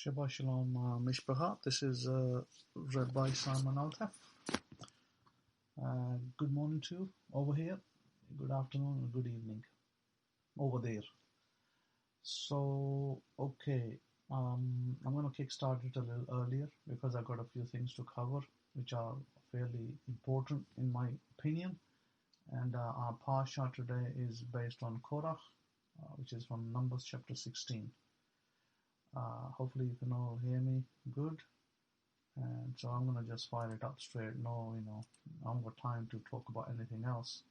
Shabbat Shalom, Mishpacha. This is Rabbi Simon Altaf. Good morning to you over here. Good afternoon and good evening over there. So, okay, I'm going to kickstart it a little earlier because I've got a few things to cover which are fairly important in my opinion. And our Parsha today is based on Korah, which is from Numbers chapter 16. Hopefully you can all hear me good, and so I'm going to just fire it up straight. I haven't got time to talk about anything else,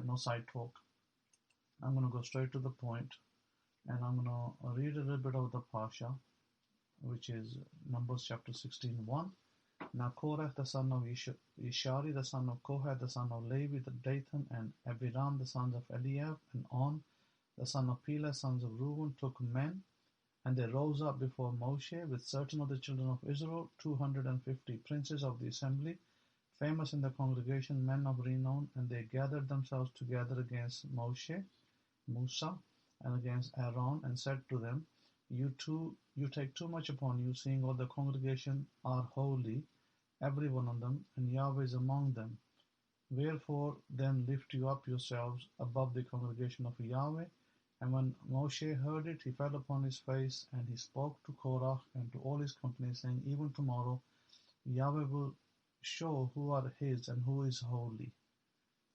no side talk. I'm going to go straight to the point, and I'm going to read a little bit of the Parsha, which is Numbers chapter 16:1. Now Korah the son of Ishari, the son of Kohath, the son of Levi, the Dathan, and Abiram, the sons of Eliab, and On, the son of Pelah, sons of Reuben, took men, and they rose up before Moshe with certain of the children of Israel, 250 princes of the assembly, famous in the congregation, men of renown, and they gathered themselves together against Musa, and against Aaron, and said to them, You take too much upon you, seeing all the congregation are holy, every one of them, and Yahweh is among them. Wherefore then lift you up yourselves above the congregation of Yahweh. And when Moshe heard it, he fell upon his face, and he spoke to Korah and to all his company, saying, Even tomorrow Yahweh will show who are his and who is holy,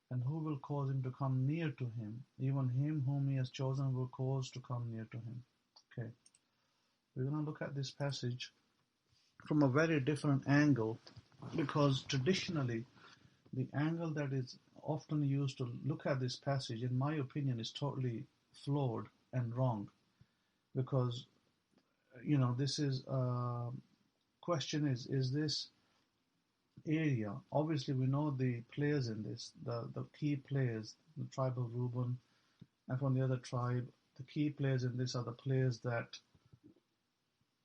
and who will cause him to come near to him. Even him whom he has chosen will cause to come near to him. Okay, we're going to look at this passage from a very different angle, because traditionally the angle that is often used to look at this passage, in my opinion, is totally flawed and wrong, because this is question is this area, obviously we know the players in this, the key players, the tribe of Reuben, and from the other tribe, the key players in this are the players that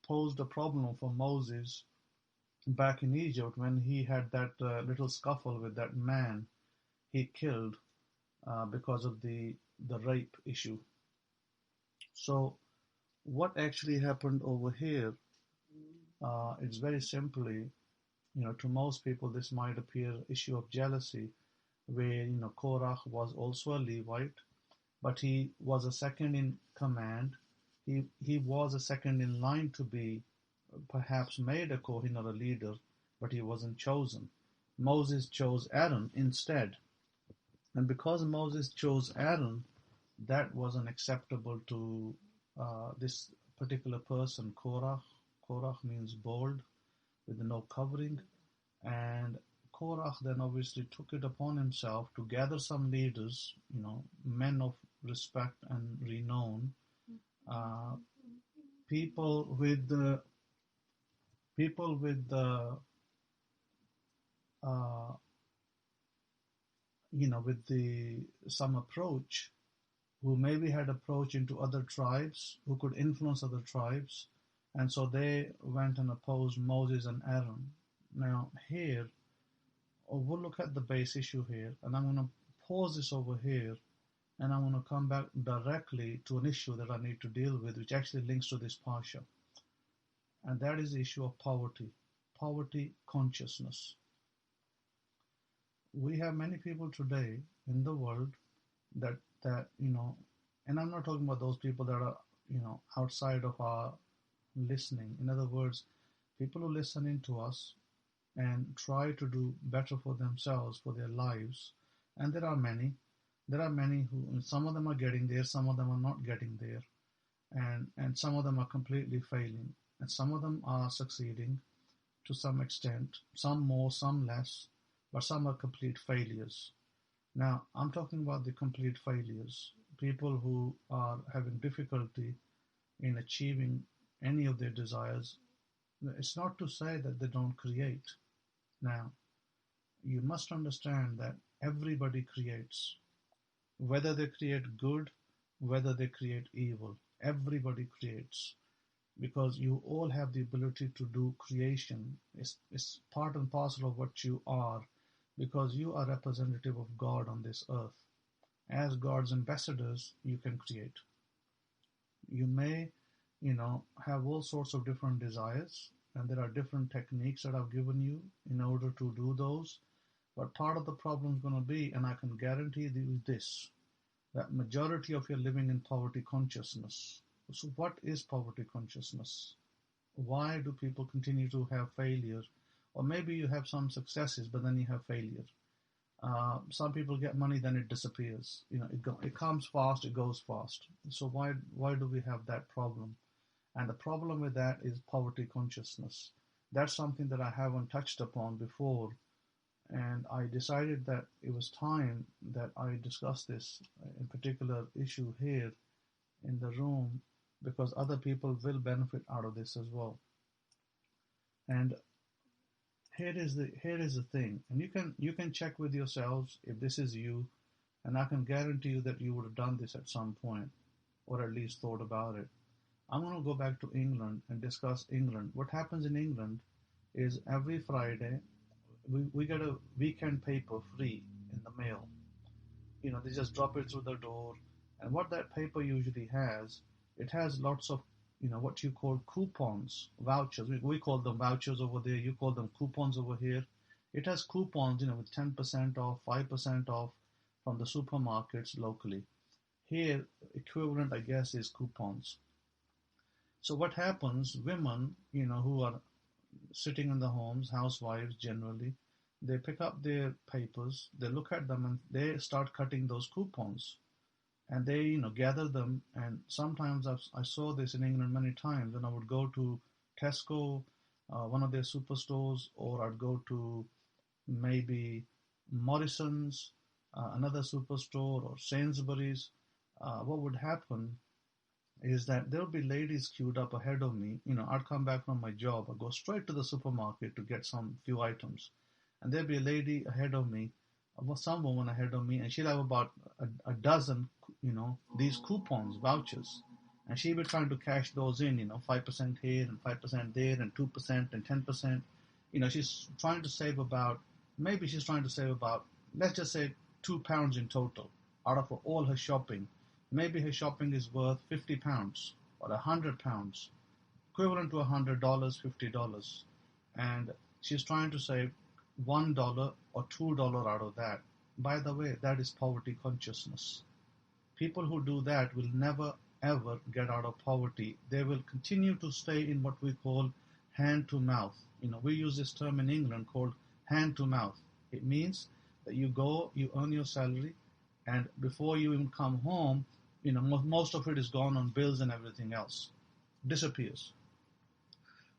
posed a problem for Moses back in Egypt when he had that little scuffle with that man he killed because of the rape issue. So what actually happened over here, it's very simply, to most people this might appear issue of jealousy, where Korah was also a Levite, but he was a second in command. He was a second in line to be perhaps made a Kohen or a leader, but he wasn't chosen. Moses chose Aaron instead. And because Moses chose Aaron, that wasn't acceptable to this particular person, Korah. Korah means bold, with no covering. And Korah then obviously took it upon himself to gather some leaders, men of respect and renown, people with some approach, who maybe had approach into other tribes, who could influence other tribes, and so they went and opposed Moses and Aaron. Now here, we'll look at the base issue here, and I'm going to pause this over here, and I'm going to come back directly to an issue that I need to deal with, which actually links to this Parsha, and that is the issue of poverty consciousness. We have many people today in the world that and I'm not talking about those people that are outside of our listening. In other words, people who listen in to us and try to do better for themselves, for their lives. And there are many who, some of them are getting there, some of them are not getting there, and some of them are completely failing, and some of them are succeeding to some extent, some more, some less, but some are complete failures. Now, I'm talking about the complete failures, people who are having difficulty in achieving any of their desires. It's not to say that they don't create. Now, you must understand that everybody creates, whether they create good, whether they create evil. Everybody creates, because you all have the ability to do creation. It's part and parcel of what you are, because you are representative of God on this earth. As God's ambassadors, you can create. You may have all sorts of different desires, and there are different techniques that I've given you in order to do those. But part of the problem is going to be, and I can guarantee you this, that majority of you are living in poverty consciousness. So what is poverty consciousness? Why do people continue to have failure? Or maybe you have some successes, but then you have failure. Some people get money, then it disappears. It comes fast, it goes fast. So why do we have that problem? And the problem with that is poverty consciousness. That's something that I haven't touched upon before. And I decided that it was time that I discuss this in particular issue here in the room, because other people will benefit out of this as well. And here is the thing, and you can check with yourselves if this is you, and I can guarantee you that you would have done this at some point, or at least thought about it. I'm going to go back to England and discuss England. What happens in England is every Friday we get a weekend paper free in the mail. They just drop it through the door, and what that paper usually has, it has lots of what you call coupons, vouchers. We call them vouchers over there. You call them coupons over here. It has coupons, with 10% off, 5% off from the supermarkets locally. Here, equivalent, I guess, is coupons. So what happens, women, who are sitting in the homes, housewives generally, they pick up their papers, they look at them, and they start cutting those coupons. And they, gather them. And sometimes I saw this in England many times when I would go to Tesco, one of their superstores, or I'd go to maybe Morrison's, another superstore, or Sainsbury's. What would happen is that there'll be ladies queued up ahead of me. I'd come back from my job, I'd go straight to the supermarket to get some few items. And there'd be a lady ahead of me, some woman ahead of me, and she'd have about a dozen, these coupons, vouchers. And she'd be trying to cash those in, 5% here and 5% there and 2% and 10%. She's trying to save about, let's just say £2 in total out of all her shopping. Maybe her shopping is worth £50 or £100, equivalent to $100, $50. And she's trying to save $1 or $2 out of that. By the way, that is poverty consciousness. People who do that will never ever get out of poverty. They will continue to stay in what we call hand to mouth. We use this term in England called hand to mouth. It means that you go, you earn your salary, and before you even come home, most of it is gone on bills and everything else. Disappears.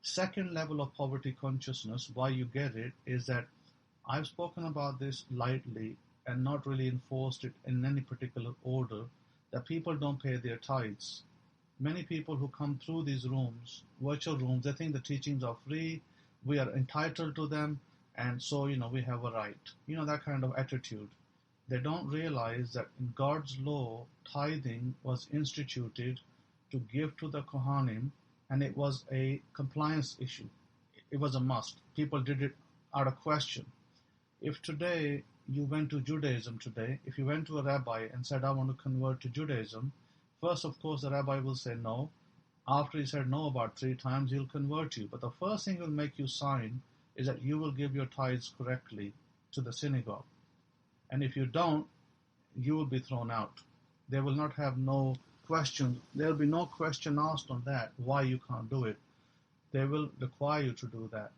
Second level of poverty consciousness, why you get it, is that I've spoken about this lightly and not really enforced it in any particular order, that people don't pay their tithes. Many people who come through these rooms, virtual rooms, they think the teachings are free, we are entitled to them, and so, we have a right. That kind of attitude. They don't realize that in God's law, tithing was instituted to give to the Kohanim, and it was a compliance issue. It was a must. People did it out of question. If today you went to Judaism today, if you went to a rabbi and said, I want to convert to Judaism, first, of course, the rabbi will say no. After he said no about 3 times, he'll convert you. But the first thing he'll make you sign is that you will give your tithes correctly to the synagogue. And if you don't, you will be thrown out. They will not have no questions. There will be no question asked on that, why you can't do it. They will require you to do that.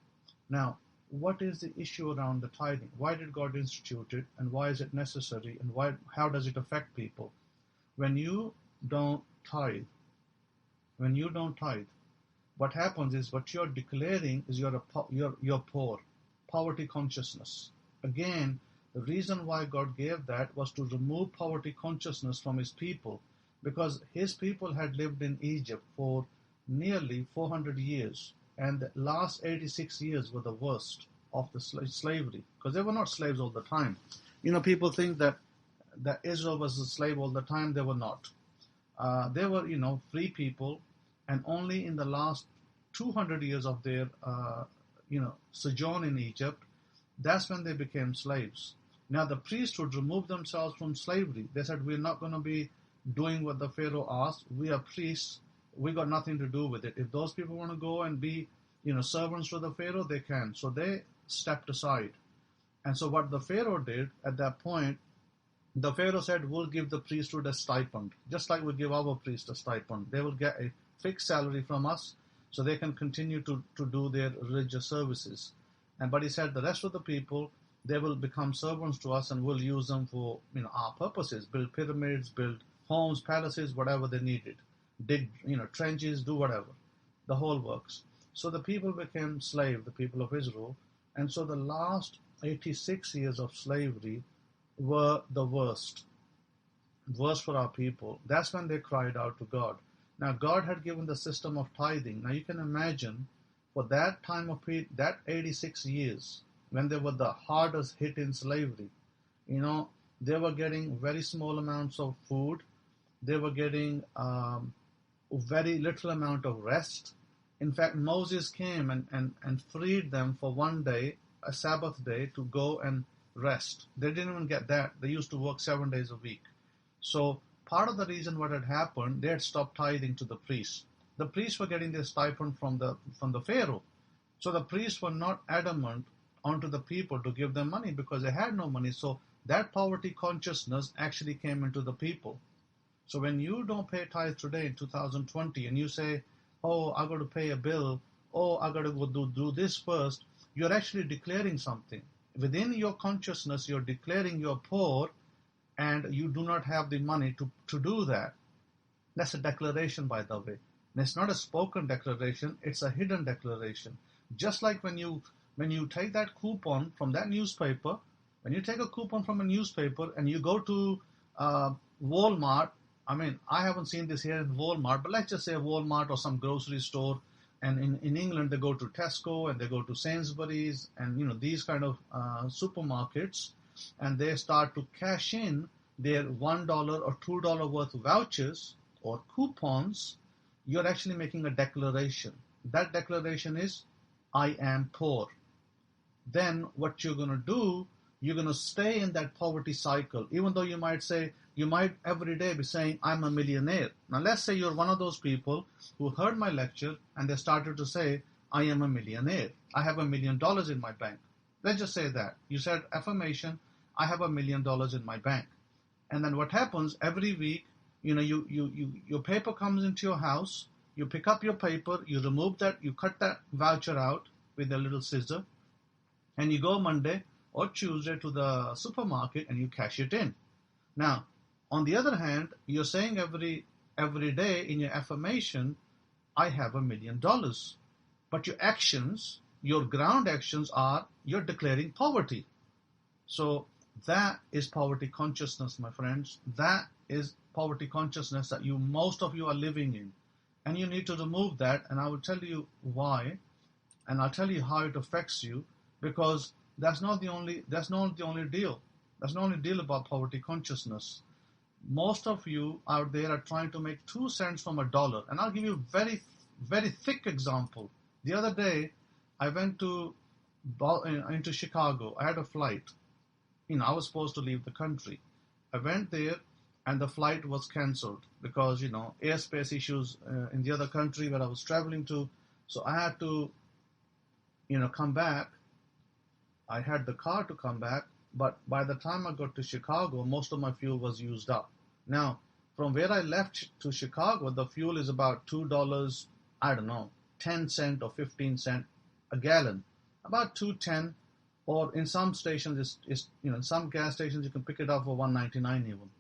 Now, what is the issue around the tithing? Why did God institute it, and why is it necessary, and how does it affect people? When you don't tithe, what happens is what you're declaring is you're poor, poverty consciousness. Again, the reason why God gave that was to remove poverty consciousness from his people, because his people had lived in Egypt for nearly 400 years, and the last 86 years were the worst of the slavery, because they were not slaves all the time. People think that Israel was a slave all the time. They were not. They were, free people, and only in the last 200 years of their, sojourn in Egypt, that's when they became slaves. Now, the priesthood removed themselves from slavery. They said, we're not going to be doing what the Pharaoh asked. We are priests. we got nothing to do with it. If those people want to go and be, servants to the Pharaoh, they can. So they stepped aside. And so what the Pharaoh did at that point, the Pharaoh said, we'll give the priesthood a stipend, just like we give our priest a stipend. They will get a fixed salary from us so they can continue to do their religious services. But he said the rest of the people, they will become servants to us and we'll use them for our purposes, build pyramids, build homes, palaces, whatever they needed, dig trenches, do whatever, the whole works. So the people became slave, the people of Israel, and so the last 86 years of slavery were the worst for our people. That's when they cried out to God. Now God had given the system of tithing. Now you can imagine for that time of period, that 86 years, when they were the hardest hit in slavery, they were getting very small amounts of food. They were getting very little amount of rest. In fact, Moses came and freed them for one day, a Sabbath day, to go and rest. They didn't even get that. They used to work 7 days a week. So part of the reason what had happened, they had stopped tithing to the priests. The priests were getting their stipend from the Pharaoh. So the priests were not adamant onto the people to give them money because they had no money. So that poverty consciousness actually came into the people. So when you don't pay tithe today in 2020 and you say, oh, I got to pay a bill, oh, I got to go do this first, you're actually declaring something. Within your consciousness, you're declaring you're poor and you do not have the money to do that. That's a declaration, by the way. And it's not a spoken declaration, it's a hidden declaration. Just like when you take that coupon from that newspaper, when you take a coupon from a newspaper and you go to Walmart, I haven't seen this here in Walmart, but let's just say Walmart or some grocery store, and in England they go to Tesco and they go to Sainsbury's and these kind of supermarkets, and they start to cash in their $1 or $2 worth of vouchers or coupons. You're actually making a declaration. That declaration is, I am poor. Then what you're going to do, you're going to stay in that poverty cycle, even though you might every day be saying, I'm a millionaire. Now let's say you're one of those people who heard my lecture and they started to say, I am a millionaire. I have $1 million in my bank. Let's just say that. You said affirmation, I have $1 million in my bank. And then what happens every week, your paper comes into your house, you pick up your paper, you remove that, you cut that voucher out with a little scissor, and you go Monday or Tuesday to the supermarket and you cash it in. Now, on the other hand, you're saying every day in your affirmation, I have $1 million. But your actions, your ground actions are, you're declaring poverty. So that is poverty consciousness, my friends. That is poverty consciousness that most of you are living in. And you need to remove that, and I will tell you why, and I'll tell you how it affects you, because that's not the only deal. That's not the only deal about poverty consciousness. Most of you out there are trying to make 2 cents from $1. And I'll give you a very, very thick example. The other day, I went into Chicago. I had a flight. I was supposed to leave the country. I went there and the flight was cancelled because, airspace issues in the other country where I was traveling to. So I had to, come back. I had the car to come back, but by the time I got to Chicago, most of my fuel was used up. Now, from where I left to Chicago, the fuel is about $2, 10 cents or 15 cents a gallon, about $2.10, or in some stations, in some gas stations, you can pick it up for $1.99 even.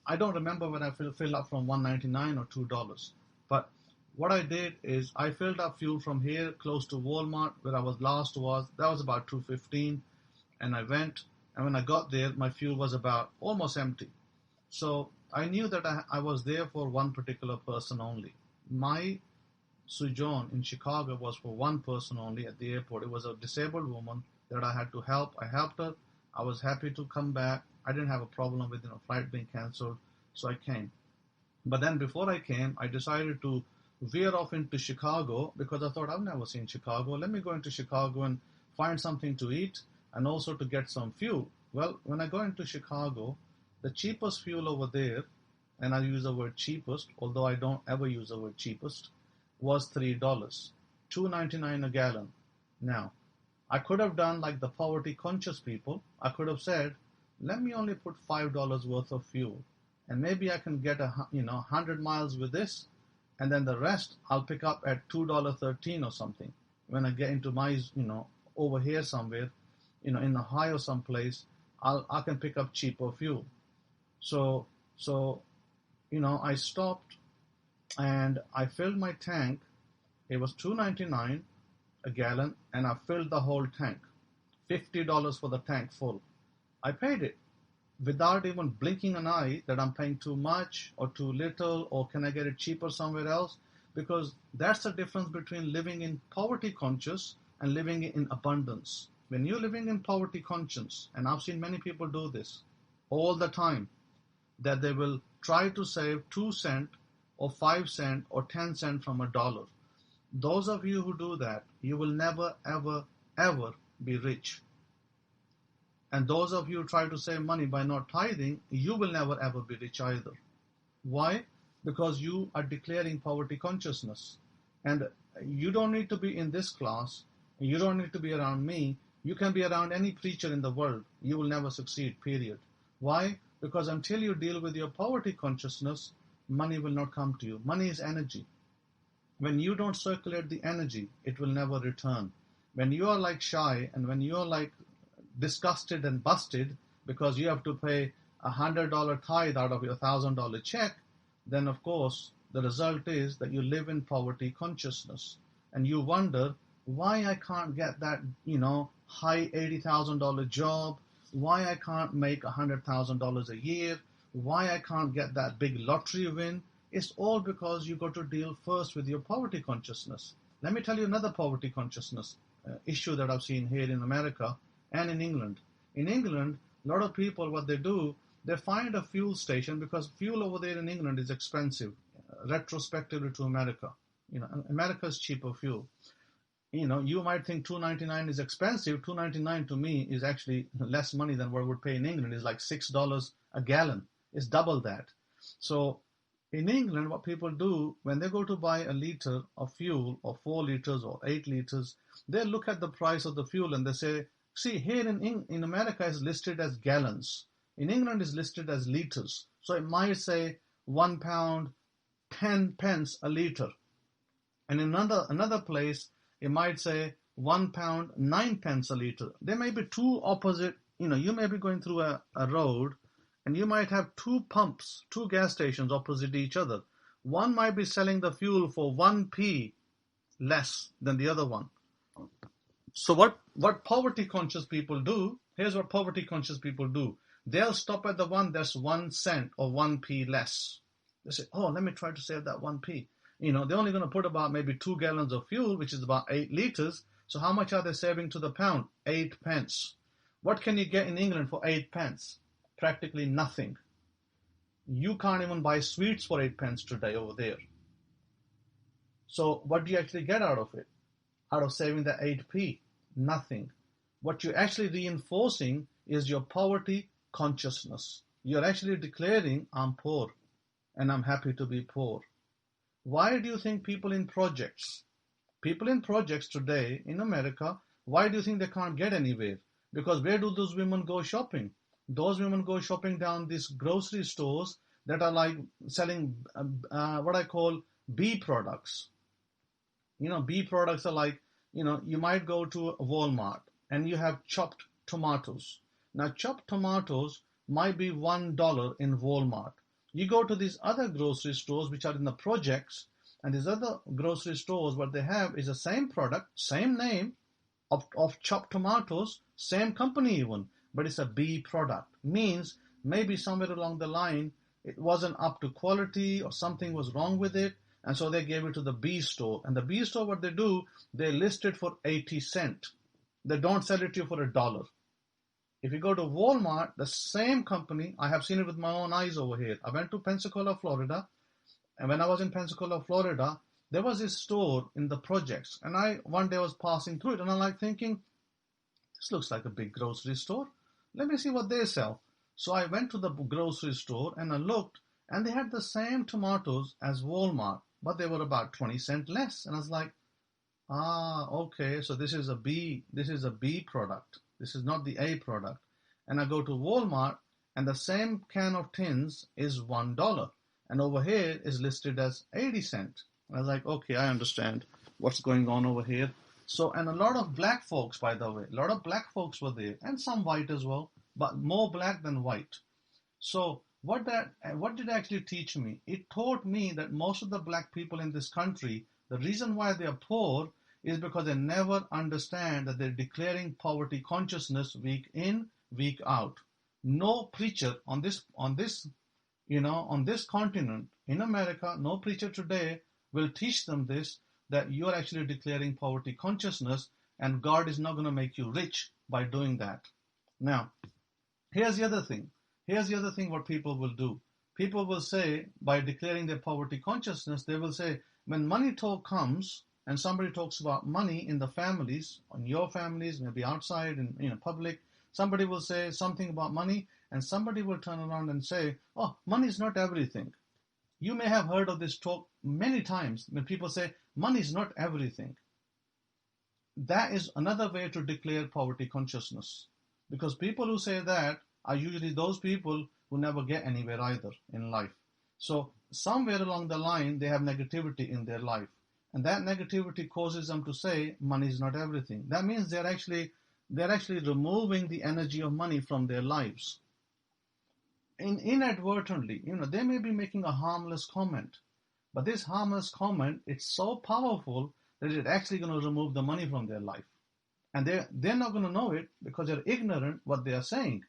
I don't remember when I filled up from $1.99 or $2, but what I did is I filled up fuel from here close to Walmart where I was that was about $2.15, and I went, and when I got there, my fuel was about almost empty. So I knew that I was there for one particular person only. My sojourn in Chicago was for one person only at the airport. It was a disabled woman that I had to help. I helped her. I was happy to come back. I didn't have a problem with flight being cancelled, so I came. But then before I came, I decided to veer off into Chicago because I thought, I've never seen Chicago. Let me go into Chicago and find something to eat and also to get some fuel. Well, when I go into Chicago, the cheapest fuel over there and I use the word cheapest, although I don't ever use the word cheapest, was $3, $2.99 a gallon. Now, I could have done like the poverty-conscious people. I could have said, let me only put $5 worth of fuel, and maybe I can get 100 miles with this, and then the rest I'll pick up at $2.13 or something. When I get into my, over here somewhere, in Ohio someplace, I can pick up cheaper fuel. So I stopped and I filled my tank. It was $2.99 a gallon, and I filled the whole tank. $50 for the tank full. I paid it without even blinking an eye that I'm paying too much or too little, or can I get it cheaper somewhere else? Because that's the difference between living in poverty conscious and living in abundance. When you're living in poverty conscious, and I've seen many people do this all the time, that they will try to save 2 cents or 5 cents or 10 cents from a dollar. Those of you who do that, you will never, ever, ever be rich. And those of you who try to save money by not tithing, you will never, ever be rich either. Why? Because you are declaring poverty consciousness. And you don't need to be in this class. You don't need to be around me. You can be around any preacher in the world. You will never succeed, period. Why? Because until you deal with your poverty consciousness, money will not come to you. Money is energy. When you don't circulate the energy, it will never return. When you are like shy, and when you are like disgusted and busted because you have to pay $100 tithe out of your $1,000 check, then of course the result is that you live in poverty consciousness, and you wonder why I can't get that high $80,000 job, why I can't make $100,000 a year, why I can't get that big lottery win. It's all because you got to deal first with your poverty consciousness. Let me tell you another poverty consciousness issue that I've seen here in America and in England. In England, a lot of people, what they do, they find a fuel station, because fuel over there in England is expensive, retrospectively to America. America's cheaper fuel. You might think $2.99 is expensive. $2.99 to me is actually less money than what I would pay in England. It's like $6 a gallon. It's double that. So in England, what people do when they go to buy a liter of fuel, or 4 liters or 8 liters, they look at the price of the fuel and they say, see, here in America is listed as gallons. In England is listed as liters. So it might say £1, 10 pence a liter. And in another place, it might say £1, 9 pence a liter. There may be two opposite, you may be going through a road, and you might have two pumps, two gas stations opposite each other. One might be selling the fuel for 1p less than the other one. So what poverty conscious people do, here's what poverty conscious people do. They'll stop at the one that's 1 cent or 1p less. They say, oh, let me try to save that 1p. They're only going to put about maybe 2 gallons of fuel, which is about 8 liters. So how much are they saving to the pound? 8 pence. What can you get in England for 8 pence? Practically nothing. You can't even buy sweets for 8 pence today over there. So what do you actually get out of it? Out of saving the 8p? Nothing. What you're actually reinforcing is your poverty consciousness. You're actually declaring, I'm poor, and I'm happy to be poor. Why do you think people in projects today in America, why do you think they can't get anywhere? Because where do those women go shopping? Those women go shopping down these grocery stores that are like selling what I call B products. B products are like, you might go to Walmart and you have chopped tomatoes. Now, chopped tomatoes might be $1 in Walmart. You go to these other grocery stores which are in the projects, and these other grocery stores, what they have is the same product, same name of chopped tomatoes, same company even, but it's a B product. Means maybe somewhere along the line it wasn't up to quality or something was wrong with it, and so they gave it to the B store. And the B store, what they do, they list it for 80 cents. They don't sell it to you for $1. If you go to Walmart, the same company, I have seen it with my own eyes over here. I went to Pensacola, Florida, and when I was in Pensacola, Florida, there was this store in the projects, and one day I was passing through it, and I'm like thinking, this looks like a big grocery store. Let me see what they sell. So I went to the grocery store and I looked, And they had the same tomatoes as Walmart, but they were about 20 cents less. And I was like, okay, so this is a B product. This is not the A product. And I go to Walmart, and the same can of tins is $1. And over here is listed as 80 cents. I was like, okay, I understand what's going on over here. So, and a lot of black folks, by the way, a lot of black folks were there, and some white as well, but more black than white. So what did it actually teach me? It taught me that most of the black people in this country, the reason why they are poor is because they never understand that they're declaring poverty consciousness week in, week out. No preacher on this continent, in America, no preacher today will teach them this, that you're actually declaring poverty consciousness, and God is not going to make you rich by doing that. Now, here's the other thing what people will do. People will say, by declaring their poverty consciousness, they will say, when money talk comes, and somebody talks about money in the families, in your families, maybe outside, in public, somebody will say something about money, and somebody will turn around and say, oh, money is not everything. You may have heard of this talk many times when people say, money is not everything. That is another way to declare poverty consciousness. Because people who say that are usually those people who never get anywhere either in life. So somewhere along the line, they have negativity in their life. And that negativity causes them to say, money is not everything. That means they're actually removing the energy of money from their lives. Inadvertently, they may be making a harmless comment. But this harmless comment, it's so powerful that it's actually going to remove the money from their life. And they're not going to know it because they're ignorant what they are saying.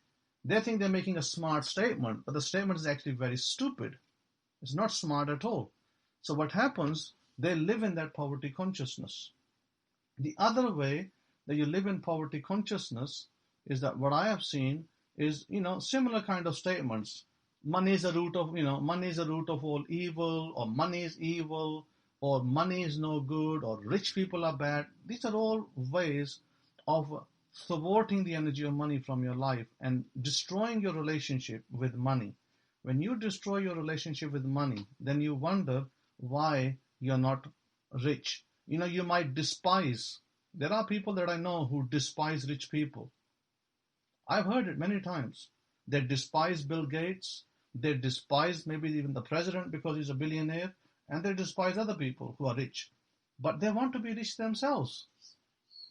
They think they're making a smart statement, but the statement is actually very stupid. It's not smart at all. So what happens, they live in that poverty consciousness. The other way that you live in poverty consciousness is that what I have seen is, similar kind of statements. Money is the root of all evil, or money is evil, or money is no good, or rich people are bad. These are all ways of thwarting the energy of money from your life and destroying your relationship with money. When you destroy your relationship with money, then you wonder why you're not rich. You might despise. There are people that I know who despise rich people. I've heard it many times. They despise Bill Gates. They despise maybe even the president because he's a billionaire. And they despise other people who are rich. But they want to be rich themselves.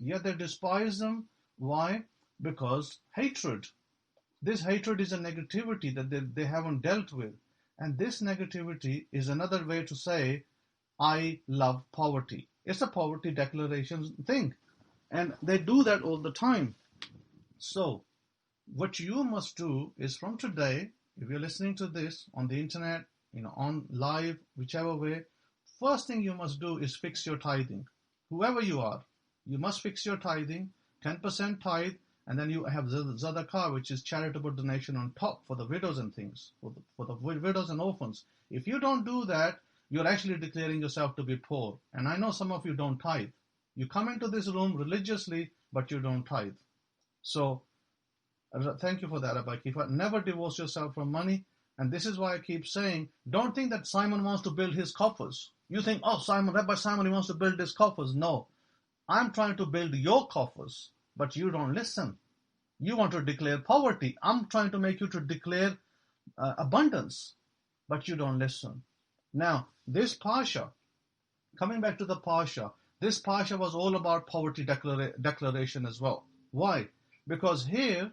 Yet they despise them. Why? Because hatred. This hatred is a negativity that they haven't dealt with. And this negativity is another way to say, I love poverty. It's a poverty declaration thing. And they do that all the time. So, what you must do is from today, if you're listening to this on the internet, on live, whichever way, first thing you must do is fix your tithing. Whoever you are, you must fix your tithing, 10% tithe, and then you have Tzedakah, which is charitable donation on top for the widows and things, for the widows and orphans. If you don't do that, you're actually declaring yourself to be poor. And I know some of you don't tithe. You come into this room religiously, but you don't tithe. So, thank you for that, Rabbi Kefa. Never divorce yourself from money. And this is why I keep saying, don't think that Simon wants to build his coffers. You think, Rabbi Simon, he wants to build his coffers. No, I'm trying to build your coffers, but you don't listen. You want to declare poverty. I'm trying to make you to declare abundance, but you don't listen. Now, this Parsha, coming back to the Parsha, this Parsha was all about poverty declaration as well. Why? Because here,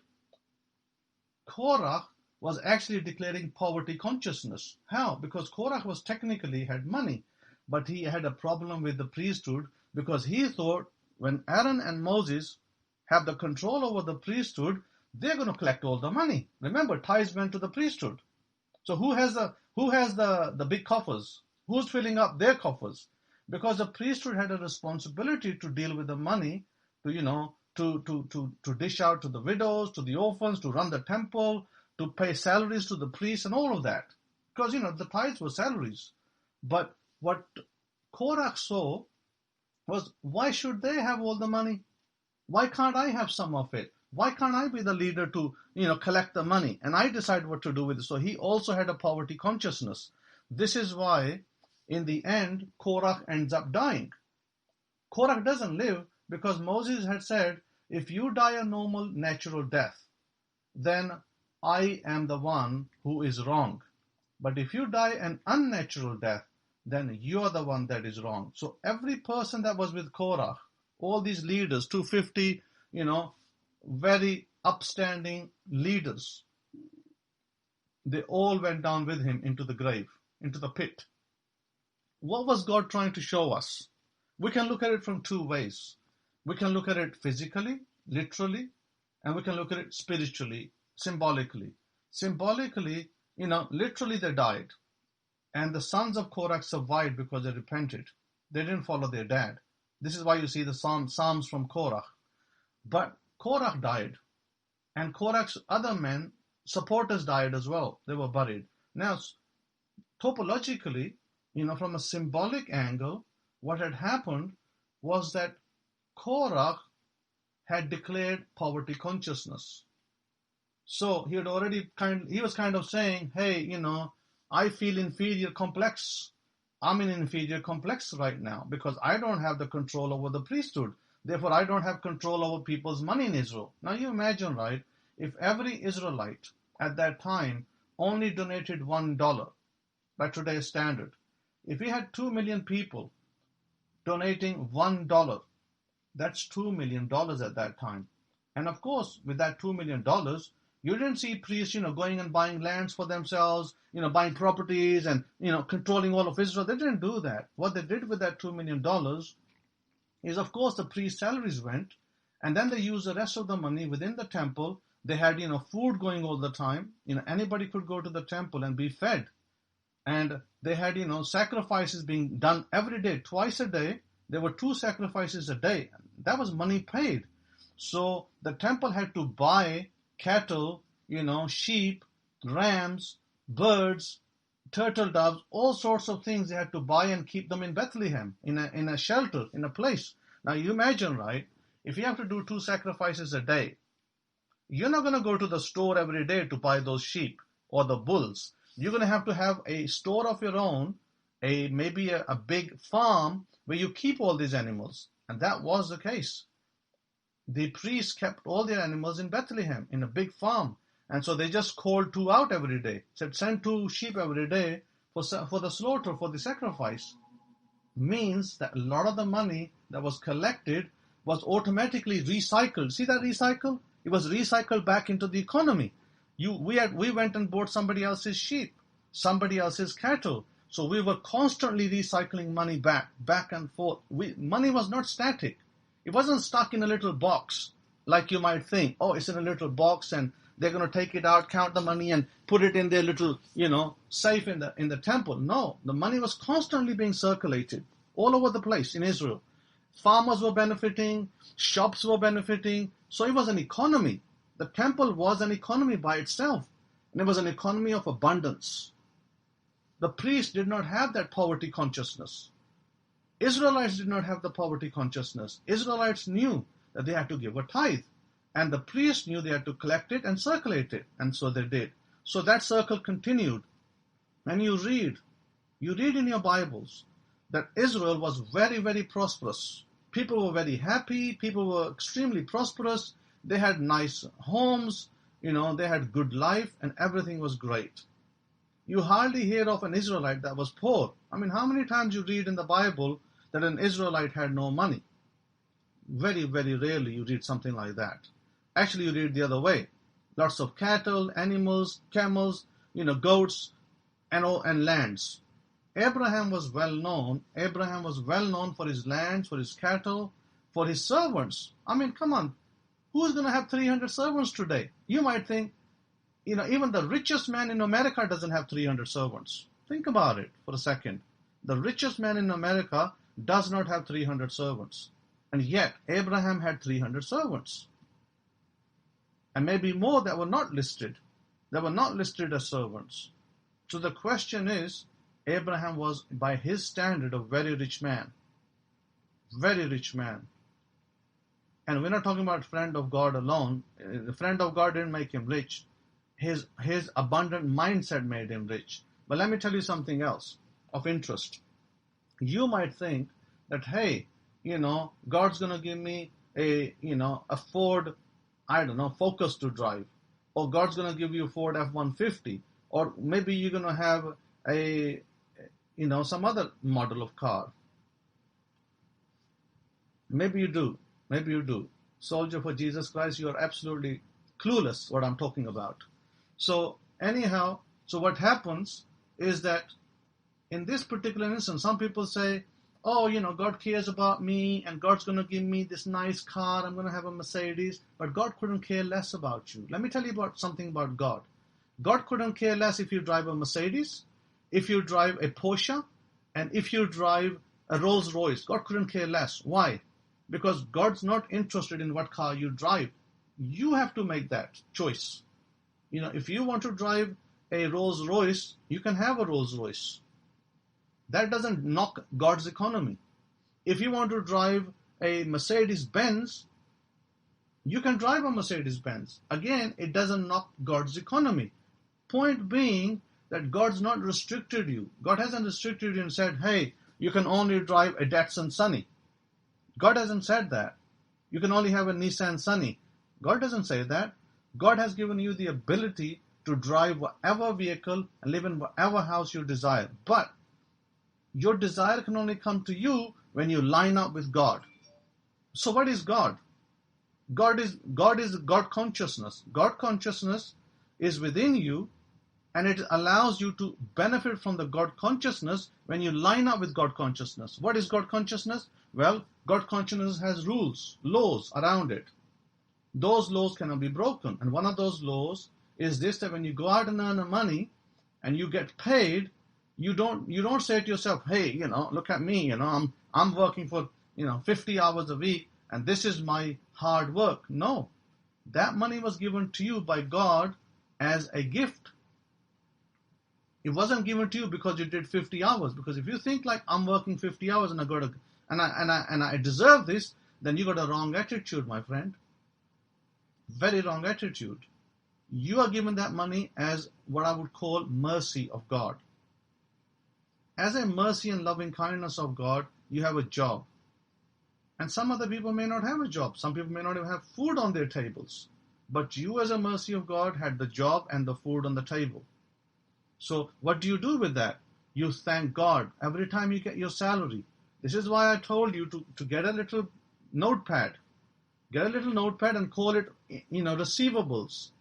Korah was actually declaring poverty consciousness. How? Because Korah had money, but he had a problem with the priesthood because he thought when Aaron and Moses have the control over the priesthood, they're going to collect all the money. Remember, tithes went to the priesthood. So who has the big coffers? Who's filling up their coffers? Because the priesthood had a responsibility to deal with the money, to dish out to the widows, to the orphans, to run the temple, to pay salaries to the priests and all of that. Because, the tithes were salaries. But what Korah saw was, why should they have all the money? Why can't I have some of it? Why can't I be the leader to, collect the money and I decide what to do with it? So he also had a poverty consciousness. This is why, in the end, Korah ends up dying. Korah doesn't live because Moses had said, if you die a normal, natural death, then I am the one who is wrong. But if you die an unnatural death, then you are the one that is wrong. So every person that was with Korah, all these leaders, 250, very upstanding leaders, they all went down with him into the grave, into the pit. What was God trying to show us? We can look at it from two ways. We can look at it physically, literally, and we can look at it spiritually, symbolically. Symbolically, literally they died. And the sons of Korah survived because they repented. They didn't follow their dad. This is why you see the Psalms from Korah. But Korah died. And Korah's other men, supporters, died as well. They were buried. Now, topologically, from a symbolic angle, what had happened was that Korah had declared poverty consciousness. So he was kind of saying, hey, I feel inferior complex. I'm in inferior complex right now because I don't have the control over the priesthood. Therefore, I don't have control over people's money in Israel. Now you imagine, right, if every Israelite at that time only donated $1 by today's standard, if we had 2 million people donating $1, that's $2 million at that time. And of course, with that $2 million, you didn't see priests, going and buying lands for themselves, buying properties and, controlling all of Israel. They didn't do that. What they did with that $2 million is, of course, the priest salaries went, and then they used the rest of the money within the temple. They had, food going all the time. Anybody could go to the temple and be fed. And they had, sacrifices being done every day, twice a day. There were 2 sacrifices a day. That was money paid. So the temple had to buy cattle, sheep, rams, birds, turtle doves, all sorts of things they had to buy and keep them in Bethlehem, in a shelter, in a place. Now you imagine, right, if you have to do 2 sacrifices a day, you're not going to go to the store every day to buy those sheep or the bulls. You're going to have a store of your own, maybe a big farm where you keep all these animals. And that was the case. The priests kept all their animals in Bethlehem, in a big farm. And so they just called 2 out every day. Said, send 2 sheep every day for the slaughter, for the sacrifice. Means that a lot of the money that was collected was automatically recycled. See that recycle? It was recycled back into the economy. We went and bought somebody else's sheep, somebody else's cattle. So we were constantly recycling money back and forth. Money was not static. It wasn't stuck in a little box like you might think. Oh, it's in a little box and they're going to take it out, count the money and put it in their little, safe in the temple. No, the money was constantly being circulated all over the place in Israel. Farmers were benefiting, shops were benefiting. So it was an economy. The temple was an economy by itself. And it was an economy of abundance. The priests did not have that poverty consciousness. Israelites did not have the poverty consciousness. Israelites knew that they had to give a tithe. And the priests knew they had to collect it and circulate it. And so they did. So that circle continued. And you read in your Bibles that Israel was very, very prosperous. People were very happy. People were extremely prosperous. They had nice homes. They had good life and everything was great. You hardly hear of an Israelite that was poor. I mean, how many times you read in the Bible that an Israelite had no money? Very, very rarely you read something like that. Actually, you read the other way. Lots of cattle, animals, camels, goats, and lands. Abraham was well known. Abraham was well known for his lands, for his cattle, for his servants. I mean, come on. Who's going to have 300 servants today? You might think, even the richest man in America doesn't have 300 servants. Think about it for a second. The richest man in America does not have 300 servants. And yet, Abraham had 300 servants. And maybe more that were not listed. They were not listed as servants. So the question is, Abraham was, by his standard, a very rich man. Very rich man. And we're not talking about friend of God alone. The friend of God didn't make him rich. His abundant mindset made him rich. But let me tell you something else of interest. You might think that, hey, God's going to give me a Ford, Focus to drive. Or God's going to give you a Ford F-150. Or maybe you're going to have some other model of car. Maybe you do. Soldier for Jesus Christ, you are absolutely clueless what I'm talking about. So anyhow, what happens is that in this particular instance, some people say, oh, God cares about me and God's going to give me this nice car. I'm going to have a Mercedes. But God couldn't care less about you. Let me tell you something about God. God couldn't care less if you drive a Mercedes, if you drive a Porsche, and if you drive a Rolls Royce. God couldn't care less. Why? Because God's not interested in what car you drive. You have to make that choice. If you want to drive a Rolls Royce, you can have a Rolls Royce. That doesn't knock God's economy. If you want to drive a Mercedes Benz, you can drive a Mercedes Benz. Again, it doesn't knock God's economy. Point being that God's not restricted you. God hasn't restricted you and said, hey, you can only drive a Datsun Sunny. God hasn't said that. You can only have a Nissan Sunny. God doesn't say that. God has given you the ability to drive whatever vehicle and live in whatever house you desire. But your desire can only come to you when you line up with God. So what is God? God is God consciousness. God consciousness is within you, and it allows you to benefit from the God consciousness when you line up with God consciousness. What is God consciousness? Well, God consciousness has rules, laws around it. Those laws cannot be broken. And one of those laws is this, that when you go out and earn the money and you get paid, you don't say to yourself, hey, look at me, I'm working for 50 hours a week and this is my hard work. No. That money was given to you by God as a gift. It wasn't given to you because you did 50 hours. Because if you think like I'm working 50 hours and I deserve this, then you got a wrong attitude, my friend. Very wrong attitude. You are given that money as what I would call mercy of God. As a mercy and loving kindness of God, you have a job. And some other people may not have a job. Some people may not even have food on their tables. But you as a mercy of God had the job and the food on the table. So what do you do with that? You thank God every time you get your salary. This is why I told you to get a little notepad. Get a little notepad and call it, receivables.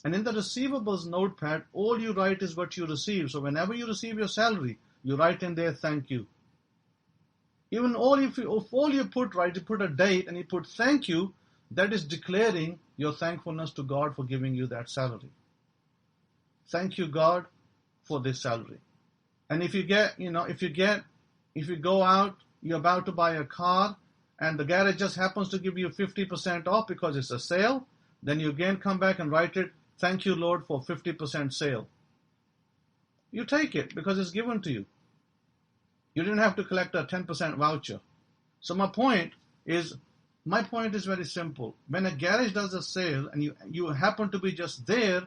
And in the receivables notepad, all you write is what you receive. So whenever you receive your salary, you write in there, thank you. Even if all you put, right, you put a date and you put thank you, that is declaring your thankfulness to God for giving you that salary. Thank you, God, for this salary. And if you go out, you're about to buy a car, and the garage just happens to give you 50% off because it's a sale, then you again come back and write it, thank you, Lord, for 50% sale. You take it because it's given to you. You didn't have to collect a 10% voucher. So my point is very simple. When a garage does a sale and you happen to be just there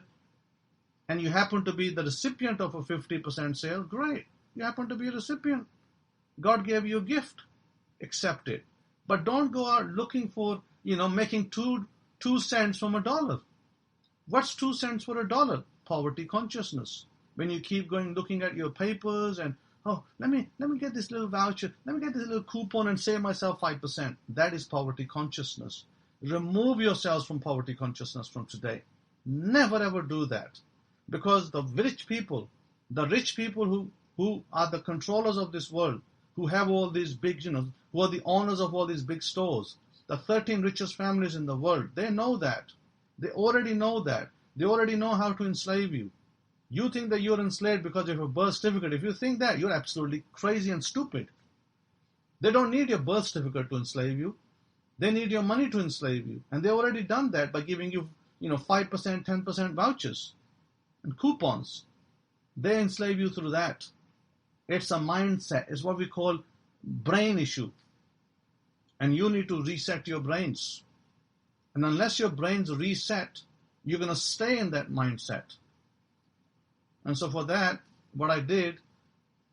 and you happen to be the recipient of a 50% sale, great. You happen to be a recipient. God gave you a gift. Accept it. But don't go out looking for, making 2 cents from $1. What's 2 cents for $1? Poverty consciousness. When you keep going looking at your papers and, oh, let me get this little voucher, let me get this little coupon and save myself 5%. That is poverty consciousness. Remove yourselves from poverty consciousness from today. Never ever do that. Because the rich people who are the controllers of this world, who have all these big, who are the owners of all these big stores, the 13 richest families in the world, they know that. They already know that. They already know how to enslave you. You think that you're enslaved because of a birth certificate. If you think that, you're absolutely crazy and stupid. They don't need your birth certificate to enslave you. They need your money to enslave you. And they've already done that by giving you, 5%, 10% vouchers and coupons. They enslave you through that. It's a mindset. It's what we call brain issue. And you need to reset your brains. And unless your brain's reset, you're going to stay in that mindset. And so for that, what I did,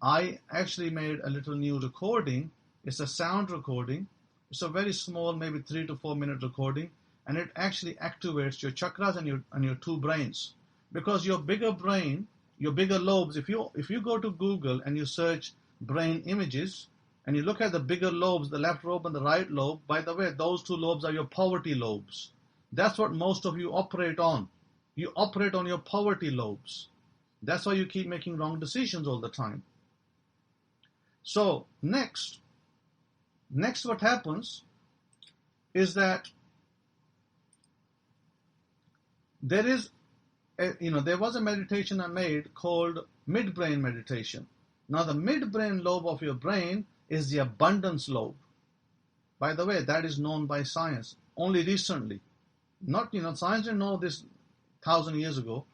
I actually made a little new recording. It's a sound recording. It's a very small, maybe 3 to 4 minute recording. And it actually activates your chakras and your two brains. Because your bigger brain, your bigger lobes, if you go to Google and you search brain images, and you look at the bigger lobes, the left lobe and the right lobe, by the way, those two lobes are your poverty lobes. That's what most of you operate on. You operate on your poverty lobes. That's why you keep making wrong decisions all the time. So next what happens is that there was a meditation I made called midbrain meditation. Now the midbrain lobe of your brain is the abundance lobe. By the way, that is known by science only recently. Science didn't know this 1,000 years ago,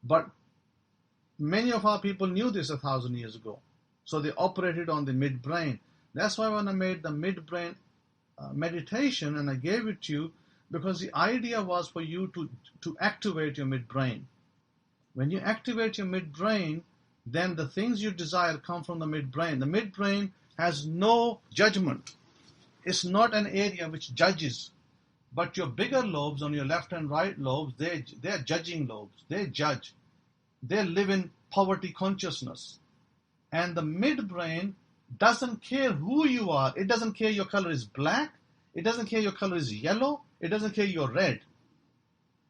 but many of our people knew this 1,000 years ago. So they operated on the midbrain. That's why when I made the midbrain meditation and I gave it to you, because the idea was for you to activate your midbrain. When you activate your midbrain, then the things you desire come from the midbrain. The midbrain has no judgment. It's not an area which judges. But your bigger lobes on your left and right lobes, they're judging lobes. They judge. They live in poverty consciousness. And the midbrain doesn't care who you are. It doesn't care your color is black. It doesn't care your color is yellow. It doesn't care you're red.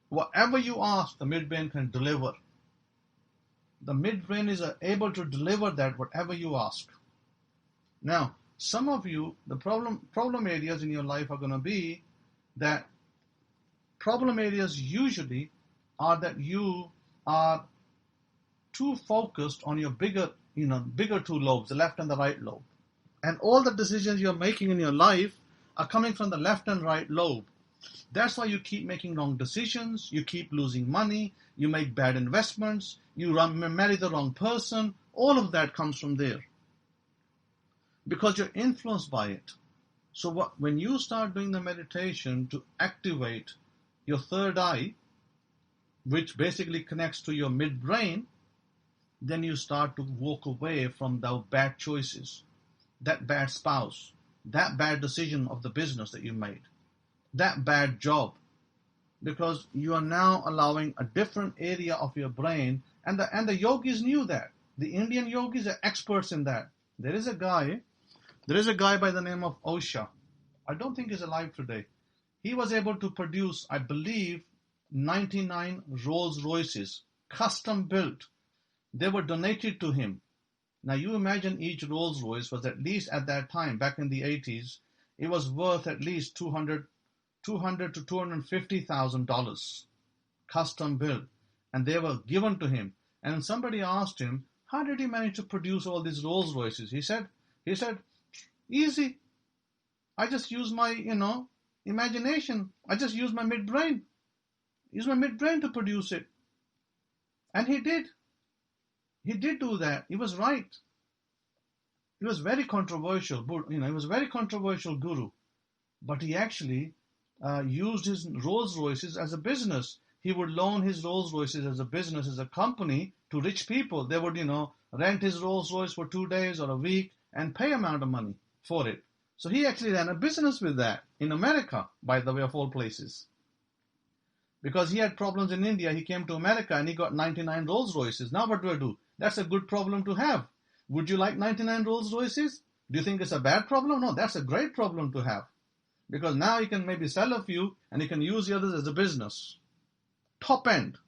Whatever you ask, the midbrain can deliver. The midbrain is able to deliver that, whatever you ask. Now, some of you, the problem areas in your life are going to be that problem areas usually are that you are too focused on your bigger two lobes, the left and the right lobe. And all the decisions you're making in your life are coming from the left and right lobe. That's why you keep making wrong decisions, you keep losing money, you make bad investments, you marry the wrong person. All of that comes from there. Because you're influenced by it. So when you start doing the meditation to activate your third eye, which basically connects to your midbrain, then you start to walk away from the bad choices, that bad spouse, that bad decision of the business that you made, that bad job, because you are now allowing a different area of your brain, and the yogis knew that. The Indian yogis are experts in that. There is a guy by the name of Osha. I don't think he's alive today. He was able to produce, I believe, 99 Rolls Royces, custom built. They were donated to him. Now you imagine each Rolls Royce was at least at that time, back in the 80s, it was worth at least $200,000 to $250,000, custom built, and they were given to him. And somebody asked him, how did he manage to produce all these Rolls Royces? He said, easy. I just use my, imagination. I just use my midbrain. Use my midbrain to produce it. And he did. He did do that. He was right. He was very controversial. He was a very controversial guru. But he actually used his Rolls Royces as a business. He would loan his Rolls Royces as a business, as a company, to rich people. They would, rent his Rolls Royce for 2 days or a week and pay amount of money for it. So he actually ran a business with that in America, by the way, of all places. Because he had problems in India, he came to America and he got 99 Rolls Royces. Now what do? That's a good problem to have. Would you like 99 Rolls Royces? Do you think it's a bad problem? No, that's a great problem to have. Because now you can maybe sell a few and you can use the others as a business. Top end.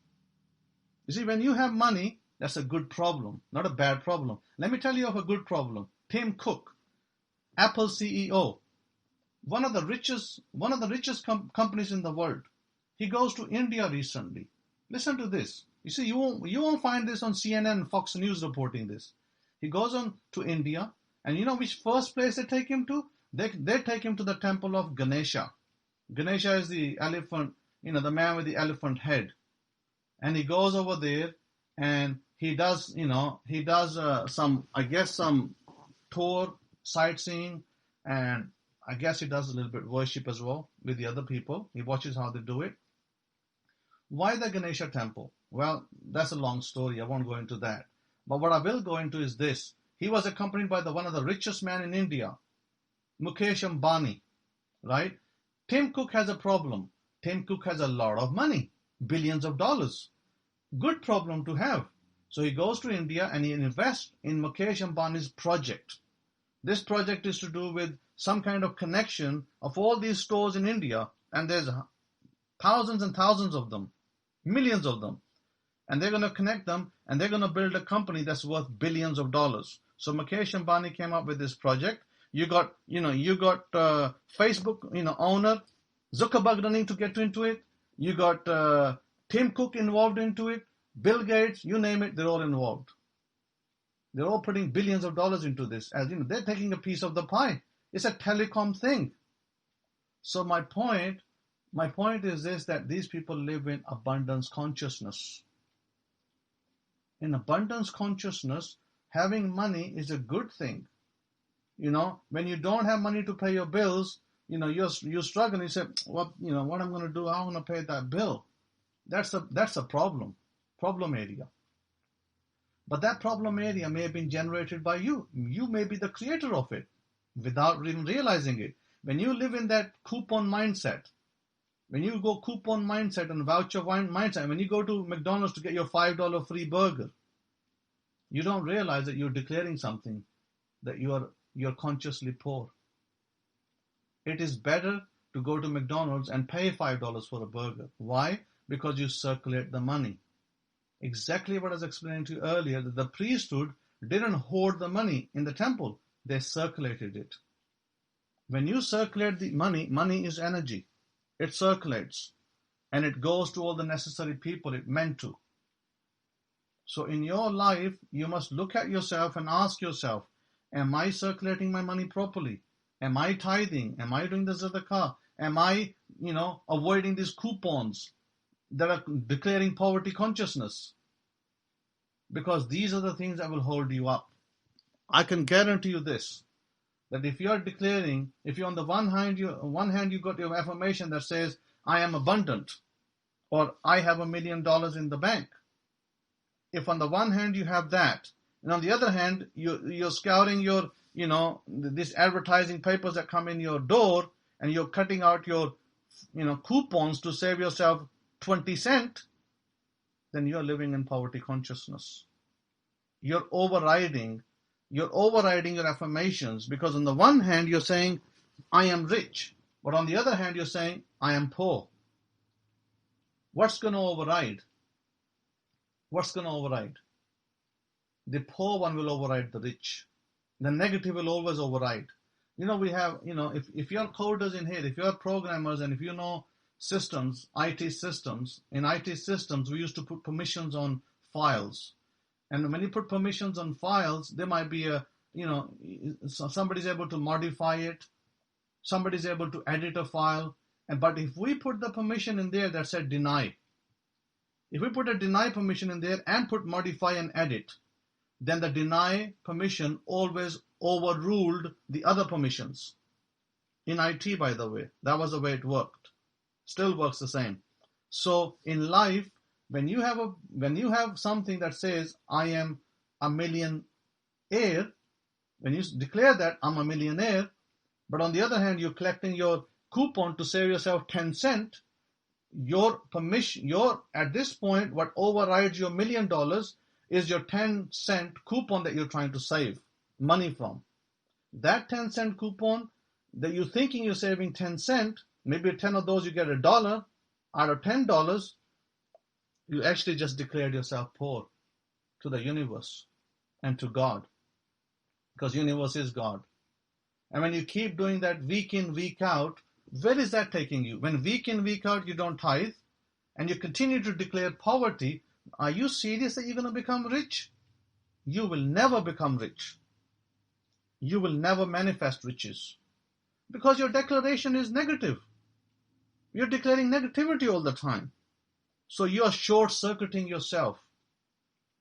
You see, when you have money, that's a good problem, not a bad problem. Let me tell you of a good problem. Tim Cook, Apple CEO, one of the richest companies in the world. He goes to India recently. Listen to this. You see, you won't find this on CNN and Fox News reporting this. He goes on to India, and you know which first place they take him to? They take him to the temple of Ganesha. Ganesha is the elephant, the man with the elephant head. And he goes over there and he does some tour, sightseeing, and I guess he does a little bit worship as well with the other people. He watches how they do it. Why the Ganesha temple? Well, that's a long story. I won't go into that. But what I will go into is this. He was accompanied by one of the richest men in India, Mukesh Ambani, right? Tim Cook has a problem. Tim Cook has a lot of money, billions of dollars. Good problem to have. So he goes to India and he invests in Mukesh Ambani's project. This project is to do with some kind of connection of all these stores in India, and there's thousands and thousands of them, millions of them. And they're going to connect them, and they're going to build a company that's worth billions of dollars. So Mukesh Ambani came up with this project. You got Facebook, owner Zuckerberg running to get into it. You got Tim Cook involved into it. Bill Gates, you name it, they're all involved. They're all putting billions of dollars into this. As you know, they're taking a piece of the pie. It's a telecom thing. So my point is this, that these people live in abundance consciousness. In abundance consciousness, having money is a good thing. When you don't have money to pay your bills, you're struggling. You say, what I'm going to do? How am I going to pay that bill? That's a problem area. But that problem area may have been generated by you. You may be the creator of it without even realizing it. When you live in that coupon mindset, when you go coupon mindset and voucher mindset, when you go to McDonald's to get your $5 free burger, you don't realize that you're declaring something, that you're consciously poor. It is better to go to McDonald's and pay $5 for a burger. Why? Because you circulate the money. Exactly what I was explaining to you earlier, that the priesthood didn't hoard the money in the temple. They circulated it. When you circulate the money, money is energy. It circulates. And it goes to all the necessary people it meant to. So in your life, you must look at yourself and ask yourself, am I circulating my money properly? Am I tithing? Am I doing the tzedakah? Am I, avoiding these coupons that are declaring poverty consciousness? Because these are the things that will hold you up. I can guarantee you this, that if you're declaring, if you're on the one hand you got your affirmation that says, I am abundant, or I have $1 million in the bank. If on the one hand you have that, and on the other hand, you're scouring your, these advertising papers that come in your door, and you're cutting out your, coupons to save yourself 20 cents, then you're living in poverty consciousness. You're overriding your affirmations, because on the one hand you're saying, I am rich, but on the other hand you're saying, I am poor. What's going to override? The poor one will override the rich. The negative will always override. We have, if you're coders in here, if you're programmers, and if you know systems, IT systems, in IT systems, we used to put permissions on files. And when you put permissions on files, there might be somebody's able to modify it. Somebody's able to edit a file. But if we put the permission in there that said deny, if we put a deny permission in there and put modify and edit, then the deny permission always overruled the other permissions. In IT, by the way, that was the way it worked. Still works the same. So in life, when you have something that says I am a millionaire, when you declare that I'm a millionaire, but on the other hand you're collecting your coupon to save yourself 10 cents, your permission, at this point, what overrides your $1 million is your 10-cent coupon that you're trying to save money from. That 10-cent coupon that you're thinking you're saving 10 cents, maybe 10 of those you get $1. Out of $10, you actually just declared yourself poor to the universe and to God, because universe is God. And when you keep doing that week in, week out, where is that taking you? When week in, week out you don't tithe and you continue to declare poverty, are you serious that you're going to become rich? You will never become rich. You will never manifest riches, because your declaration is negative. You're declaring negativity all the time. So you are short-circuiting yourself.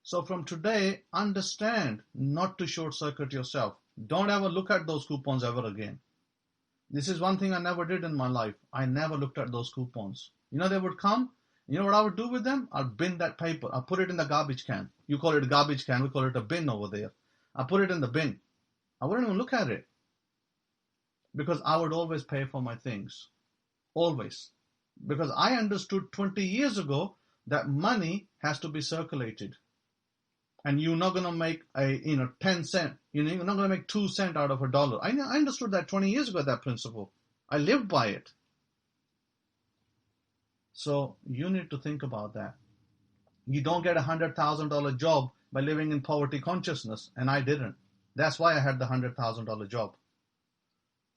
So from today, understand not to short-circuit yourself. Don't ever look at those coupons ever again. This is one thing I never did in my life. I never looked at those coupons. They would come. You know what I would do with them? I'd bin that paper. I'll put it in the garbage can. You call it a garbage can. We call it a bin over there. I put it in the bin. I wouldn't even look at it because I would always pay for my things. Always. Because I understood 20 years ago that money has to be circulated. And you're not going to make 10 cent. You're not going to make 2 cents out of $1. I understood that 20 years ago, that principle. I lived by it. So you need to think about that. You don't get a $100,000 job by living in poverty consciousness, and I didn't. That's why I had the $100,000 job.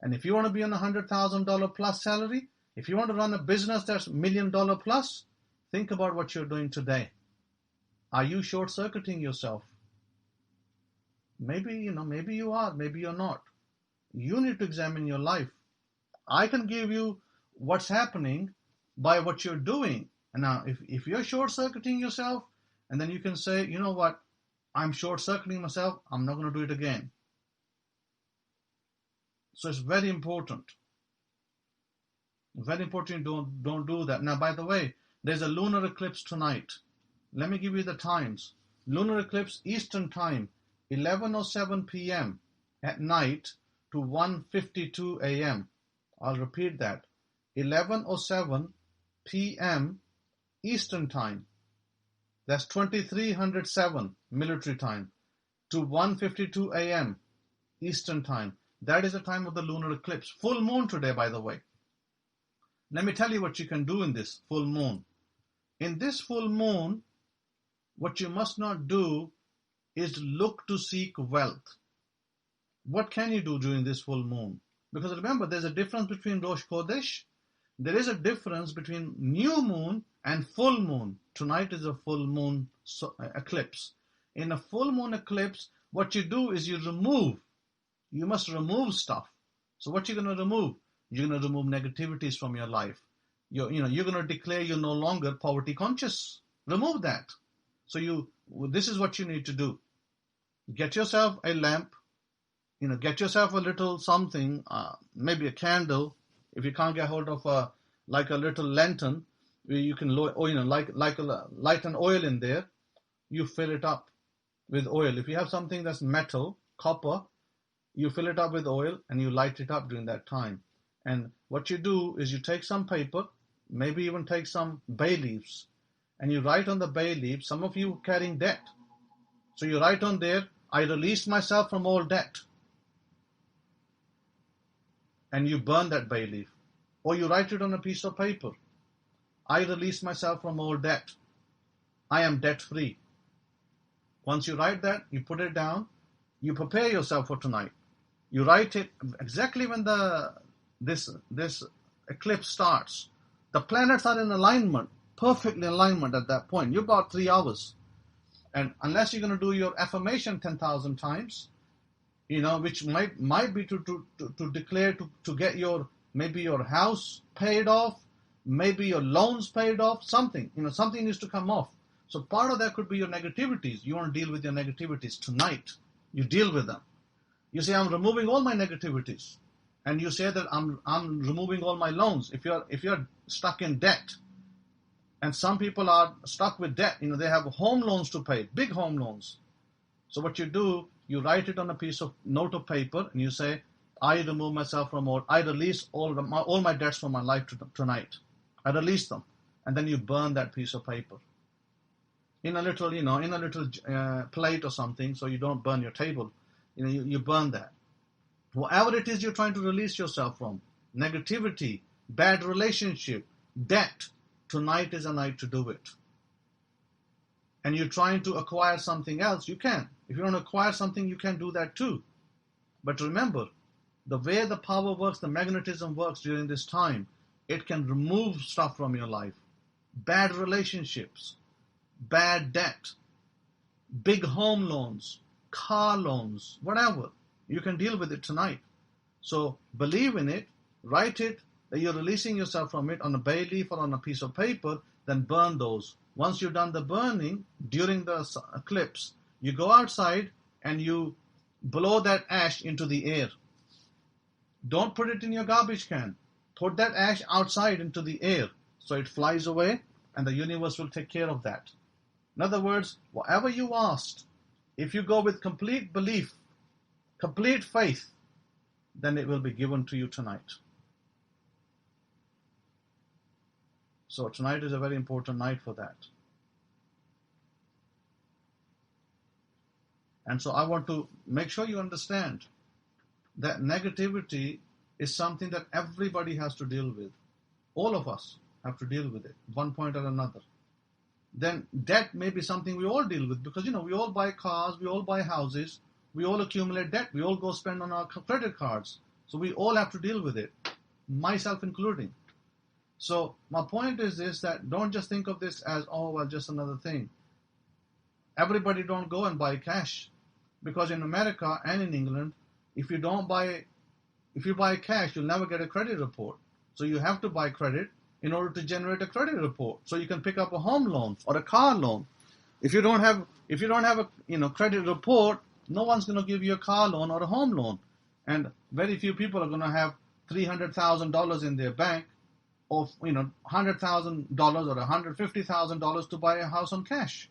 And if you want to be on a $100,000 plus salary, if you want to run a business that's $1 million plus, think about what you're doing today. Are you short-circuiting yourself? Maybe you are, maybe you're not. You need to examine your life. I can give you what's happening by what you're doing. And now, if you're short-circuiting yourself, and then you can say, you know what, I'm short-circuiting myself, I'm not going to do it again. So it's very important. Very important you don't do that. Now, by the way, there's a lunar eclipse tonight. Let me give you the times. Lunar eclipse Eastern time, 11:07 p.m. at night to 1:52 a.m. I'll repeat that. 11:07 p.m. Eastern time. That's 2307 military time to 1:52 a.m. Eastern time. That is the time of the lunar eclipse. Full moon today, by the way. Let me tell you what you can do in this full moon. In this full moon, what you must not do is look to seek wealth. What can you do during this full moon? Because remember, there's a difference between Rosh Chodesh. There is a difference between new moon and full moon. Tonight is a full moon eclipse. In a full moon eclipse, what you do is you remove. You must remove stuff. So what you're going to remove? You're going to remove negativities from your life. You're going to declare you're no longer poverty conscious. Remove that. So this is what you need to do. Get yourself a lamp. Get yourself a little something, maybe a candle. If you can't get hold of a little lantern, you can light an oil in there. You fill it up with oil. If you have something that's metal, copper, you fill it up with oil and you light it up during that time. And what you do is you take some paper, maybe even take some bay leaves, and you write on the bay leaves. Some of you carrying debt. So you write on there, I release myself from all debt. And you burn that bay leaf. Or you write it on a piece of paper. I release myself from all debt. I am debt free. Once you write that, you put it down, you prepare yourself for tonight. You write it exactly when this eclipse starts. The planets are in alignment, perfectly in alignment at that point. You've got 3 hours. And unless you're going to do your affirmation 10,000 times, which might be to declare to get maybe your house paid off, maybe your loans paid off, something. Something needs to come off. So part of that could be your negativities. You want to deal with your negativities tonight. You deal with them. You say, I'm removing all my negativities. And you say that I'm removing all my loans. If you're stuck in debt, and some people are stuck with debt, they have home loans to pay, big home loans. So what you do, you write it on a piece of note of paper, and you say, I remove myself from all, I release all my debts from my life tonight. I release them. And then you burn that piece of paper in a little plate or something, so you don't burn your table. You burn that. Whatever it is you're trying to release yourself from, negativity, bad relationship, debt, tonight is a night to do it. And you're trying to acquire something else, you can. If you want to acquire something, you can do that too. But remember, the way the power works, the magnetism works during this time, it can remove stuff from your life. Bad relationships, bad debt, big home loans, car loans, whatever. You can deal with it tonight. So believe in it, write it, that you're releasing yourself from it on a bay leaf or on a piece of paper, then burn those. Once you've done the burning during the eclipse, you go outside and you blow that ash into the air. Don't put it in your garbage can. Put that ash outside into the air so it flies away, and the universe will take care of that. In other words, whatever you asked, if you go with complete belief, complete faith, then it will be given to you tonight. So tonight is a very important night for that. And so I want to make sure you understand that negativity is something that everybody has to deal with. All of us have to deal with it, one point or another. Then debt may be something we all deal with, because we all buy cars, we all buy houses, we all accumulate debt, we all go spend on our credit cards. So we all have to deal with it, myself including. So my point is this, that don't just think of this as, oh, well, just another thing. Everybody don't go and buy cash, because in America and in England, if you buy cash, you'll never get a credit report. So you have to buy credit in order to generate a credit report, so you can pick up a home loan or a car loan. If you don't have a credit report, no one's going to give you a car loan or a home loan, and very few people are going to have $300,000 in their bank, or $100,000 or $150,000 to buy a house on cash.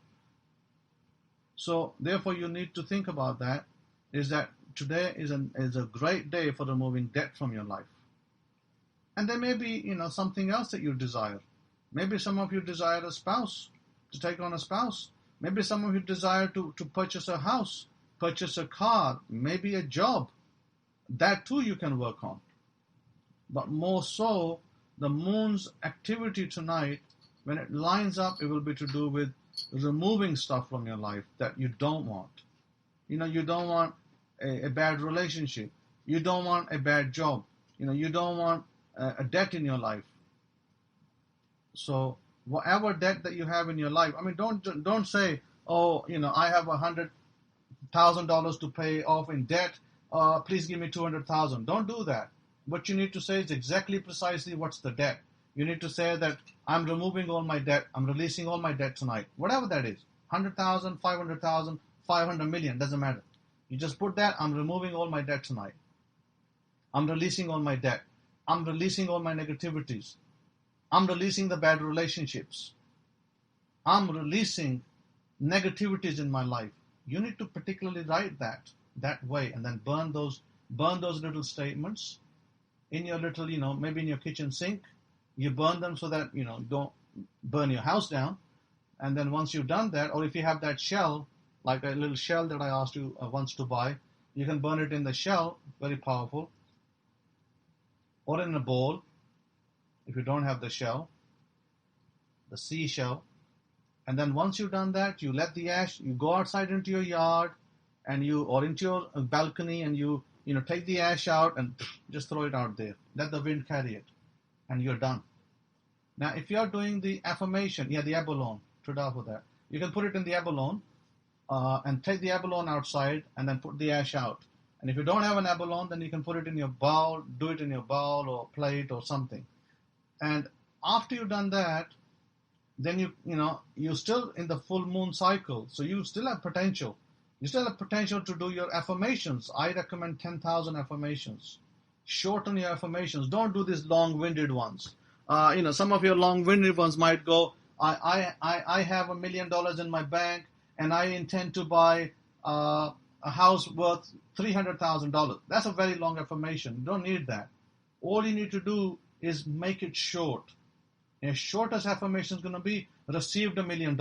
So therefore, you need to think about that. Is that today is a great day for removing debt from your life. And there may be, something else that you desire. Maybe some of you desire a spouse, to take on a spouse. Maybe some of you desire to purchase a house, purchase a car, maybe a job. That too you can work on. But more so, the moon's activity tonight, when it lines up, it will be to do with removing stuff from your life that you don't want. You don't want a bad relationship. You don't want a bad job. You don't want a debt in your life. So whatever debt that you have in your life, don't say, oh, I have $100,000 to pay off in debt. Please give me $200,000. Don't do that. What you need to say is exactly precisely what's the debt. You need to say that I'm removing all my debt. I'm releasing all my debt tonight. Whatever that is, 100,000, 500,000, 500 million, doesn't matter. You just put that, I'm removing all my debt tonight. I'm releasing all my debt. I'm releasing all my negativities. I'm releasing the bad relationships. I'm releasing negativities in my life. You need to particularly write that way, and then burn those little statements in your little, maybe in your kitchen sink. You burn them so that, don't burn your house down. And then once you've done that, or if you have that shell, like a little shell that I asked you once to buy, you can burn it in the shell, very powerful, or in a bowl, if you don't have the shell, the seashell. And then once you've done that, you let the ash, you go outside into your yard, or into your balcony, and you take the ash out and just throw it out there. Let the wind carry it, and you're done. Now, if you're doing the affirmation, the abalone, Todah for that, you can put it in the abalone, and take the abalone outside, and then put the ash out. And if you don't have an abalone, then you can put it in your bowl, do it in your bowl or plate or something. And after you've done that, then you're still in the full moon cycle, so you still have potential. You still have potential to do your affirmations. I recommend 10,000 affirmations. Shorten your affirmations. Don't do these long-winded ones. Some of your long-winded ones might go, I have $1 million in my bank, and I intend to buy a house worth $300,000. That's a very long affirmation. You don't need that. All you need to do is make it short. And shortest affirmation is going to be received $1 million.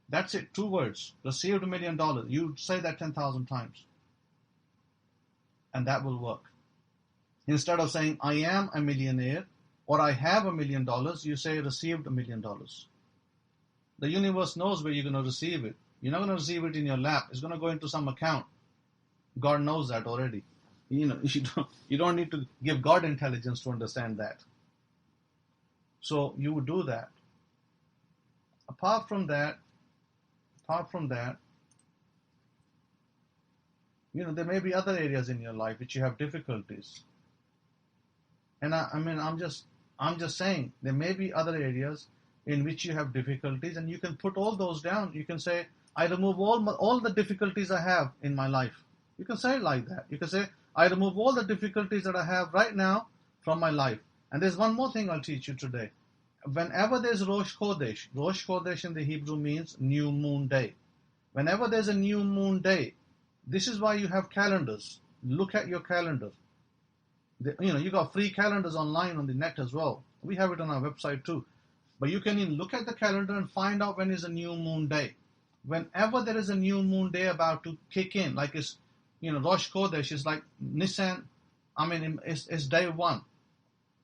That's it, 2 words. Received $1 million. You say that 10,000 times. And that will work. Instead of saying, I am a millionaire, or I have $1 million, you say, received $1 million. The universe knows where you're going to receive it. You're not going to receive it in your lap. It's going to go into some account. God knows that already. You don't need to give God intelligence to understand that. So you would do that. Apart from that, there may be other areas in your life which you have difficulties. And I'm just saying, there may be other areas in which you have difficulties, and you can put all those down. You can say, I remove all the difficulties I have in my life. You can say it like that. You can say, I remove all the difficulties that I have right now from my life. And there's one more thing I'll teach you today. Whenever there's Rosh Chodesh in the Hebrew means new moon day. Whenever there's a new moon day, this is why you have calendars. Look at your calendar. You got free calendars online on the net as well. We have it on our website too. But you can look at the calendar and find out when is a new moon day. Whenever there is a new moon day about to kick in, like it's, Rosh Chodesh is like Nisan, it's day 1.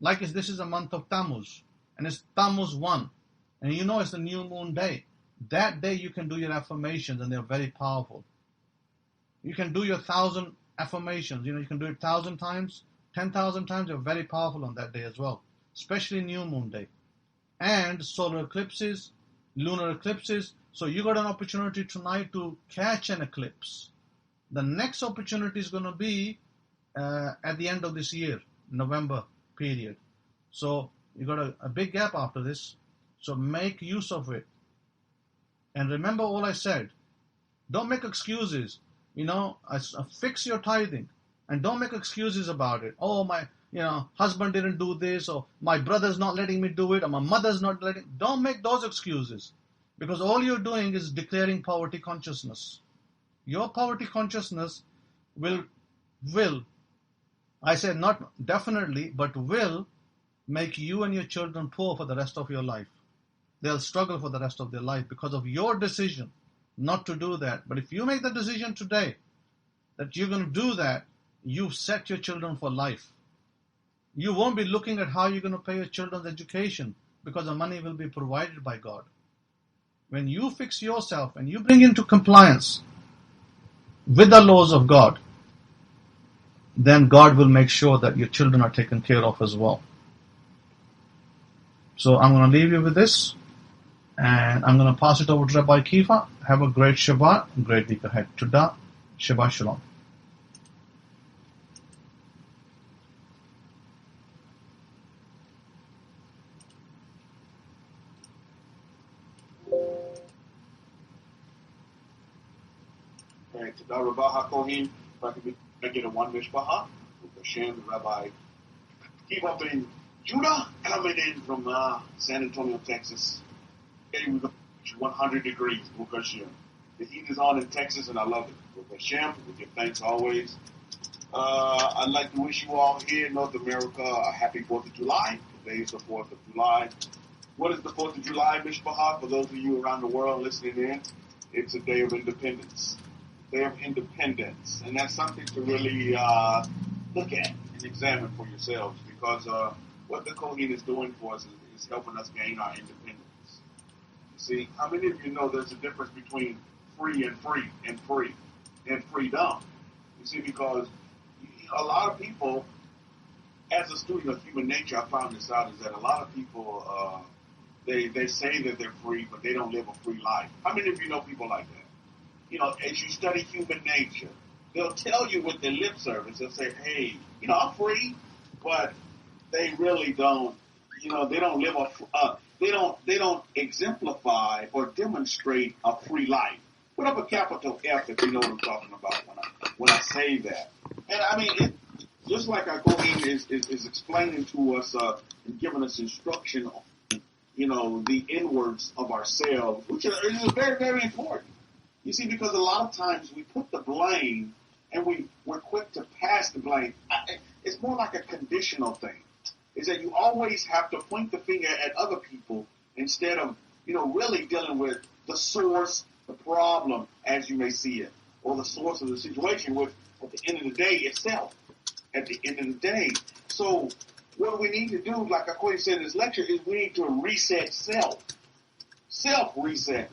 Like this is a month of Tammuz, and it's Tammuz 1, and it's the new moon day. That day you can do your affirmations, and they're very powerful. You can do your 1,000 affirmations. You can do it 1,000 times, 10,000 times. They're very powerful on that day as well, especially new moon day. And solar eclipses, lunar eclipses. So you got an opportunity tonight to catch an eclipse. The next opportunity is going to be at the end of this year, November period. So you got a big gap after this. So make use of it. And remember all I said. Don't make excuses. Fix your tithing. And don't make excuses about it. Oh, my husband didn't do this, or my brother's not letting me do it, or my mother's not letting. Don't make those excuses, because all you're doing is declaring poverty consciousness. Your poverty consciousness will, I said not definitely, but will make you and your children poor for the rest of your life. They'll struggle for the rest of their life because of your decision not to do that. But if you make the decision today that you're going to do that, you've set your children for life. You won't be looking at how you're going to pay your children's education, because the money will be provided by God. When you fix yourself and you bring into compliance with the laws of God, then God will make sure that your children are taken care of as well. So I'm going to leave you with this, and I'm going to pass it over to Rabbi Kefa. Have a great Shabbat, a great week ahead. Todah, Shabbat Shalom. Todah Rabbi HaKohen, if I could get a one mishpacha, with Hashem, Rabbi Kefa in Judah, coming in from San Antonio, Texas. Today we're going to reach 100 degrees, with Hashem. The heat is on in Texas, and I love it. With Hashem, we give thanks always. I'd like to wish you all here in North America a happy 4th of July. Today is the 4th of July. What is the 4th of July, mishpacha? For those of you around the world listening in, it's a day of independence. Day of independence, and that's something to really look at and examine for yourselves, because what the Kohen is doing for us is helping us gain our independence. You see, how many of you know there's a difference between free and freedom? You see, because a lot of people, as a student of human nature, I found this out, is that a lot of people, they say that they're free, but they don't live a free life. How many of you know people like that? As you study human nature, they'll tell you with their lip service, they'll say, hey, I'm free, but they really don't, they don't live they don't exemplify or demonstrate a free life. Put up a capital F if you know what I'm talking about when I say that. And just like our Kohen is explaining to us and giving us instruction on, the inwards of ourselves, which is very, very important. You see, because a lot of times we put the blame and we're quick to pass the blame. It's more like a conditional thing. Is that you always have to point the finger at other people instead of, really dealing with the source, the problem, as you may see it, or the source of the situation, which at the end of the day itself. At the end of the day. So what we need to do, like I said in this lecture, is we need to reset self. Self-reset.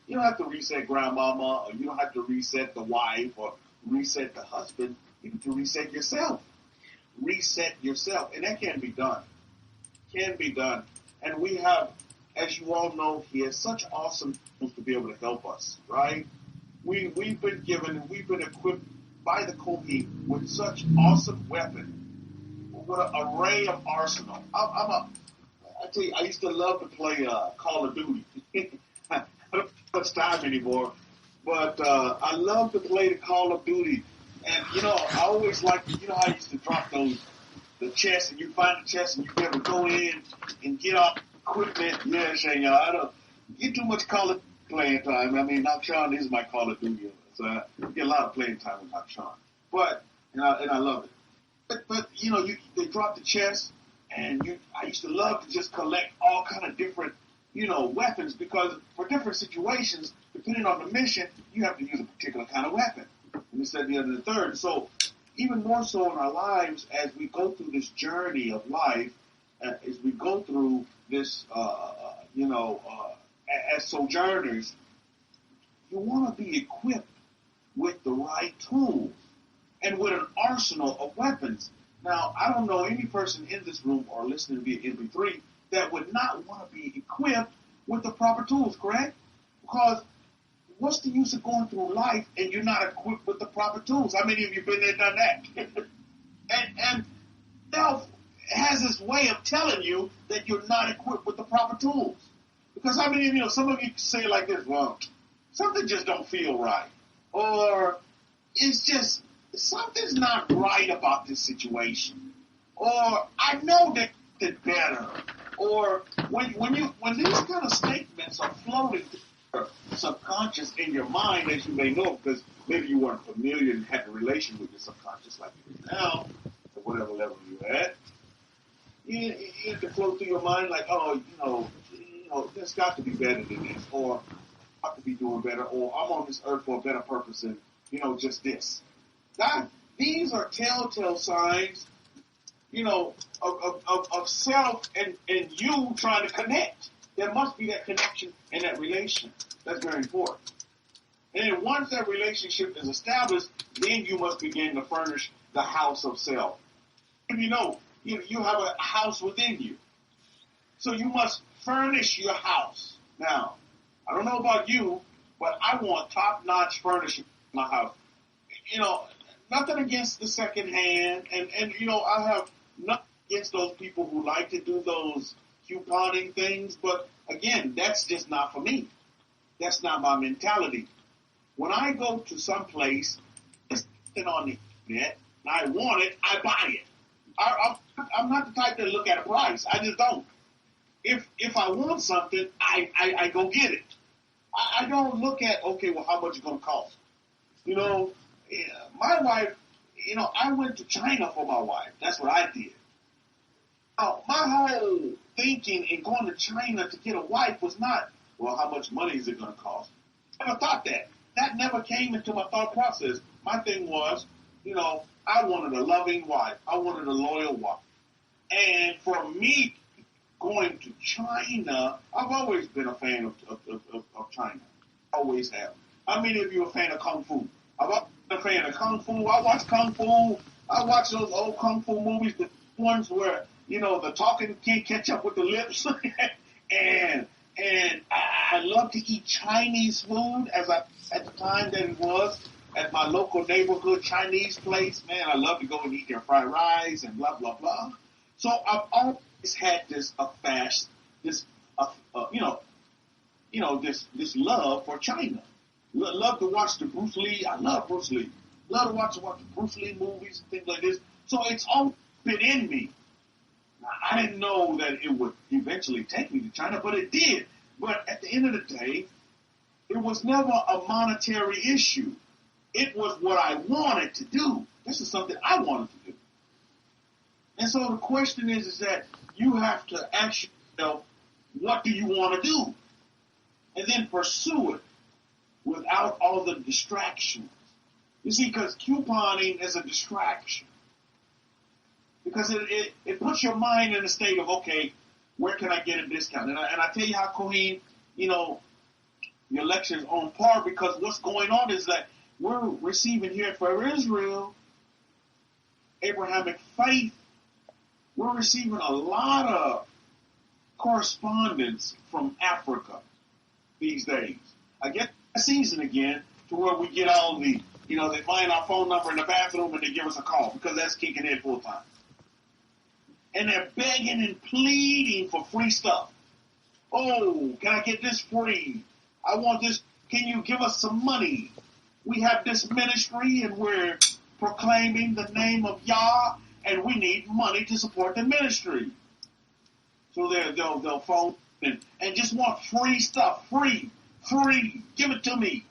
You don't have to reset grandmama, or you don't have to reset the wife, or reset the husband. You need to reset yourself. Reset yourself. And that can be done. And we have, as you all know here, such awesome tools to be able to help us, right? We've been given and we've been equipped by the Kohen with such awesome weapons, with an array of arsenal. I tell you, I used to love to play Call of Duty. I don't have much time anymore, but I love to play the Call of Duty. And, I always like, how I used to drop the chest, and you find the chest, and you be able to go in and get off equipment. Yeah, Shane, I don't get too much Call of Duty playing time. I mean, Sean is my Call of Duty, so I get a lot of playing time with Sean. But, and I love it. But they drop the chest, and I used to love to just collect all kind of different, weapons, because for different situations, depending on the mission, you have to use a particular kind of weapon. And this, that, the other, and the third. So even more so in our lives, as we go through this journey of life, as we go through this, as sojourners, you want to be equipped with the right tools and with an arsenal of weapons. Now, I don't know any person in this room or listening via MP3 that would not want to be equipped with the proper tools, correct? Because what's the use of going through life and you're not equipped with the proper tools? How many of you been there, done that? and self has this way of telling you that you're not equipped with the proper tools. Because how many of you, some of you say it like this, well, something just don't feel right. Or it's just, something's not right about this situation. Or I know that it's better. Or when these kind of statements are floating through your subconscious in your mind, as you may know, because maybe you weren't familiar and had a relation with your subconscious like you do now, at whatever level you're at, you have to float through your mind like, there's got to be better than this, or I have to be doing better, or I'm on this earth for a better purpose than, just this. Now, these are telltale signs, of self and you trying to connect. There must be that connection and that relation. That's very important. And then once that relationship is established, then you must begin to furnish the house of self. And you have a house within you. So you must furnish your house. Now, I don't know about you, but I want top-notch furnishing in my house. Nothing against the second hand, and I have nothing against those people who like to do those couponing things, but again, that's just not for me. That's not my mentality. When I go to some place, it's on the internet, and I want it, I buy it. I'm not the type to look at a price. I just don't. If I want something, I go get it. I don't look at, okay, well, how much it's going to cost. My wife, I went to China for my wife. That's what I did. Now, my whole thinking in going to China to get a wife was not, well, how much money is it going to cost? I never thought that. That never came into my thought process. My thing was, I wanted a loving wife. I wanted a loyal wife. And for me, going to China, I've always been a fan of China. Always have. How many of you are a fan of Kung Fu? I've always been a fan of Kung Fu. I watch Kung Fu. I watch those old Kung Fu movies, the ones where, the talking can't catch up with the lips. and I love to eat Chinese food at the time that it was at my local neighborhood Chinese place. Man, I love to go and eat their fried rice and blah, blah, blah. So I've always had this love for China. Love to watch the Bruce Lee. I love Bruce Lee. Love to watch the Bruce Lee movies and things like this. So it's always been in me. Now, I didn't know that it would eventually take me to China, but it did. But at the end of the day, it was never a monetary issue. It was what I wanted to do. This is something I wanted to do. And so the question is that you have to ask yourself, what do you want to do? And then pursue it without all the distractions. You see, because couponing is a distraction. Because it puts your mind in a state of, okay, where can I get a discount? And I tell you how, Cohen, your lecture is on par, because what's going on is that we're receiving here at Forever-Israel, Abrahamic-Faith, we're receiving a lot of correspondence from Africa these days. I get a season again to where we get all the, they find our phone number in the bathroom and they give us a call, because that's kicking in full time. And they're begging and pleading for free stuff. Oh, can I get this free? I want this. Can you give us some money? We have this ministry and we're proclaiming the name of Yah, and we need money to support the ministry. So they'll phone and just want free stuff, free, give it to me.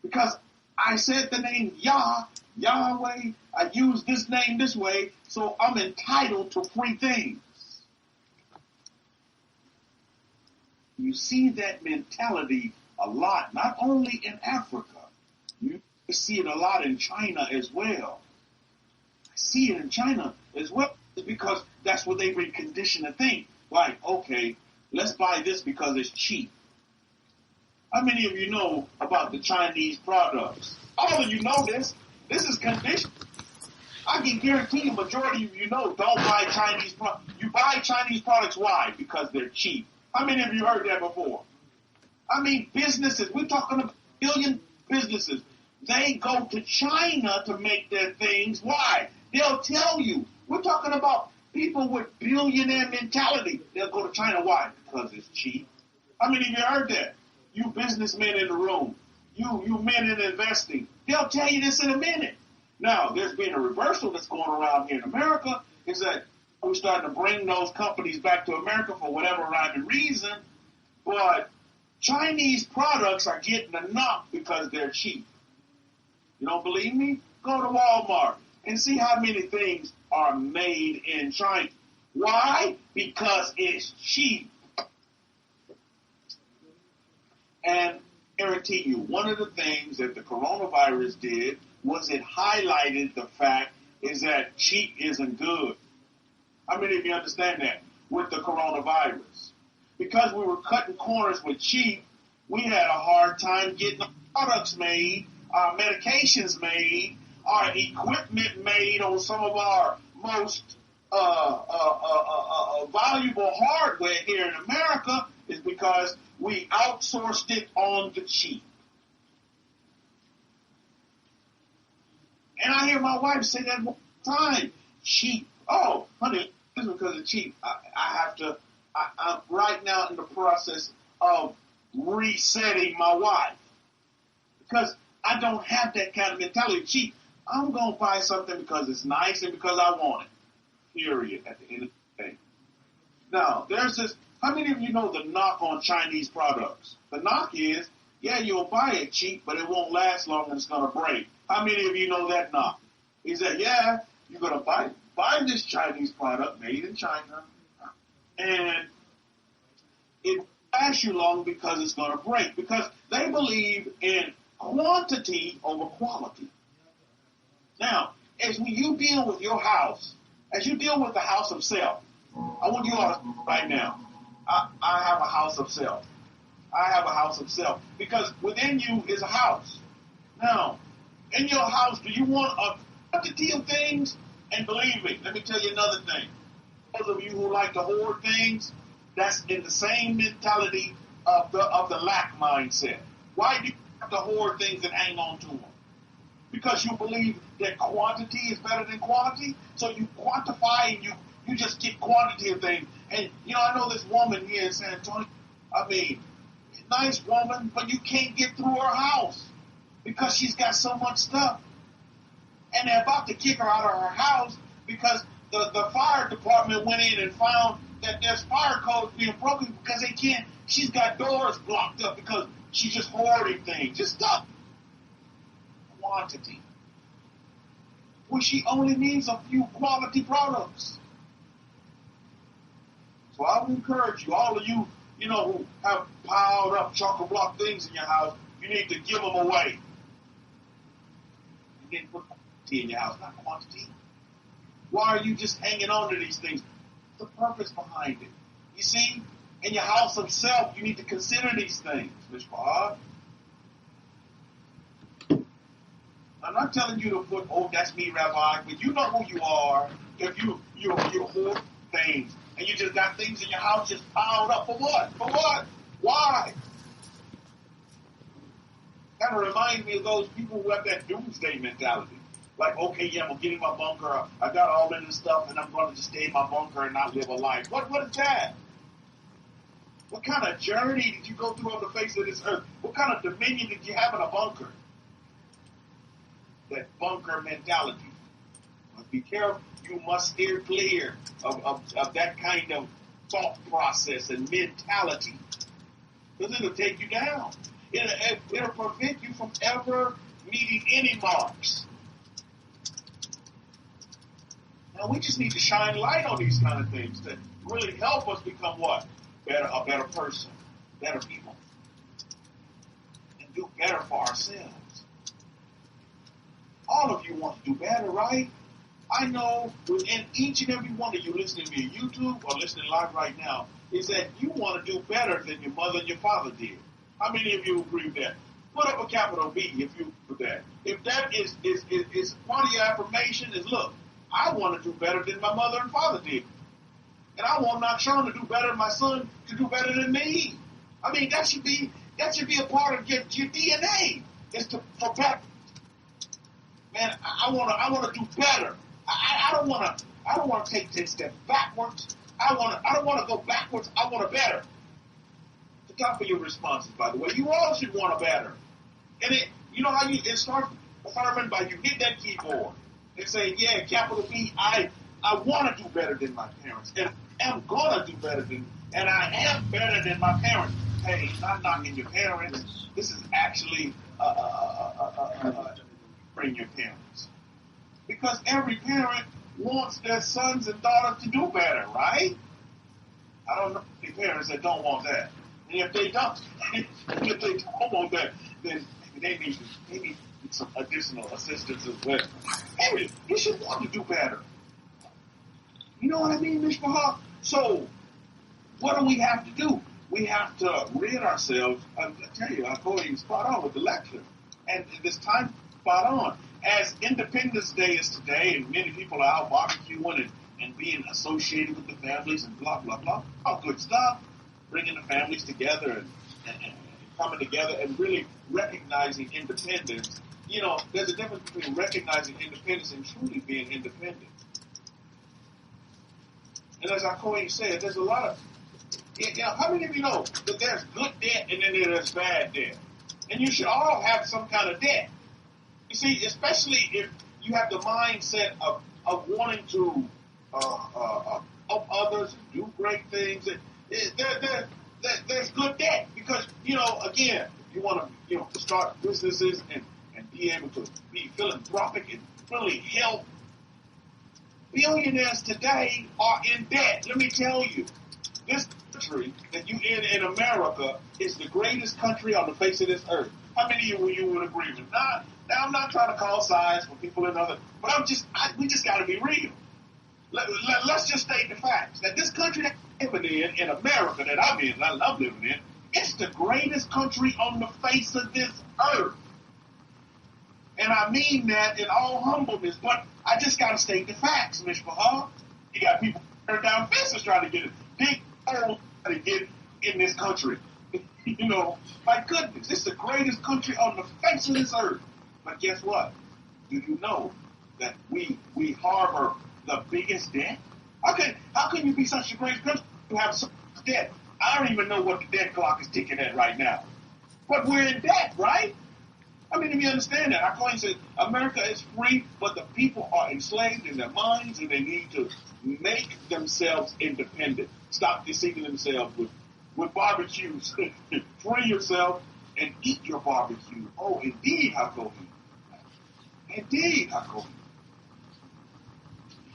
Because I said the name Yah, Yahweh, I use this name this way, so I'm entitled to free things. You see that mentality a lot, not only in Africa. You see it a lot in China as well. I see it in China as well. It's because that's what they've been conditioned to think. Like, okay, let's buy this because it's cheap. How many of you know about the Chinese products? All of you know this. This is conditioned. I can guarantee you majority of you know don't buy Chinese products. You buy Chinese products, why? Because they're cheap. How many of you heard that before? I mean, businesses, we're talking about billion businesses. They go to China to make their things. Why? They'll tell you. We're talking about people with billionaire mentality. They'll go to China. Why? Because it's cheap. How many of you heard that? You businessmen in the room. You men in investing. They'll tell you this in a minute. Now, there's been a reversal that's going around here in America, is that we're starting to bring those companies back to America for whatever rhyme and reason, but Chinese products are getting a knock because they're cheap. You don't believe me? Go to Walmart and see how many things are made in China. Why? Because it's cheap. And I guarantee you, one of the things that the coronavirus did was it highlighted the fact is that cheap isn't good. How many of you understand that with the coronavirus? Because we were cutting corners with cheap, we had a hard time getting products made, our medications made, our equipment made on some of our most valuable hardware here in America is because we outsourced it on the cheap. And I hear my wife say that all the time, cheap. Oh, honey, it's because it's cheap. I'm right now in the process of resetting my wife. Because I don't have that kind of mentality. Cheap. I'm going to buy something because it's nice and because I want it. Period. At the end of the day. Now, there's this. How many of you know the knock on Chinese products? The knock is, yeah, you'll buy it cheap, but it won't last long and it's going to break. How many of you know that knock? He said, yeah, you're going to buy this Chinese product made in China, and it won't last you long because it's going to break. Because they believe in quantity over quality. Now, as you deal with your house, as you deal with the house of self, I want you all to right now, I have a house of self. I have a house of self. Because within you is a house. Now, in your house, do you want a quantity of things? And believe me, let me tell you another thing. Those of you who like to hoard things, that's in the same mentality of the lack mindset. Why do you have to hoard things and hang on to them? Because you believe that quantity is better than quality? So you quantify and you just get quantity of things. And, I know this woman here in San Antonio, nice woman, but you can't get through her house because she's got so much stuff. And they're about to kick her out of her house because the fire department went in and found that there's fire codes being broken because they can't. She's got doors blocked up because she's just hoarding things, just stuff. Quantity. Well, she only needs a few quality products. So I would encourage you, all of you, who have piled up chocolate block things in your house, you need to give them away. You need to put quantity in your house, not quantity. Why are you just hanging on to these things? The purpose behind it. You see, in your house of self, you need to consider these things, Mr. Bob. I'm not telling you to put, that's me, Rabbi, but you know who you are if you hoard things and you just got things in your house just piled up. For what? For what? Why? Kind of reminds me of those people who have that doomsday mentality. Like, okay, yeah, I'm going to get in my bunker. I got all of this stuff, and I'm going to just stay in my bunker and not live a life. What is that? What kind of journey did you go through on the face of this earth? What kind of dominion did you have in a bunker? that bunker mentality. But be careful. You must steer clear of that kind of thought process and mentality, because it'll take you down. It'll prevent you from ever meeting any marks. Now we just need to shine light on these kind of things that really help us become what? A better person, better people, and do better for ourselves. All of you want to do better, right? I know within each and every one of you listening via YouTube or listening live right now is that you want to do better than your mother and your father did. How many of you agree with that? Put up a capital B if you do that. If that is part of your affirmation is, look, I want to do better than my mother and father did. And I want Sean to do better than my son to do better than me. I mean, that should be a part of your DNA. Is for better. Man, I want to do better. I don't want to take 10 steps backwards. I don't want to go backwards. I want to better. Look out for your responses, by the way. You all should want to better. And it starts affirming by you hit that keyboard and say, yeah, capital B, I want to do better than my parents. And I'm going to do better than, and I am better than my parents. Hey, not knocking your parents. This is actually bring your parents. Because every parent wants their sons and daughters to do better, right? I don't know any parents that don't want that. And if they don't want that, then they need some additional assistance as well. Hey, you should want to do better. You know what I mean, Mishpah? So, what do we have to do? We have to rid ourselves. I tell you, I'm going spot on with the lecture. And this time, spot on. As Independence Day is today, and many people are out barbecuing and being associated with the families and blah, blah, blah. All good stuff. Bringing the families together and coming together and really recognizing independence. You know, there's a difference between recognizing independence and truly being independent. And as our Kohen said, there's a lot of, how many of you know that there's good debt and then there's bad debt? And you should all have some kind of debt. You see, especially if you have the mindset of wanting to help others and do great things. There's good debt because, again, you want to start businesses and be able to be philanthropic and really help. Billionaires today are in debt. Let me tell you, this country that you in America is the greatest country on the face of this earth. How many of you would agree with that? Now, I'm not trying to call sides for people in other, but we just got to be real. Let's just state the facts. That this country that I'm living in America that I'm in, that I'm living in, it's the greatest country on the face of this earth. And I mean that in all humbleness, but I just got to state the facts, Mishpah. You got people tearing down fences trying to get it. Big holes trying to get in this country. My goodness, it's the greatest country on the face of this earth. But guess what? Do you know that we harbor the biggest debt? How can you be such a great country to have so much debt? I don't even know what the debt clock is ticking at right now. But we're in debt, right? I mean, if you understand that, our coin says America is free, but the people are enslaved in their minds, and they need to make themselves independent. Stop deceiving themselves with barbecues. Free yourself and eat your barbecue. Oh, indeed, Hakohi. Indeed, Hakohi.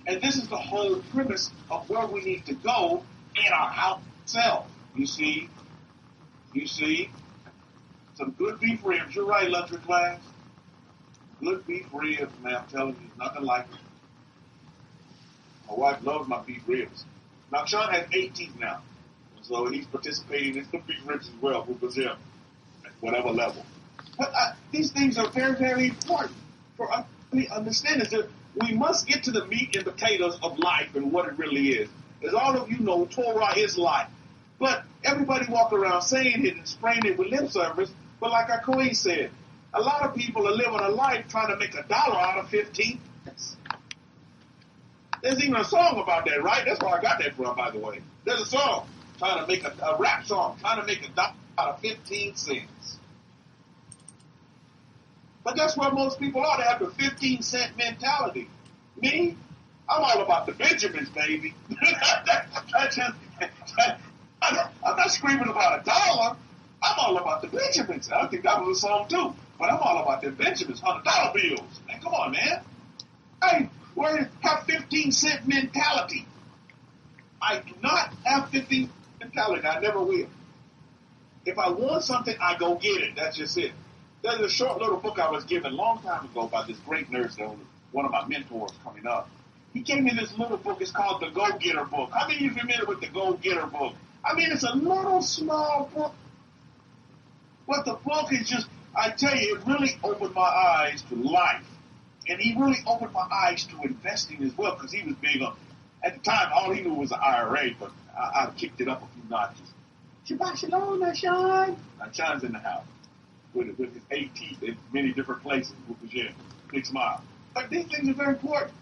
And this is the whole premise of where we need to go in our house self. You see, some good beef ribs. You're right, luxury class. Good beef ribs, man. I'm telling you, nothing like it. My wife loves my beef ribs. Now, Sean has 8 teeth now. So he's participating in the beef ribs as well with Brazil at whatever level. But these things are very, very important for us to understand. Is that we must get to the meat and potatoes of life and what it really is. As all of you know, Torah is life. But everybody walk around saying it and spraying it with lip service. But like our Kohen said, a lot of people are living a life trying to make $1 out of 15 cents. There's even a song about that, right? That's where I got that from, by the way. There's a song trying to make a rap song, trying to make $1 out of 15 cents. But that's where most people are. They have the 15-cent mentality. Me, I'm all about the Benjamins, baby. I'm not screaming about $1. I'm all about the Benjamins. I think that was a song too. But I'm all about the Benjamins, $100 bills. Man, come on, man. Hey, have 15-cent mentality. I do not have 15 mentality. I never will. If I want something, I go get it. That's just it. There's a short little book I was given a long time ago by this great nurse that was one of my mentors coming up. He gave me this little book. It's called the Go-Getter book. How many of you familiar with the Go-Getter book? I mean, it's a little small book. But the book is just, I tell you, it really opened my eyes to life. And he really opened my eyes to investing as well, because he was big on, at the time, all he knew was the IRA, but I kicked it up a few notches. Shabbat shalom, Sean. Sean's in the house with his 8 teeth in many different places with his big smile. But these things are very important.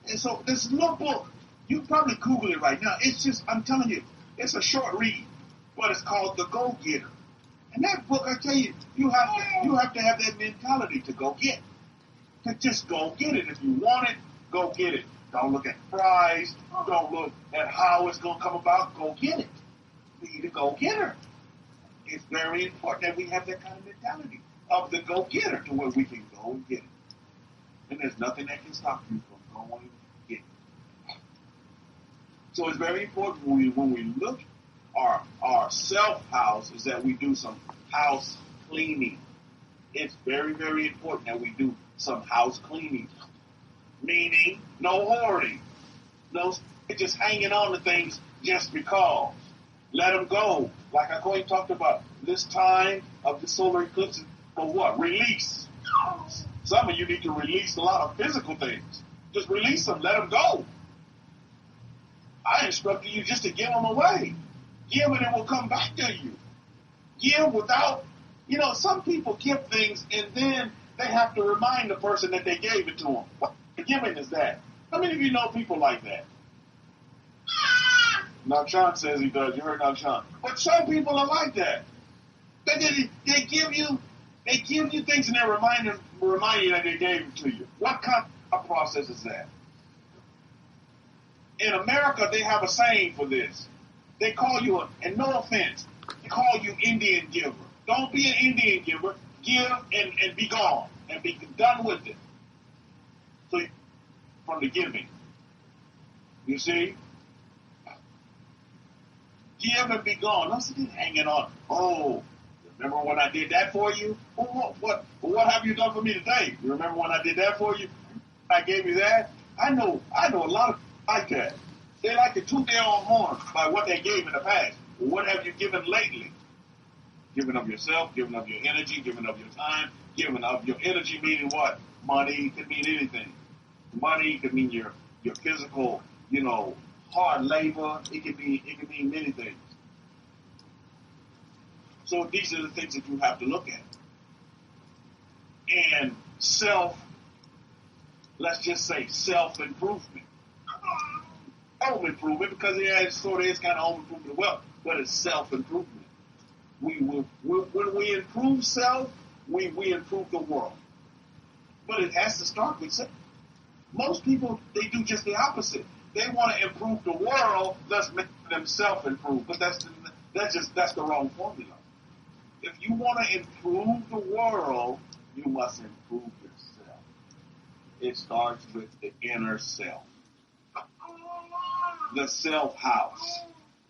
And so this little book, you probably Google it right now. It's just, I'm telling you, it's a short read, but it's called The Go-Getter. And that book, I tell you, you have to have that mentality to go get. To just go get it. If you want it, go get it. Don't look at price. Don't look at how it's going to come about. Go get it. Be the go-getter. It's very important that we have that kind of mentality of the go-getter to where we can go and get it. And there's nothing that can stop you from going and getting it. So it's very important when we look at our self-house is that we do some house cleaning. It's very, very important that we do some house cleaning. Meaning, no hoarding. No just hanging on to things just because. Let them go. Like I talked about, this time of the solar eclipse for what? Release. Some of you need to release a lot of physical things. Just release them. Let them go. I instructed you just to give them away. Give and it will come back to you. Give without, some people give things and then they have to remind the person that they gave it to them. What giving is that? How many of you know people like that? Now, Sean says he does. You heard now, Sean. But some people are like that. They give you things and they remind you that they gave it to you. What kind of process is that? In America, they have a saying for this. They call you, and no offense, they call you Indian giver. Don't be an Indian giver. Give and be gone and be done with it. So, from the giving, you see, give and be gone. Don't sit hanging on. Oh, remember when I did that for you? What have you done for me today? You remember when I did that for you? I gave you that. I know a lot of people like that. They like to toot their own horn by what they gave in the past. Well, what have you given lately? Giving of yourself, giving of your energy, giving of your time, giving of your energy meaning what? Money could mean anything. Money could mean your physical, hard labor. It could mean many things. So these are the things that you have to look at. And let's just say self-improvement. Home improvement, because it sort of is kind of home improvement as well, but it's self-improvement. When we improve self, we improve the world. But it has to start with self. Most people, they do just the opposite. They want to improve the world, thus make themselves improve. But that's the wrong formula. If you want to improve the world, you must improve yourself. It starts with the inner self. The self-house.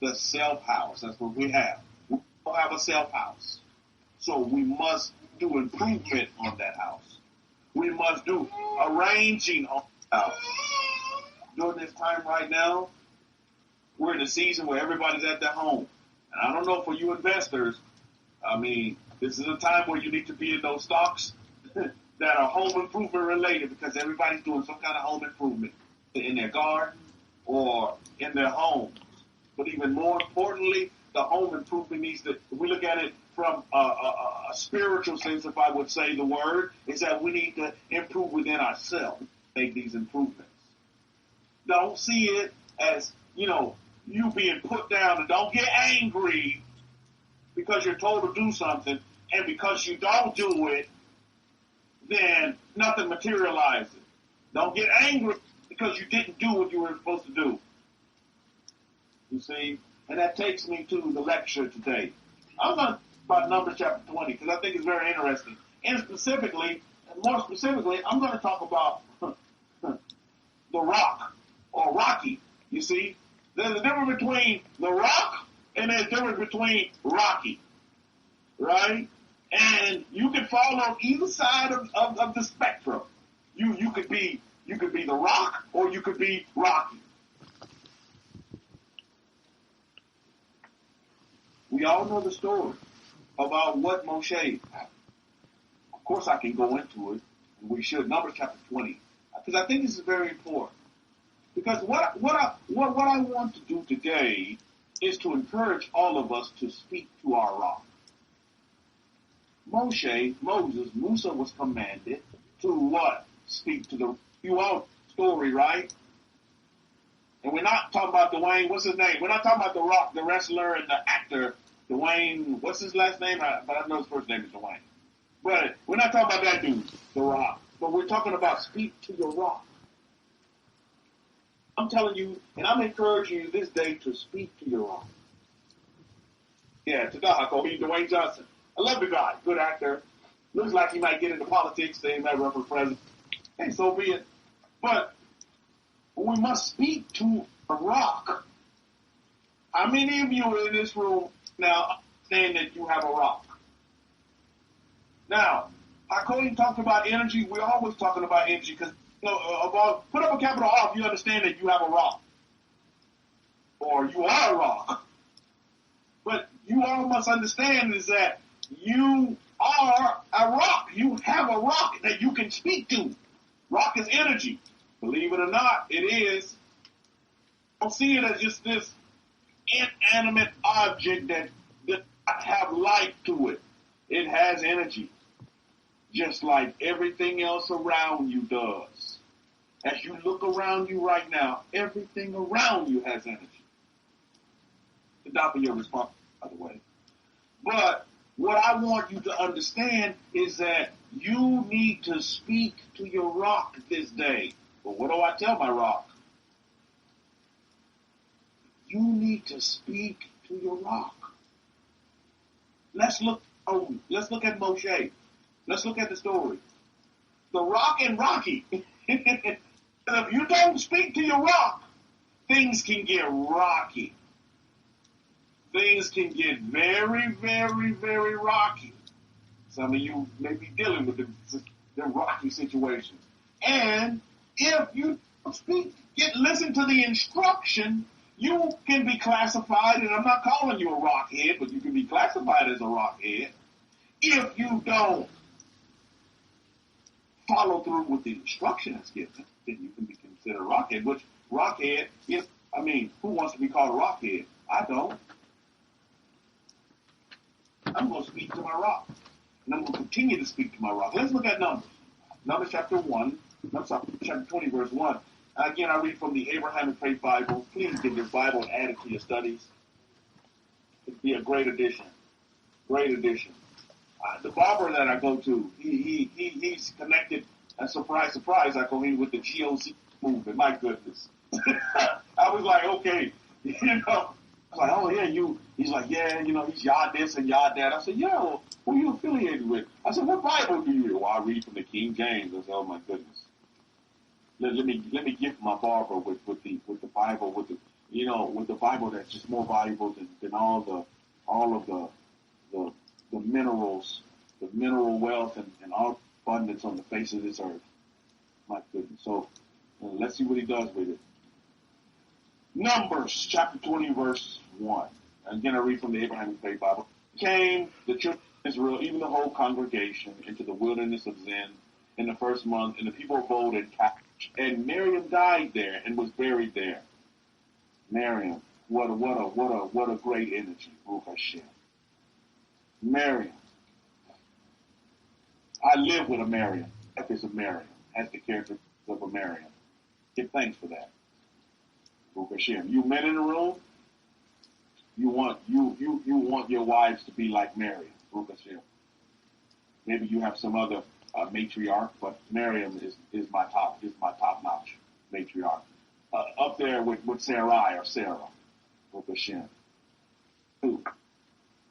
The self-house. That's what we have. We don't have a self-house. So we must do improvement on that house. We must do arranging on the house. During this time right now, we're in a season where everybody's at their home. And I don't know for you investors, this is a time where you need to be in those stocks that are home improvement related, because everybody's doing some kind of home improvement in their garden or in their homes. But even more importantly, the home improvement needs to, if we look at it from a spiritual sense, if I would say the word, is that we need to improve within ourselves, make these improvements. Don't see it as, you being put down, and don't get angry because you're told to do something, and because you don't do it, then nothing materializes. Don't get angry because you didn't do what you were supposed to do. You see? And that takes me to the lecture today. I'm going to talk about Numbers chapter 20 because I think it's very interesting. And more specifically, I'm going to talk about the rock or Rocky. You see? There's a difference between the rock and there's a difference between Rocky. Right? And you can fall on either side of the spectrum. You could be the rock or you could be Rocky. We all know the story about what Moshe happened. Of course, I can go into it, and we should. Numbers chapter 20, because I think this is very important. Because what I want to do today is to encourage all of us to speak to our rock. Musa was commanded to what? Speak to the. You all story, right? And we're not talking about Dwayne, what's his name? We're not talking about The Rock, the wrestler and the actor, Dwayne, what's his last name? But I know his first name is Dwayne. But we're not talking about that dude, The Rock. But we're talking about speak to your rock. I'm telling you, and I'm encouraging you this day to speak to your rock. Yeah, Chadasha, Dwayne Johnson. I love the guy, good actor. Looks like he might get into politics, they might run for president. Hey, so be it. But we must speak to a rock. How many of you in this room now understand that you have a rock? Now, Cody talked about energy. We're always talking about energy because, put up a capital R if you understand that you have a rock. Or you are a rock. But you all must understand is that you are a rock. You have a rock that you can speak to. Rock is energy. Believe it or not, it is. Don't see it as just this inanimate object that does not have life to it. It has energy, just like everything else around you does. As you look around you right now, everything around you has energy. To not be your response, by the way. But what I want you to understand is that you need to speak to your rock this day. But what do I tell my rock? You need to speak to your rock. Let's look at Moshe. Let's look at the story. The rock and Rocky. If you don't speak to your rock, things can get rocky. Things can get very, very, very rocky. Some of you may be dealing with the rocky situations. And if you listen to the instruction, you can be classified, and I'm not calling you a rockhead, but you can be classified as a rockhead if you don't follow through with the instruction that's given. Then you can be considered a rockhead, which rockhead is, who wants to be called a rockhead? I don't. I'm going to speak to my rock. And I'm going to continue to speak to my rock. Let's look at Numbers. Numbers chapter 20, verse 1. Again, I read from the Abrahamic-Faith Bible. Please get your Bible and add it to your studies. It'd be a great addition. Great addition. The barber that I go to, he's connected, and surprise, surprise, I go in with the GOC movement. My goodness. I was like, okay, I was like, oh, yeah, he's like, yeah, he's Yah this and Yah that. I said, yeah, well, who are you affiliated with? I said, what Bible do you read? Well, I read from the King James. I said, oh, my goodness. Let me gift my barber with the Bible, with the Bible that's just more valuable than all of the minerals, the mineral wealth and all abundance on the face of this earth. My goodness. So let's see what he does with it. Numbers chapter 20, verse 1. Again, I read from the Abrahamic-Faith Bible. Came the children of Israel, even the whole congregation, into the wilderness of Zin in the first month, and the people abode in Kadesh. And Miriam died there and was buried there. Miriam, what a great energy. Baruch Hashem. Miriam. I live with a Miriam. Life is a Miriam. Has the character of a Miriam. Give thanks for that. Baruch Hashem. You men in the room, you want your wives to be like Miriam. Baruch Hashem. Maybe you have some other matriarch, but Miriam is my top notch matriarch. Up there with Sarai or Sarah or Bashem. 2.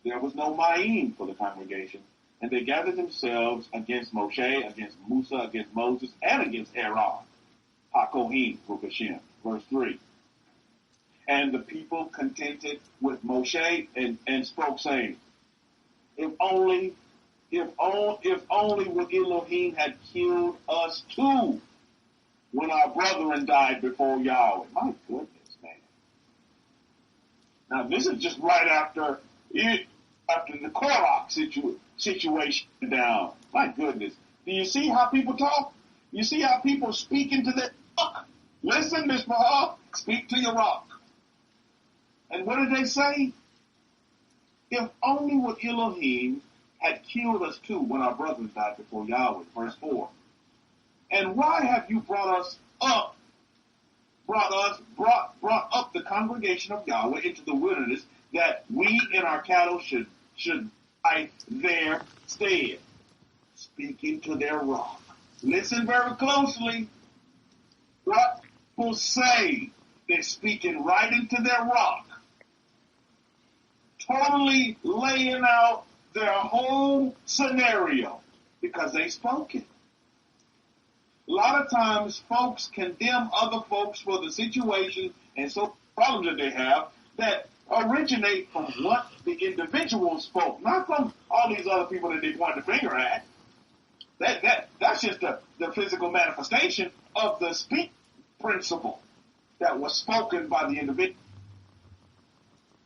There was no Ma'im for the congregation, and they gathered themselves against Moshe, against Musa, against Moses, and against Aaron. HaKohin for Bashem. Verse 3. And the people contented with Moshe and spoke, saying, If only would Elohim had killed us too when our brethren died before Yahweh. My goodness, man. Now, this is just right after the korah situation down. My goodness. Do you see how people talk? You see how people speak into their rock? Listen, Miss Mahal, speak to your rock. And what did they say? If only would Elohim had killed us too when our brothers died before Yahweh. Verse 4. And why have you brought up the congregation of Yahweh into the wilderness, that we and our cattle should die there stead? Speaking to their rock. Listen very closely. What will say? They're speaking right into their rock. Totally laying out their whole scenario because they spoke it. A lot of times folks condemn other folks for the situation and so problems that they have that originate from what the individual spoke, not from all these other people that they point the finger at. That's just the physical manifestation of the speak principle that was spoken by the individual.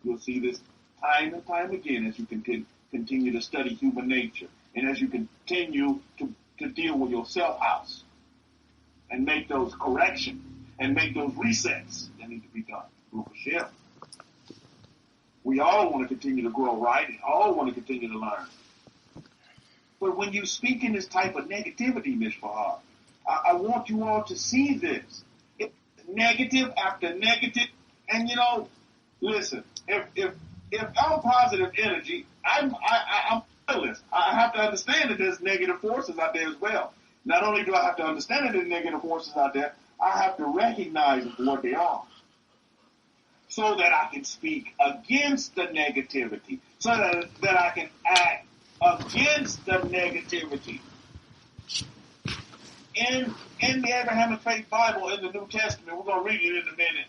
You'll see this time and time again as you continue to study human nature and as you continue to deal with your self-house and make those corrections and make those resets that need to be done. We all want to continue to grow, right? And all want to continue to learn. But when you speak in this type of negativity, Ms. Fahad, I want you all to see this. It's negative after negative. And, listen, if I'm positive energy, I'm fearless. I have to understand that there's negative forces out there as well. Not only do I have to understand that there's negative forces out there, I have to recognize what they are, so that I can speak against the negativity, so that I can act against the negativity. In the Abrahamic-Faith Bible, in the New Testament, we're going to read it in a minute,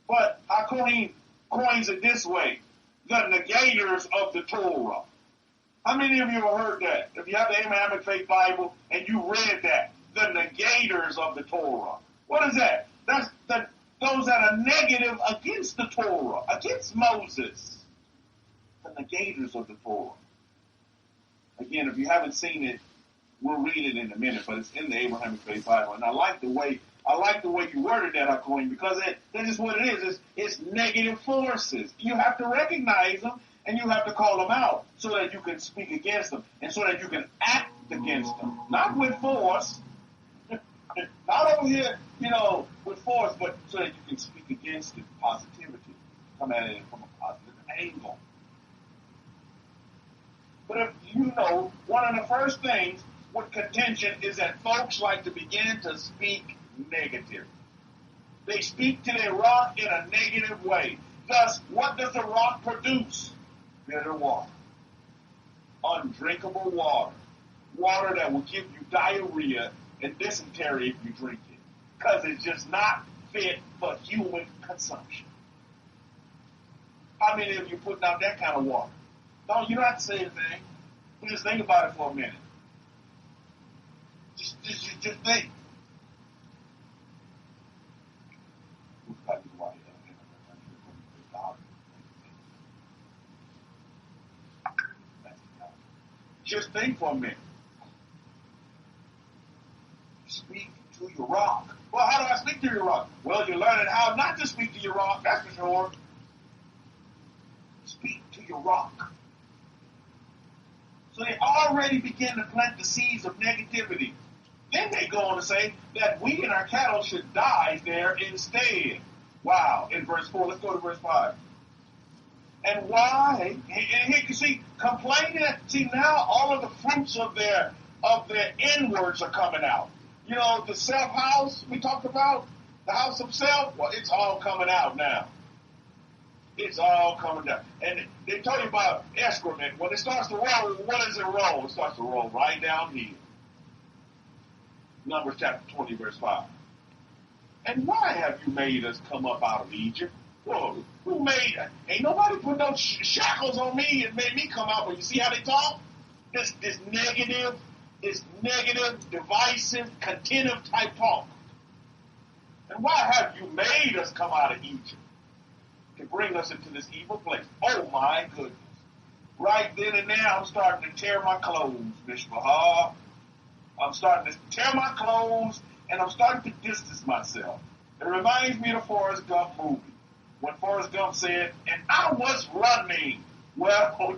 but HaKohin coins it this way: the negators of the Torah. How many of you have heard that? If you have the Abrahamic-Faith Bible and you read that, the negators of the Torah. What is that? That's those that are negative against the Torah, against Moses. The negators of the Torah. Again, if you haven't seen it, we'll read it in a minute, but it's in the Abrahamic-Faith Bible. And I like the way you worded that, HaKohin, because that is what it is. It's negative forces. You have to recognize them, and you have to call them out so that you can speak against them and so that you can act against them. Not with force, not over here, with force, but so that you can speak against it, positivity, come at it from a positive angle. But if one of the first things with contention is that folks like to begin to speak negative. They speak to their rock in a negative way. Thus, what does the rock produce? Bitter water. Undrinkable water. Water that will give you diarrhea and dysentery if you drink it. Because it's just not fit for human consumption. How many of you putting out that kind of water? No, you don't have to say anything. Just think about it for a minute. Just think. Just think for a minute. Speak to your rock. Well, how do I speak to your rock? Well, you're learning how not to speak to your rock, that's for sure. Speak to your rock. So they already begin to plant the seeds of negativity. Then they go on to say that we and our cattle should die there instead. Wow. In verse 4, let's go to verse 5. And here you see, complaining. See, now all of the fruits of their of their inwards are coming out. You know, the self-house we talked about, the house of self, well, it's all coming out now. It's all coming down. And they tell you about excrement. When it starts to roll, what does it roll? It starts to roll right down here. Numbers chapter 20, verse 5. And why have you made us come up out of Egypt? Whoa, who made it? Ain't nobody put no shackles on me and made me come out. But you see how they talk? This negative, divisive, contentive type talk. And why have you made us come out of Egypt to bring us into this evil place? Oh my goodness. Right then and there, I'm starting to tear my clothes, Mishpah. I'm starting to tear my clothes, and I'm starting to distance myself. It reminds me of the Forrest Gump movie. When Forrest Gump said, and I was running. Well,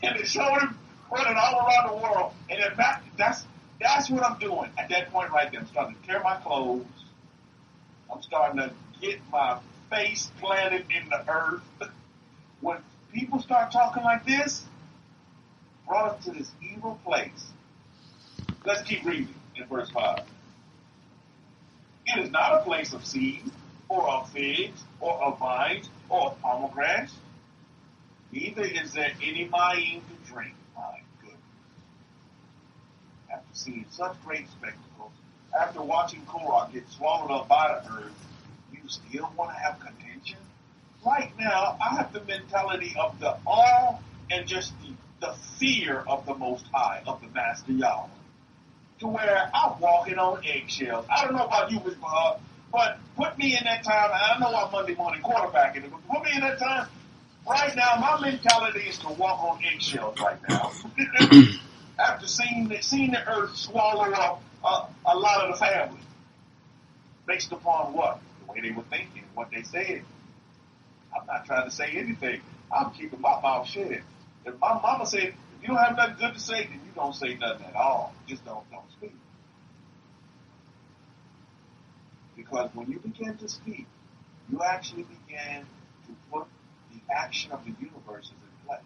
and it showed him running all around the world. And in fact, that's what I'm doing at that point right there. I'm starting to tear my clothes. I'm starting to get my face planted in the earth. When people start talking like this, brought us to this evil place. Let's keep reading in verse 5. It is not a place of seed, or of figs, or of vines, or of pomegranates. Neither is there any wine to drink. My goodness. After seeing such great spectacles, after watching korah get swallowed up by the earth, you still want to have contention? Right now, I have the mentality of the awe and just the fear of the Most High, of the Master Yahweh, to where I'm walking on eggshells. I don't know about you, Miss Bob, but put me in that time. I know I'm Monday morning quarterbacking it, but put me in that time. Right now, my mentality is to walk on eggshells right now. After seeing the earth swallow up a lot of the family, based upon what? The way they were thinking, what they said. I'm not trying to say anything. I'm keeping my mouth shut. If my mama said, if you don't have nothing good to say, then you don't say nothing at all. Just don't speak. Because when you begin to speak, you actually begin to put the action of the universes in play.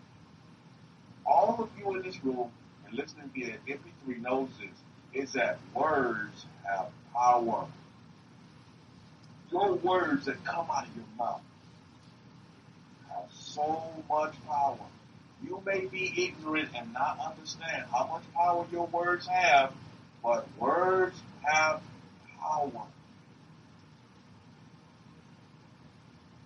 All of you in this room and listening via MP3 knows this, is that words have power. Your words that come out of your mouth have so much power. You may be ignorant and not understand how much power your words have, but words have power.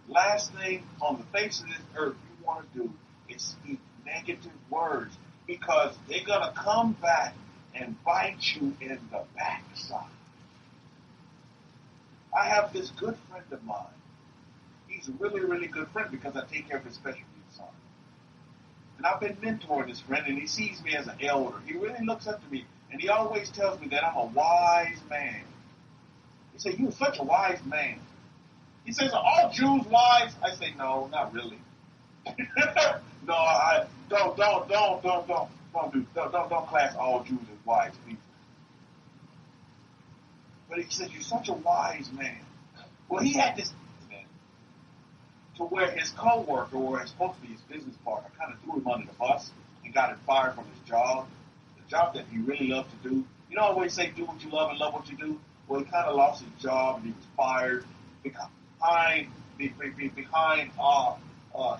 Last thing on the face of this earth you want to do is speak negative words, because they're going to come back and bite you in the backside. I have this good friend of mine. He's a really, really good friend because I take care of his special needs son. And I've been mentoring this friend, and he sees me as an elder. He really looks up to me, and he always tells me that I'm a wise man. He said, "You're such a wise man." He says, "Are all Jews wise?" I say, "No, not really." No, I don't class all Jews as wise people. But he says, "You're such a wise man." Well, he had this man to where his co-worker, or supposed to be his business partner, kind of threw him under the bus and got him fired from his job, the job that he really loved to do. You know, I always say, do what you love and love what you do. Well, he kind of lost his job and he was fired behind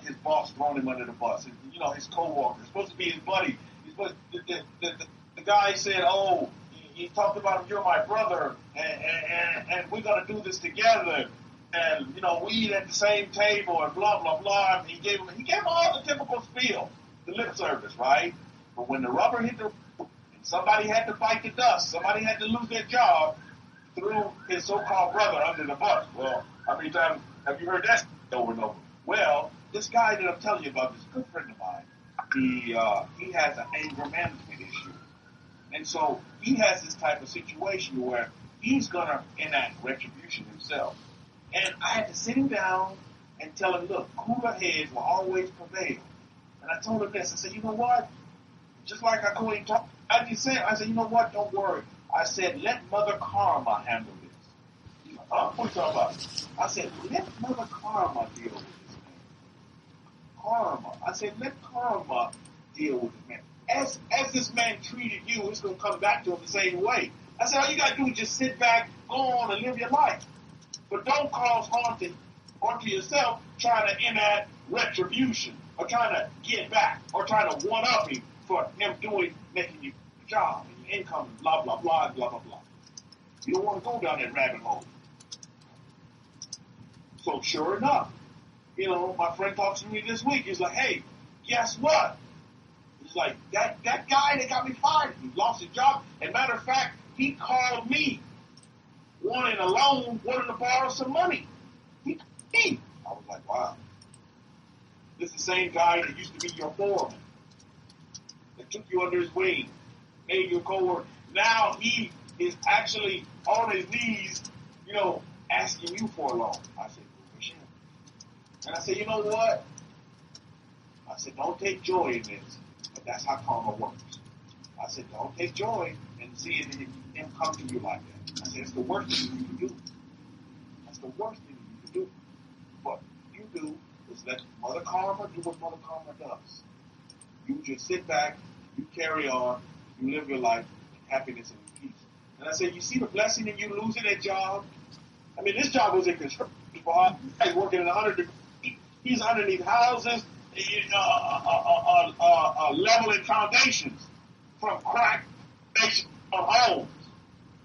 his boss throwing him under the bus. And, you know, his co-worker, supposed to be his buddy. The guy said, "Oh, he talked about him, you're my brother, and we're going to do this together. And, you know, we eat at the same table and blah, blah, blah." And he gave him all the typical spiel, the lip service, right? But when the rubber hit the road, and somebody had to bite the dust, somebody had to lose their job, threw his so-called brother under the bus. Well, how many times have you heard that over and over? Well, this guy that I'm telling you about, this good friend of mine, he has an anger management issue. And so he has this type of situation where he's going to enact retribution himself. And I had to sit him down and tell him, look, cooler heads will always prevail. And I told him this. I said, you know what? Just like I go and talk, I said, you know what? Don't worry. I said, let Mother Karma handle this. He's like, what are you talking about? I said, let Mother Karma deal with this man. Karma. I said, let Karma deal with this man. as this man treated you, it's going to come back to him the same way. I said, all you got to do is just sit back, go on, and live your life. But don't cause harm onto yourself trying to enact retribution or trying to get back or trying to one-up him for him making you a job and your income, blah, blah, blah, blah, blah, blah. You don't want to go down that rabbit hole. So sure enough, my friend talks to me this week. He's like, hey, guess what? He's like, that guy that got me fired, he lost his job. And matter of fact, he called me wanting a loan, wanting to borrow some money. He called me. I was like, wow. This is the same guy that used to be your foreman, that took you under his wing, made you a co-worker. Now he is actually on his knees, asking you for a loan. I said, push him. And I said, you know what? I said, don't take joy in this. But that's how karma works. I said, don't take joy in seeing him come to you like that. I said, it's the worst thing you can do. That's the worst thing you can do. What you do is let Mother Karma do what Mother Karma does. You just sit back, you carry on, you live your life in happiness and in peace. And I said, you see the blessing in you losing that job? I mean, this job was in construction. He's working in 100 degrees. He's underneath houses, leveling foundations from crack foundations of homes.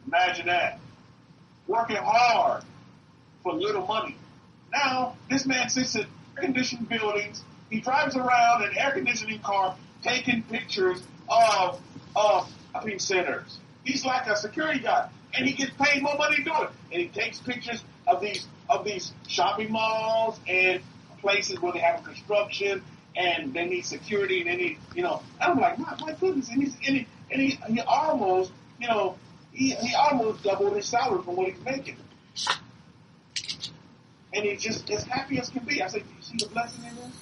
Imagine that. Working hard for little money. Now, this man sits in air-conditioned buildings. He drives around in an air-conditioning car taking pictures of shopping centers. He's like a security guard, and he gets paid more money to do it. And he takes pictures of these shopping malls and places where they have construction and they need security and they need, and I'm like, my goodness, and he almost, he almost doubled his salary from what he's making. And he's just as happy as can be. I said, do you see the blessing in this?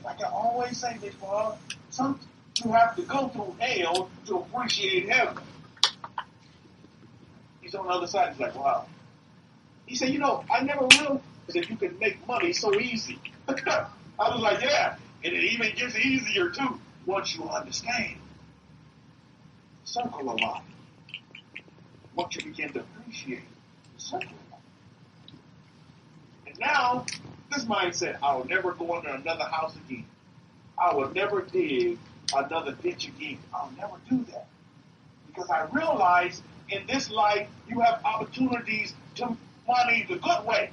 Like I always say, Big Bob, sometimes you have to go through hell to appreciate heaven. He's on the other side. He's like, wow. He said, I never realized that you can make money so easy. I was like, yeah. And it even gets easier, too, once you understand. Circle a lot. Once you begin to appreciate the circle a lot. And now, this mindset, I will never go under another house again. I will never dig another ditch again. I'll never do that. Because I realize in this life, you have opportunities to make money the good way.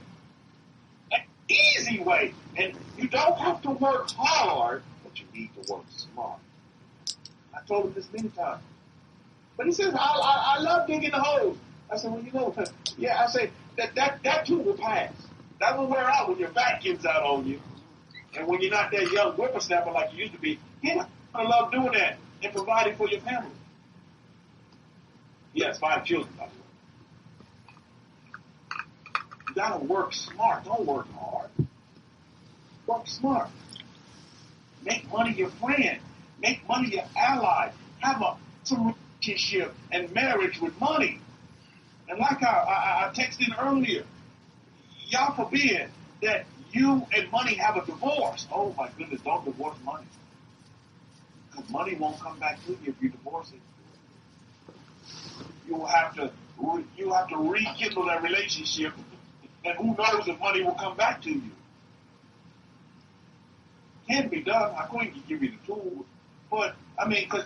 An easy way. And you don't have to work hard, but you need to work smart. I told him this many times. But he says, I love digging the holes. I said, well, yeah, I said, that too will pass. That will wear out when your back gives out on you. And when you're not that young whippersnapper like you used to be, I love doing that and providing for your family. Yes, 5 children, by the way. You gotta work smart. Don't work hard. Work smart. Make money your friend. Make money your ally. Have some relationship and marriage with money. And like I texted earlier, y'all forbid that you and money have a divorce. Oh my goodness, don't divorce money. Because money won't come back to you if you divorce it. You have to rekindle that relationship, and who knows if money will come back to you. Can be done. I couldn't give you the tools, but I mean, because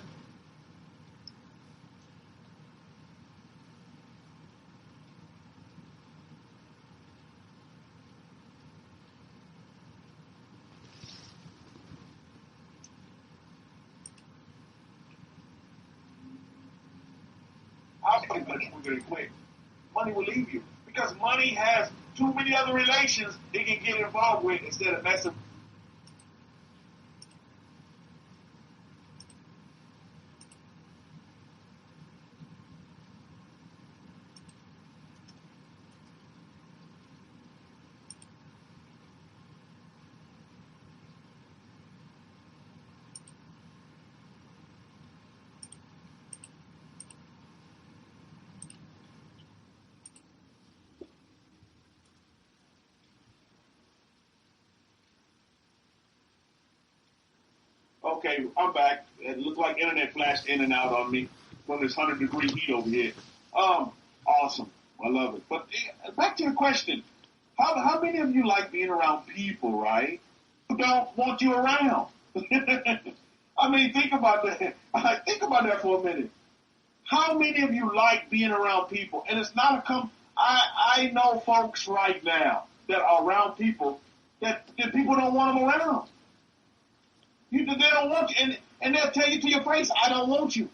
we're going to quit. Money will leave you because money has too many other relations it can get involved with instead of messing. Okay, I'm back. It looked like internet flashed in and out on me from this 100-degree heat over here. Awesome. I love it. But back to the question. How many of you like being around people, right, who don't want you around? I mean, think about that. Think about that for a minute. How many of you like being around people? And it's not I know folks right now that are around people that people don't want them around. They don't want you, and they'll tell you to your face, I don't want you.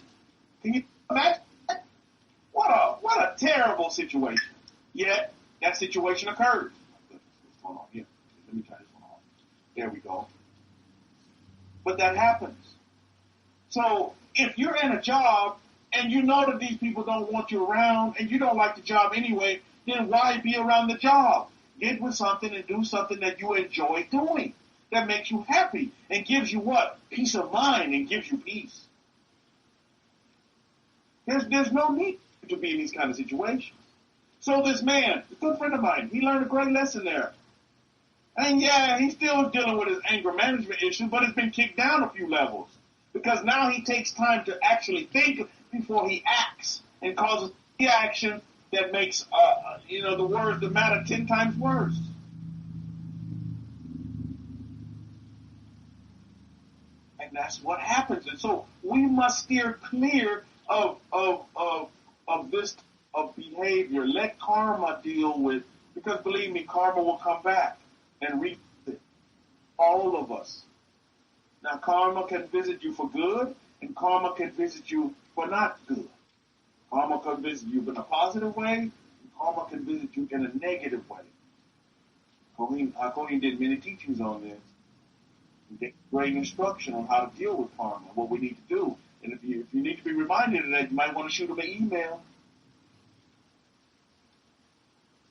Can you imagine? What a terrible situation. Yet that situation occurs. What's going on here? Let me turn this one on. There we go. But that happens. So if you're in a job and you know that these people don't want you around and you don't like the job anyway, then why be around the job? Get with something and do something that you enjoy doing, that makes you happy and gives you what? Peace of mind and gives you peace. There's no need to be in these kind of situations. So this man, a good friend of mine, he learned a great lesson there. And yeah, he's still dealing with his anger management issue, but it's been kicked down a few levels. Because now he takes time to actually think before he acts and causes the action that makes, the words that matter 10 times worse. And that's what happens. And so we must steer clear of this of behavior. Let karma deal with, because believe me, karma will come back and reap it. All of us. Now, karma can visit you for good, and karma can visit you for not good. Karma can visit you in a positive way, and karma can visit you in a negative way. Kohen did many teachings on this. He gave great instruction on how to deal with karma, what we need to do. And if you need to be reminded of that, you might want to shoot him an email.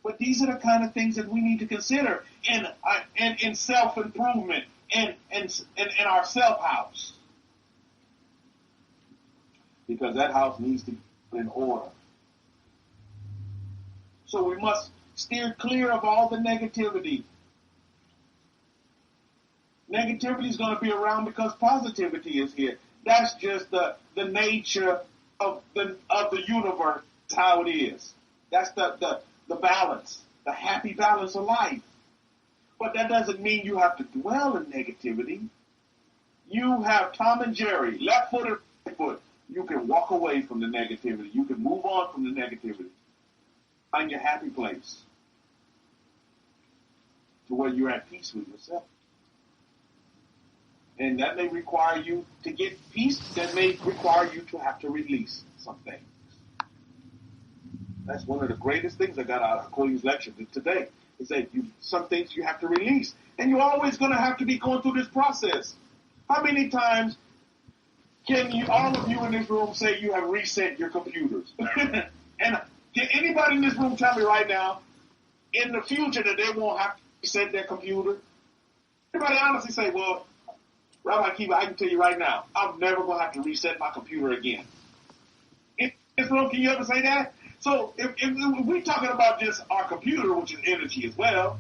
But these are the kind of things that we need to consider in self-improvement, in our self-house. Because that house needs to be in order. So we must steer clear of all the negativity. Negativity is going to be around because positivity is here. That's just the nature of the universe, how it is. That's the balance, the happy balance of life. But that doesn't mean you have to dwell in negativity. You have Tom and Jerry, left foot and right foot. You can walk away from the negativity. You can move on from the negativity. Find your happy place to where you're at peace with yourself. And that may require you to get peace. That may require you to have to release some things. That's one of the greatest things I got out of Cody's lecture today. Is that some things you have to release. And you're always going to have to be going through this process. How many times can all of you in this room say you have reset your computers? And can anybody in this room tell me right now, in the future, that they won't have to reset their computer? Everybody honestly say, well, Rabbi Kefa, I can tell you right now, I'm never going to have to reset my computer again. In this room, can you ever say that? So if we're talking about just our computer, which is energy as well,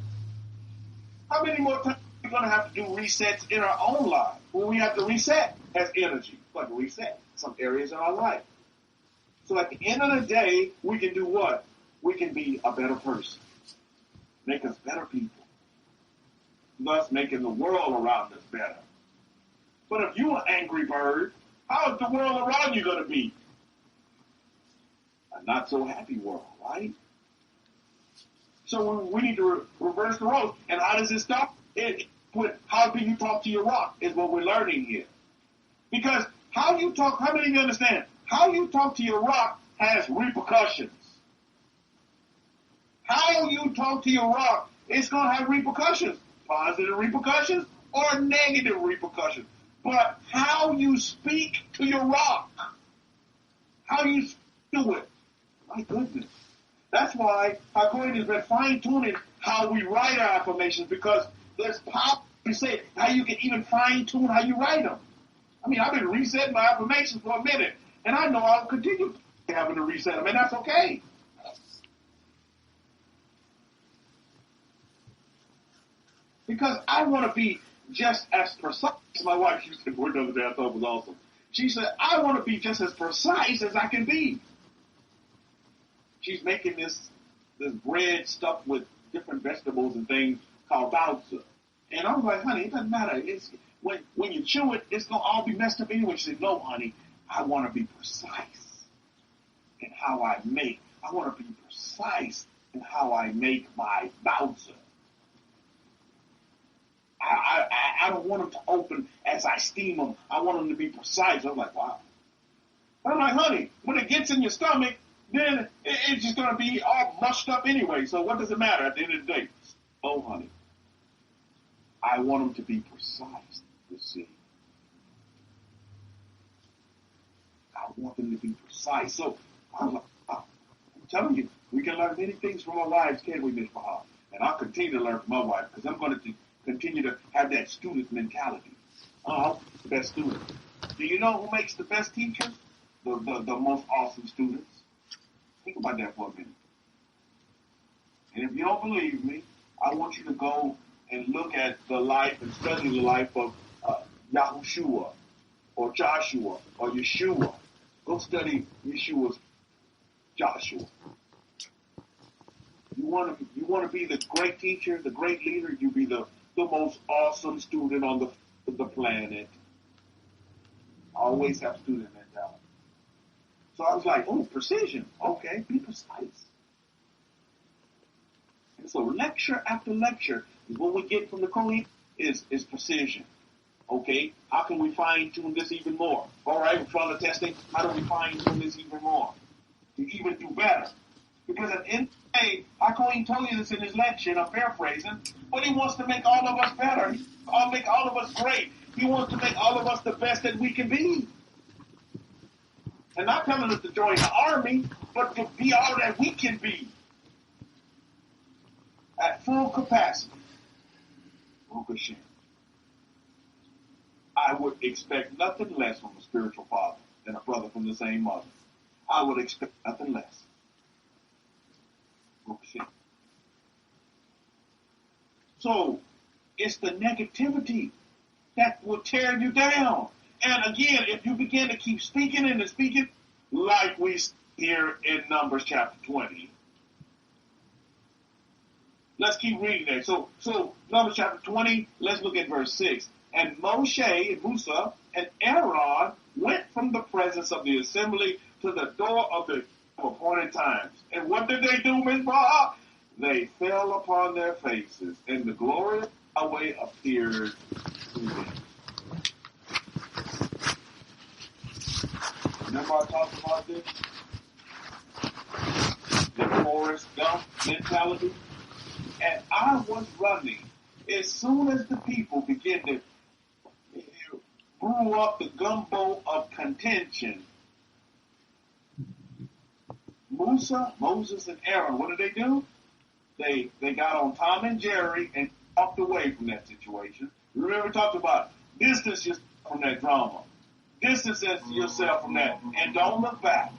how many more times are we going to have to do resets in our own life when we have to reset as energy? Like reset some areas in our life. So at the end of the day, we can do what? We can be a better person. Make us better people. Thus making the world around us better. But if you're an angry bird, how is the world around you going to be? A not so happy world, right? So we need to reverse the roles. And how does it stop? How do you talk to your rock is what we're learning here. Because how many of you understand? How you talk to your rock has repercussions. How you talk to your rock, it's going to have repercussions. Positive repercussions or negative repercussions. But how you speak to your rock, how you do it, my goodness. That's why Hakohen has been fine-tuning how we write our affirmations, because there's power to say how you can even fine-tune how you write them. I mean, I've been resetting my affirmations for a minute, and I know I'll continue having to reset them, and that's okay. Because I want to be just as precise. My wife used to word the other day I thought was awesome. She said, I want to be just as precise as I can be. She's making this bread stuffed with different vegetables and things called balsa. And I was like, honey, it doesn't matter. It's when you chew it, it's going to all be messed up anyway. She said, no, honey, I want to be precise in how I make. I want to be precise in how I make my balsa. I don't want them to open as I steam them. I want them to be precise. I'm like, wow. I'm like, honey, when it gets in your stomach, then it's just going to be all mushed up anyway. So what does it matter at the end of the day? Oh, honey, I want them to be precise, you see. I want them to be precise. So I'm telling you, we can learn many things from our wives, can't we, Ms. Bahar? And I'll continue to learn from my wife because I'm going to continue to have that student mentality. The best student. Do you know who makes the best teachers? The most awesome students. Think about that for a minute. And if you don't believe me, I want you to go and look at the life and study the life of Yahushua or Joshua or Yeshua. Go study Yeshua's Joshua. You want to be the great teacher, the great leader. You be the most awesome student on the planet. Always have student mentality. So I was like, oh, precision. Okay, be precise. And so lecture after lecture, what we get from the Kohen is precision. Okay, how can we fine tune this even more? All right, we're trying to testing. How do we fine tune this even more to even do better? Because at the end of the day, our Kohen told you this in his lecture, and I'm paraphrasing, but he wants to make all of us better. He wants to make all of us great. He wants to make all of us the best that we can be. And not telling us to join the army, but to be all that we can be. At full capacity. I would expect nothing less from a spiritual father than a brother from the same mother. I would expect nothing less. So, it's the negativity that will tear you down. And again, if you begin to keep speaking and speaking, like we hear in Numbers chapter 20, let's keep reading there. So Numbers chapter 20, let's look at verse 6. And Moshe and Musa and Aaron went from the presence of the assembly to the door of the appointed times. And what did they do, Ms. Baha? They fell upon their faces, and the glory of Yahweh appeared to them. Remember I talked about this? The Forrest Gump mentality? And I was running. As soon as the people began to brew up the gumbo of contention, Moses, and Aaron, what did they do? They got on Tom and Jerry and walked away from that situation. Remember we talked about distance yourself from that drama. Distance yourself from that. And don't look back.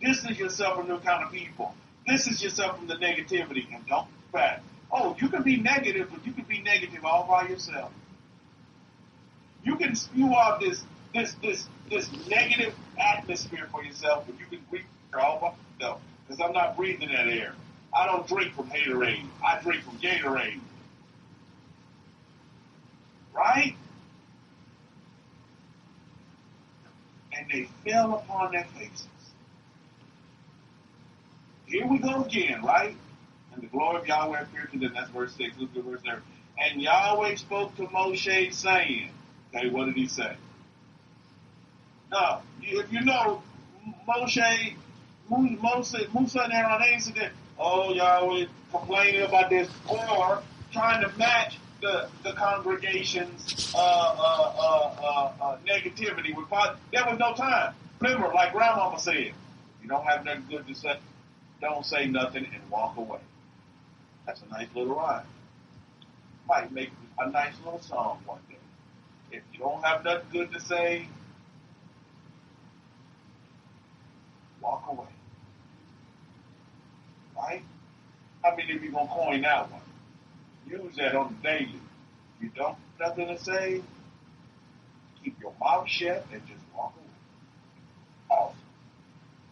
Distance yourself from them kind of people. Distance yourself from the negativity and don't look back. Oh, you can be negative, but you can be negative all by yourself. You can spew out this negative atmosphere for yourself, but you can breathe all by yourself. Because I'm not breathing that air. I don't drink from haterade. I drink from Gatorade. Right? And they fell upon their faces. Here we go again, right? And the glory of Yahweh appeared to them. That's verse 6. Look at verse 7. And Yahweh spoke to Moshe, saying, okay, what did he say? Now, if you know, Musa and Aaron answered that, oh, Yahweh complaining about this, or trying to match the congregation's negativity. There was no time. Remember, like Grandmama said, you don't have nothing good to say, don't say nothing and walk away. That's a nice little rhyme. Might make a nice little song one day. If you don't have nothing good to say, walk away. Right? How many of you going to coin that one? Use that on the daily. You don't have nothing to say, keep your mouth shut and just walk away. Awesome.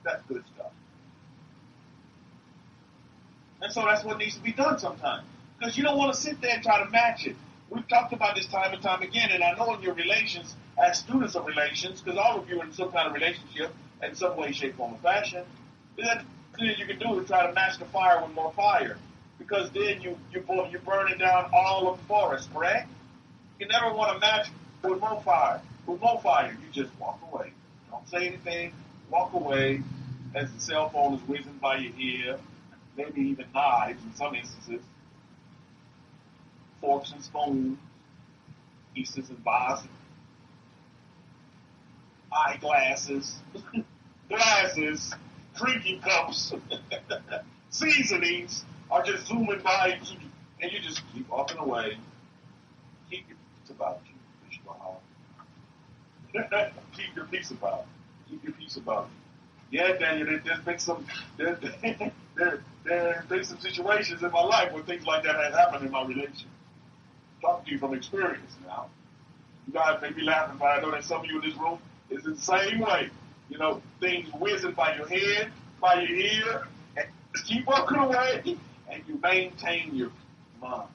That's good stuff. And so that's what needs to be done sometimes. Because you don't want to sit there and try to match it. We've talked about this time and time again, and I know in your relations, as students of relations, because all of you are in some kind of relationship in some way, shape, form, or fashion, that's the thing you can do to try to match the fire with more fire. Because then you're burning down all of the forest, correct? You never want to match with more fire. With more fire, you just walk away. Don't say anything. Walk away as the cell phone is whizzing by your ear. Maybe even knives in some instances. Forks and spoons. Pieces and vases. Eyeglasses. Glasses. Drinking cups. Seasonings are just zooming by, and you just keep walking away. Keep your peace about you. Keep your peace about it. Keep your peace about it. Yeah, Daniel, there's been some situations in my life where things like that have happened in my relationship. Talking to you from experience now. You guys may be laughing, but I know that some of you in this room is the same way. You know, things whizzing by your head, by your ear, and just keep walking away, and you maintain your mind.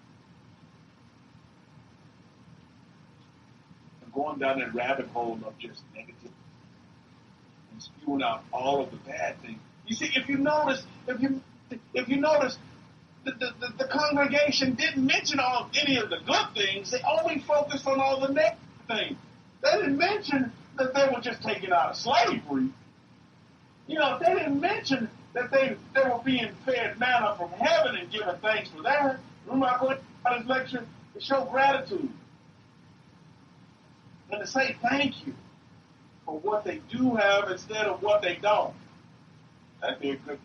And going down that rabbit hole of just negative and spewing out all of the bad things. You see, if you notice, the congregation didn't mention any of the good things. They only focused on all the negative things. They didn't mention that they were just taken out of slavery. You know, they didn't mention that they were being fed manna from heaven and given thanks for that. Remember, I went on this lecture to show gratitude and to say thank you for what they do have instead of what they don't. That'd be a good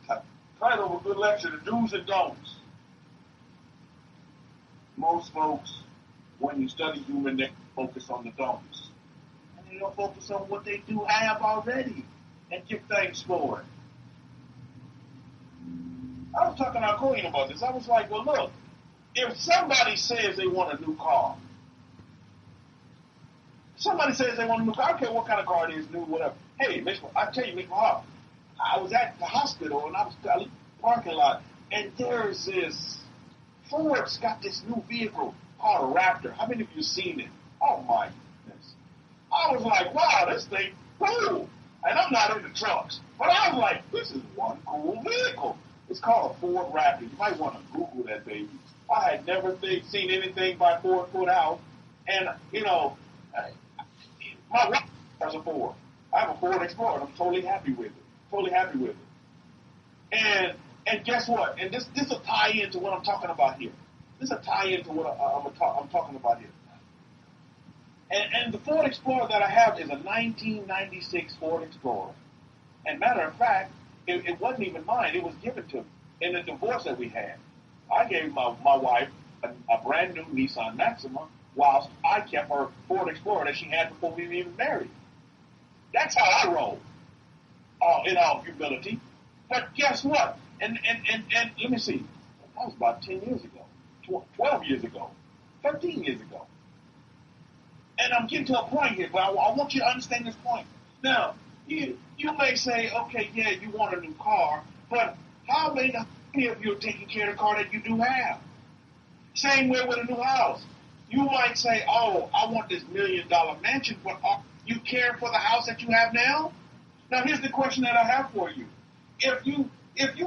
title of a good lecture, the do's and don'ts. Most folks, when you study human, they focus on the don'ts. And they don't focus on what they do have already and give thanks for it. I was talking to our queen about this. I was like, well, look, if somebody says they want a new car, I don't care what kind of car it is, new, whatever. Hey, I tell you, Miss Mahal, I was at the hospital and I was in the parking lot, and there's this Ford's got this new vehicle called a Raptor. How many of you seen it? Oh my goodness. I was like, wow, this thing cool. And I'm not into trucks. But I was like, this is one cool vehicle. It's called a Ford Raptor. You might want to Google that baby. I had never seen anything by Ford put out. And, you know, my wife has a Ford. I have a Ford Explorer. I'm totally happy with it. And guess what? And this will tie into what I'm talking about here. This will tie into what I'm talking about here. And the Ford Explorer that I have is a 1996 Ford Explorer. And matter of fact, it wasn't even mine. It was given to me in the divorce that we had. I gave my wife a brand new Nissan Maxima whilst I kept her Ford Explorer that she had before we were even married. That's how I roll, in all humility. But guess what? And let me see. That was about 10 years ago, 12 years ago, 13 years ago. And I'm getting to a point here, but I want you to understand this point. Now, you may say, okay, yeah, you want a new car, but how many of you are taking care of the car that you do have? Same way with a new house. You might say, oh, I want this $1 million mansion, but you care for the house that you have now? Now, here's the question that I have for you. If you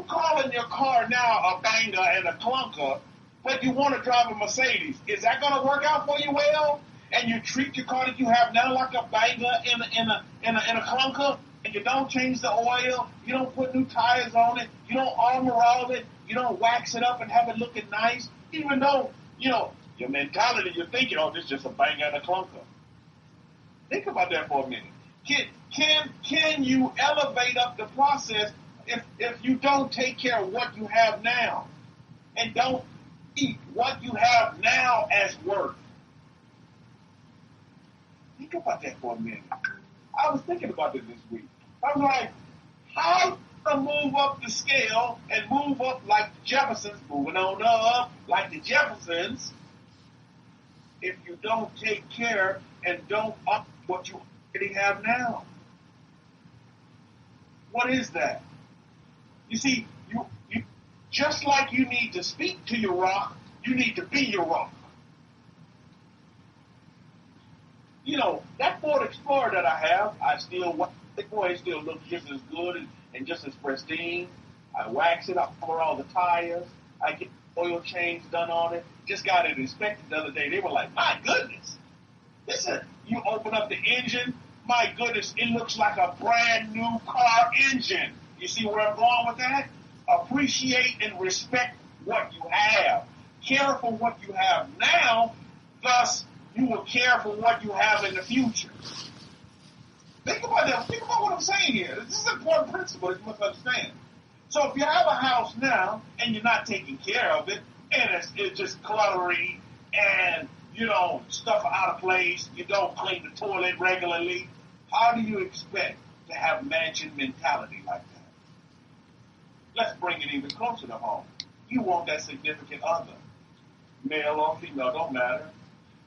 call in your car now a banger and a clunker, but you want to drive a Mercedes, is that going to work out for you well? And you treat your car that you have now like a banger and a clunker, and you don't change the oil, you don't put new tires on it, you don't armor all it, you don't wax it up and have it looking nice, even though, you know, your mentality, you're thinking, oh, this is just a banger and a clunker. Think about that for a minute. Can you elevate up the process if you don't take care of what you have now and don't eat what you have now as worth? Think about that for a minute. I was thinking about this week. I was like, how to move up the scale and move up like the Jeffersons, moving on up like the Jeffersons, if you don't take care and don't up what you already have now. What is that? You see, you just like you need to speak to your rock, you need to be your rock. You know, that Ford Explorer that I have, the boy still looks just as good and just as pristine. I wax it, I cover all the tires, I get oil change done on it. Just got it inspected the other day. They were like, my goodness. Listen, you open up the engine, my goodness, it looks like a brand new car engine. You see where I'm going with that? Appreciate and respect what you have. Care for what you have now, thus you will care for what you have in the future. Think about that. Think about what I'm saying here. This is an important principle that you must understand. So if you have a house now and you're not taking care of it, and it's just cluttery and, you know, stuff out of place, you don't clean the toilet regularly, how do you expect to have mansion mentality like that? Let's bring it even closer to home. You want that significant other, male or female, don't matter.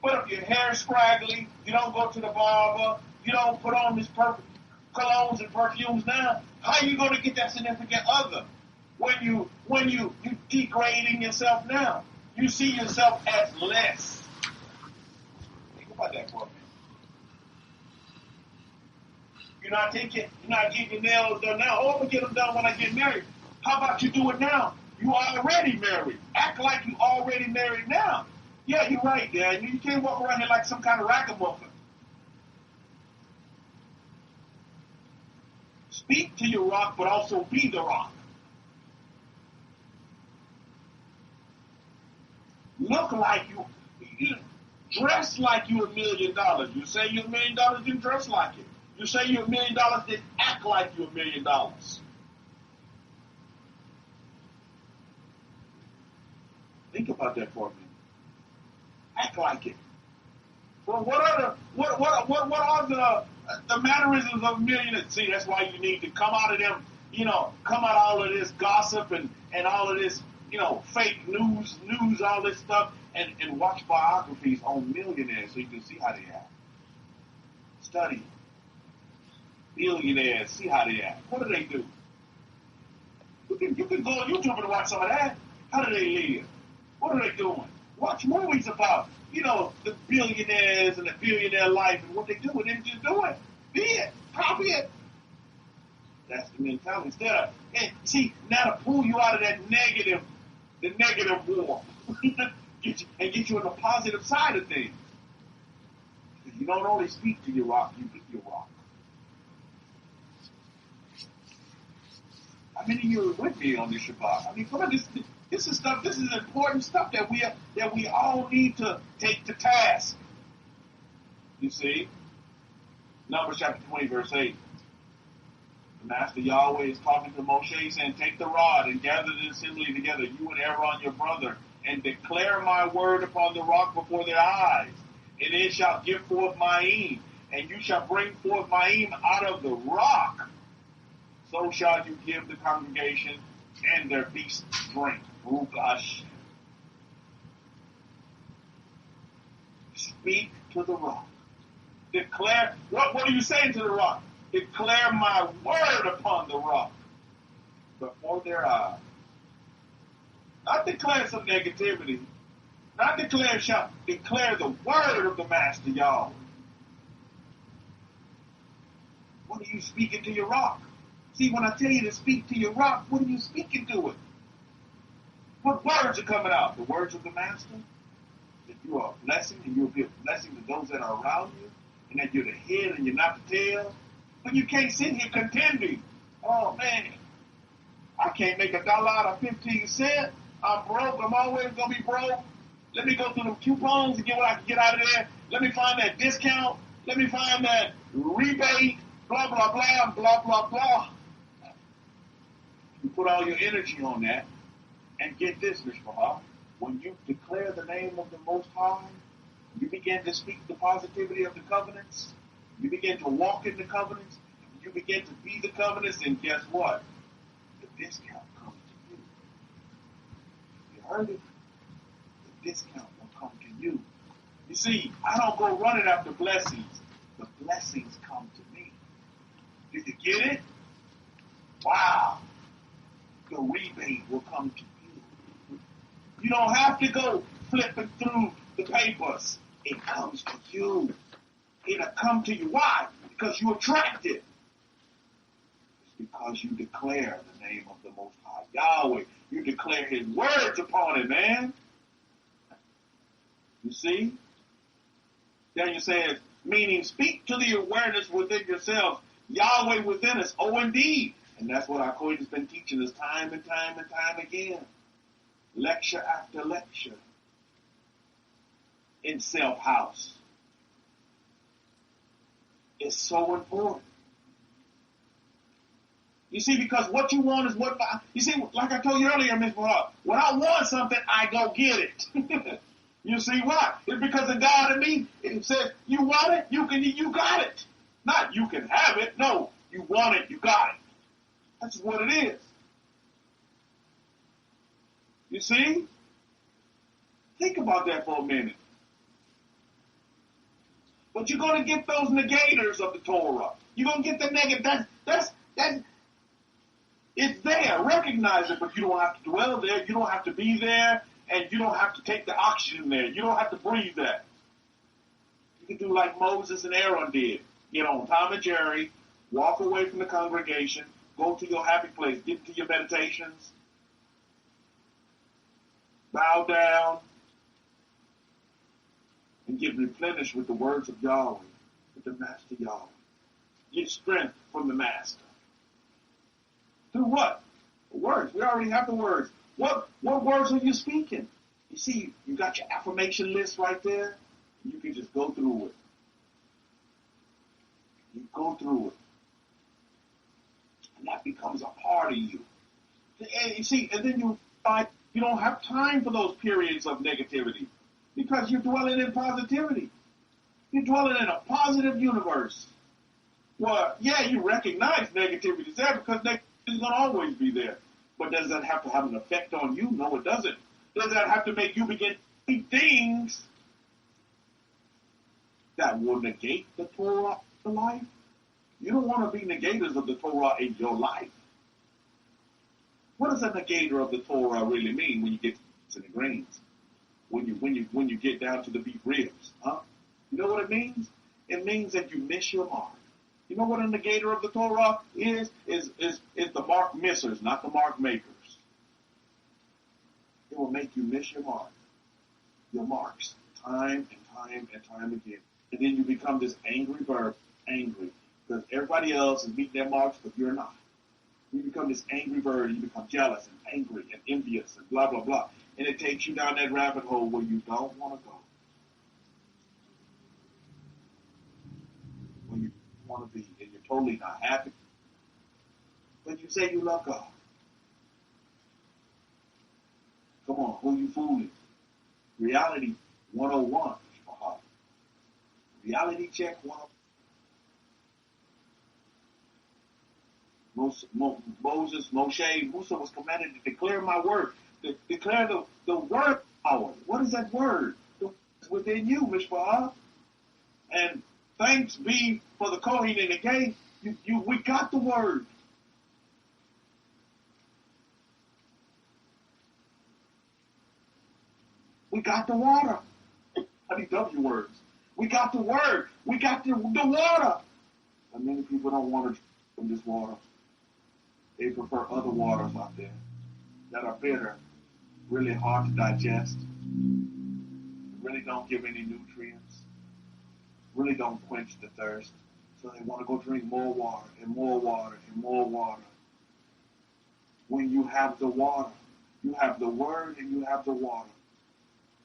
But if your hair is scraggly, you don't go to the barber, you don't put on this perfect colognes and perfumes now, how are you going to get that significant other when you degrading yourself now? You see yourself as less. Think about that for a minute. You're not getting your nails done now. Oh, I'm going to get them done when I get married. How about you do it now? You already married. Act like you already married now. Yeah, you're right, Dad. You can't walk around here like some kind of ragamuffin. Speak to your rock, but also be the rock. Look like you dress like you're $1 million. You say you're $1 million, then dress like it. You say you're $1 million, then act like you're $1 million. Think about that for a minute. Act like it. Well, what are the mannerisms of millionaires? See, that's why you need to come out of them, come out of all of this gossip and all of this, fake news, all this stuff, and watch biographies on millionaires so you can see how they act. Study billionaires, see how they act. What do they do? You can go on YouTube and watch some of that. How do they live? What are they doing? Watch movies about, the billionaires and the billionaire life and what they do, and then just do it. Be it. Copy it. That's the mentality. Instead of, now to pull you out of that negative war, get you on the positive side of things. You don't only speak to your rock, you be your rock. How many of you are with me on this Shabbat? I mean, come on, this is important stuff that we all need to take to task. You see? Numbers chapter 20, verse 8. The Master Yahweh is talking to Moshe, saying, take the rod and gather the assembly together, you and Aaron your brother, and declare my word upon the rock before their eyes. And it shall give forth Ma'im, and you shall bring forth Ma'im out of the rock. So shall you give the congregation and their beasts drink. Rugash. Speak to the rock. Declare, what are you saying to the rock? Declare my word upon the rock before their eyes. Not declare some negativity. Not declare, declare the word of the Master Yahweh. What are you speaking to your rock? See, when I tell you to speak to your rock, what are you speaking to it? What words are coming out? The words of the Master? That you are a blessing, and you'll be a blessing to those that are around you, and that you're the head and you're not the tail. But you can't sit here contending. Oh, man, I can't make $1 out of 15 cents. I'm broke. I'm always going to be broke. Let me go through the coupons and get what I can get out of there. Let me find that discount. Let me find that rebate. Blah, blah, blah, blah, blah, blah. You put all your energy on that. And get this, Mishpah, when you declare the name of the Most High, you begin to speak the positivity of the covenants, you begin to walk in the covenants, you begin to be the covenants, and guess what? The discount comes to you. You heard it? The discount will come to you. You see, I don't go running after blessings. The blessings come to me. Did you get it? Wow. The rebate will come to you. You don't have to go flipping through the papers. It comes to you. It'll come to you. Why? Because you attract it. It's because you declare the name of the Most High Yahweh. You declare His words upon it, man. You see? Daniel says, meaning speak to the awareness within yourselves. Yahweh within us. Oh, indeed. And that's what our coach has been teaching us time and time and time again. Lecture after lecture. In self-house. It's so important. You see, because what you want is what... You see, like I told you earlier, Ms. Mahal, when I want something, I go get it. You see why? It's because of God in me. It says, you want it, you got it. Not you can have it. No, you want it, you got it. That's what it is. You see? Think about that for a minute. But you're going to get those negators of the Torah. You're going to get the negative. That's it's there. Recognize it, but you don't have to dwell there. You don't have to be there, and you don't have to take the oxygen there. You don't have to breathe that. You can do like Moses and Aaron did. Get on Tom and Jerry, walk away from the congregation, go to your happy place, get into your meditations, bow down, and get replenished with the words of Yahweh, with the Master Yahweh. Get strength from the Master. Through what? The words. We already have the words. What words are you speaking? You see, you got your affirmation list right there. You can just go through it. You go through it. And that becomes a part of you. And you see, and then you find you don't have time for those periods of negativity because you're dwelling in positivity. You're dwelling in a positive universe. Well, yeah, you recognize negativity is there because negativity is going to always be there. But does that have to have an effect on you? No, it doesn't. Does that have to make you begin to see things that will negate the Torah in life? You don't want to be negators of the Torah in your life. What does a negator of the Torah really mean when you get to the grains? When you get down to the beef ribs, huh? You know what it means? It means that you miss your mark. You know what a negator of the Torah is? Is the mark missers, not the mark makers. It will make you miss your mark. Your marks. Time and time and time again. And then you become this angry bird, angry. Because everybody else is meeting their marks, but you're not. You become this angry bird, and you become jealous and angry and envious and blah, blah, blah. And it takes you down that rabbit hole where you don't want to go. Where you want to be, and you're totally not happy. But you say you love God. Come on, who you fooling? Reality 101. Reality check 101. Moshe, Musa was commanded to declare my word. To declare the word power. What is that word? It's within you, Mishpah. And thanks be for the Kohen and the gate. We got the word. We got the water. I need W words. We got the word. We got the water. But many people don't want to drink from this water. They prefer other waters out there that are bitter, really hard to digest, really don't give any nutrients, really don't quench the thirst. So they want to go drink more water and more water and more water. When you have the water, you have the word and you have the water.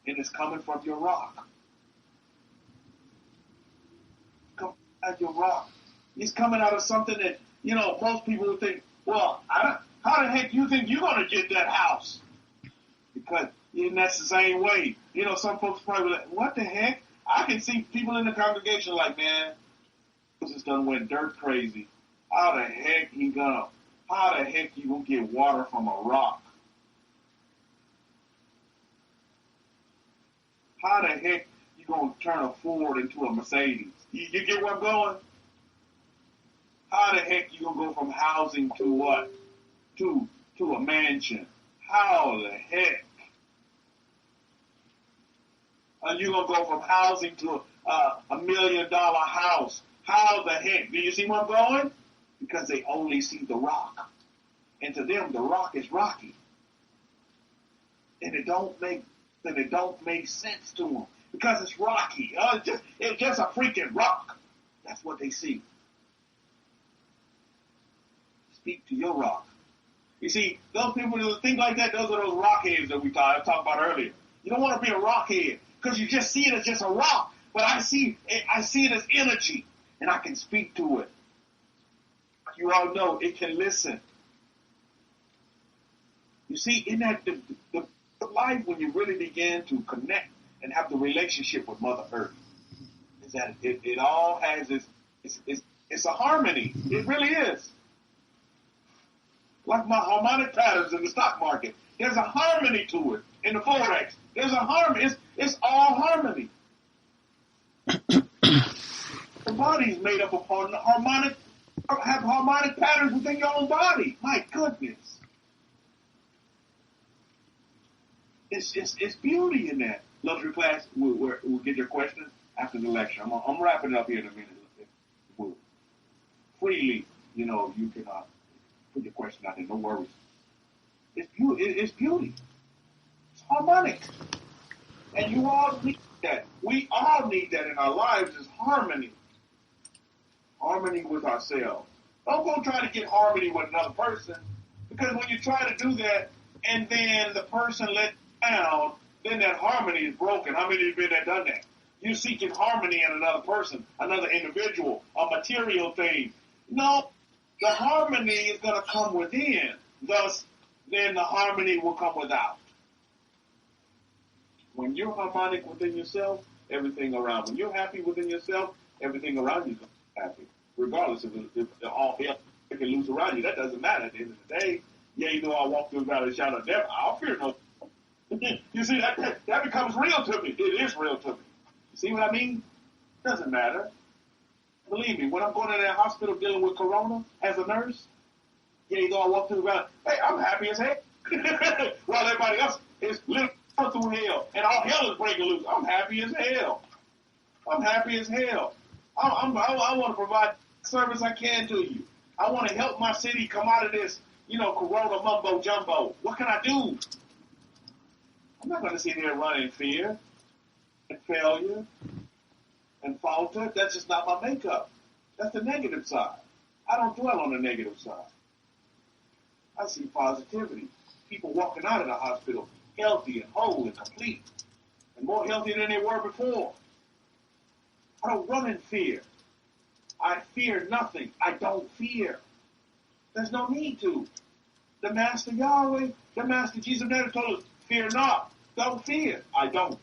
And it's coming from your rock. Come out of your rock. It's coming out of something that, most people would think, well, how the heck do you think you're going to get that house? Because that's the same way. Some folks probably like, what the heck? I can see people in the congregation like, man, this just done went dirt crazy. How the heck you going to get water from a rock? How the heck you going to turn a Ford into a Mercedes. You get where I'm going? How the heck you going to go from housing to what? To a mansion. How the heck? Are you going to go from housing to a $1 million house? How the heck? Do you see where I'm going? Because they only see the rock. And to them, the rock is rocky. And it don't make sense to them. Because it's rocky. It's just a freaking rock. That's what they see. Speak to your rock. You see, those people that think like that, those are those rockheads that we talked about earlier. You don't want to be a rockhead because you just see it as just a rock. But I see it as energy, and I can speak to it. You all know it can listen. You see, in that the life when you really begin to connect and have the relationship with Mother Earth, is that it all has this. It's a harmony. It really is. Like my harmonic patterns in the stock market, there's a harmony to it. In the Forex, there's a harmony. It's all harmony. The body is made up of harmonic patterns within your own body. My goodness. It's beauty in that. Luxury class, we'll get your question after the lecture. I'm wrapping it up here in a minute. Freely, you can put your question out there, no worries. It's beauty. It's harmonic. And you all need that. We all need that in our lives is harmony. Harmony with ourselves. Don't go try to get harmony with another person, because when you try to do that and then the person let down, then that harmony is broken. How many of you have done that? You're seeking harmony in another person, another individual, a material thing. No, the harmony is going to come within. Thus, then the harmony will come without. When you're harmonic within yourself, everything around. When you're happy within yourself, everything around you is happy. Regardless if all hell can loose around you, that doesn't matter at the end of the day. Yeah, I walk through the valley of the shadow of death. I don't fear no. You see, that becomes real to me. It is real to me. You see what I mean? Doesn't matter. Believe me, when I'm going to that hospital dealing with corona as a nurse, I walk through the valley. Hey, I'm happy as heck. While everybody else is living through hell, and all hell is breaking loose. I'm happy as hell. I'm happy as hell. I want to provide service I can to you. I want to help my city come out of this, corona mumbo jumbo. What can I do? I'm not going to sit here and run in fear and failure and falter. That's just not my makeup. That's the negative side. I don't dwell on the negative side. I see positivity. People walking out of the hospital healthy and whole and complete and more healthy than they were before. I don't run in fear. I fear nothing. I don't fear. There's no need to. The Master Yahweh, the Master Jesus never told us, fear not. Don't fear. I don't.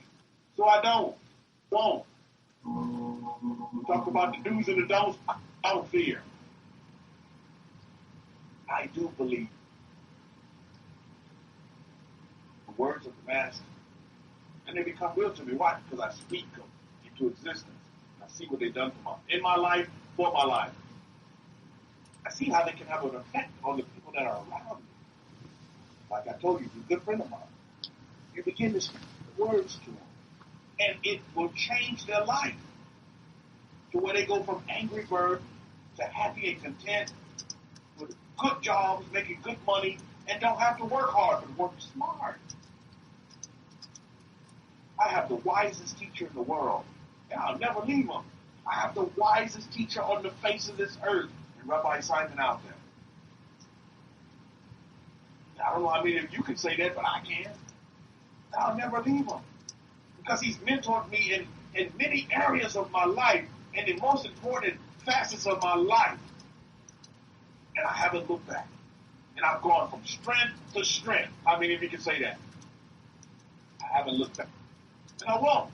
So I don't. Won't. We talk about the do's and the don'ts. I don't fear. I do believe the words of the Master. And they become real to me. Why? Because I speak them into existence. I see what they've done in my life, for my life. I see how they can have an effect on the people that are around me. Like I told you, he's a good friend of mine. You begin to speak words to them, and it will change their life to where they go from angry bird to happy and content with good jobs, making good money, and don't have to work hard, but work smart. I have the wisest teacher in the world, and I'll never leave him. I have the wisest teacher on the face of this earth, and Rabbi Simon out there. I don't know how many of you can say that, but I can. I'll never leave him, because he's mentored me in many areas of my life and the most important facets of my life. And I haven't looked back. And I've gone from strength to strength. How many of you can say that? I haven't looked back. And I won't.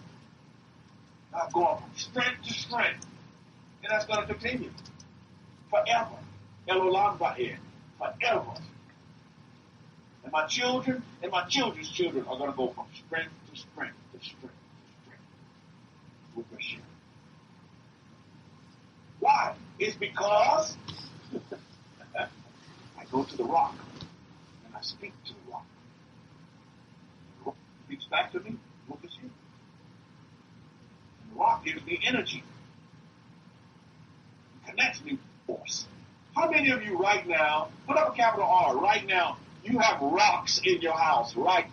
I've gone from strength to strength. And that's going to continue. Forever. Elolam Ba'er. Forever. And my children and my children's children are going to go from strength to strength to strength to strength. It's because I go to the rock and I speak to the rock. The rock speaks back to me. Look at you. And the rock gives me energy. It connects me with force. How many of you right now, put up a capital R, right now, you have rocks in your house, right?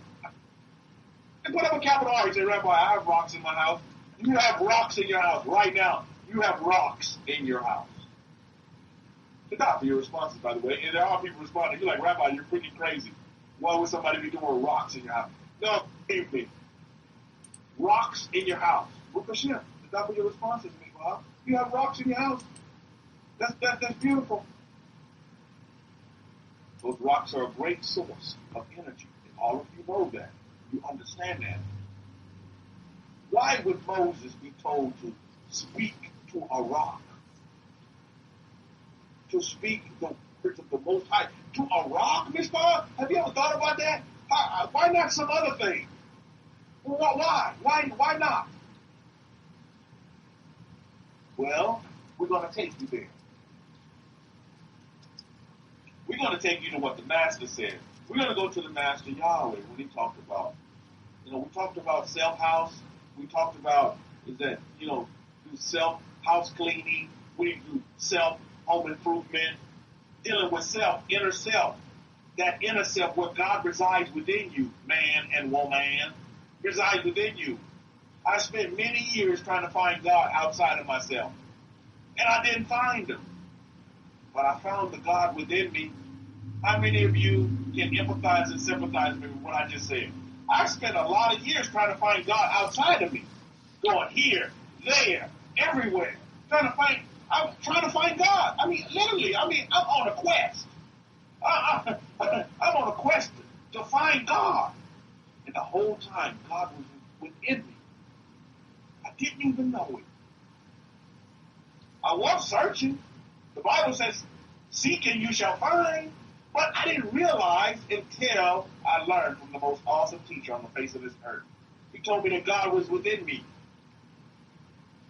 And put up a capital R and say, Rabbi, I have rocks in my house. You have rocks in your house right now. You have rocks in your house. To God for your responses, by the way. And there are people responding. You're like, Rabbi, you're freaking crazy. Why would somebody be doing rocks in your house? No, believe me. Rocks in your house. What the shit? To God for your responses, Bob. You have rocks in your house. That's beautiful. Those rocks are a great source of energy. And all of you know that. You understand that. Why would Moses be told to speak to a rock? To speak the words of the Most High to a rock, Miss Bob? Have you ever thought about that? Why not some other thing? Well, why? Why not? Well, we're going to take you there. We're going to take you to what the Master said. We're going to go to the Master Yahweh when he talked about, we talked about self-house. We talked about, do self-house cleaning. We do self-home improvement. Dealing with self, inner self. That inner self where God resides within you, man and woman, resides within you. I spent many years trying to find God outside of myself. And I didn't find him. But I found the God within me. How many of you can empathize and sympathize with what I just said? I spent a lot of years trying to find God outside of me. Going here, there, everywhere. I'm trying to find God. Literally, I'm on a quest. I'm on a quest to find God. And the whole time, God was within me. I didn't even know it. I was searching. The Bible says, seek and you shall find. But I didn't realize until I learned from the most awesome teacher on the face of this earth. He told me that God was within me.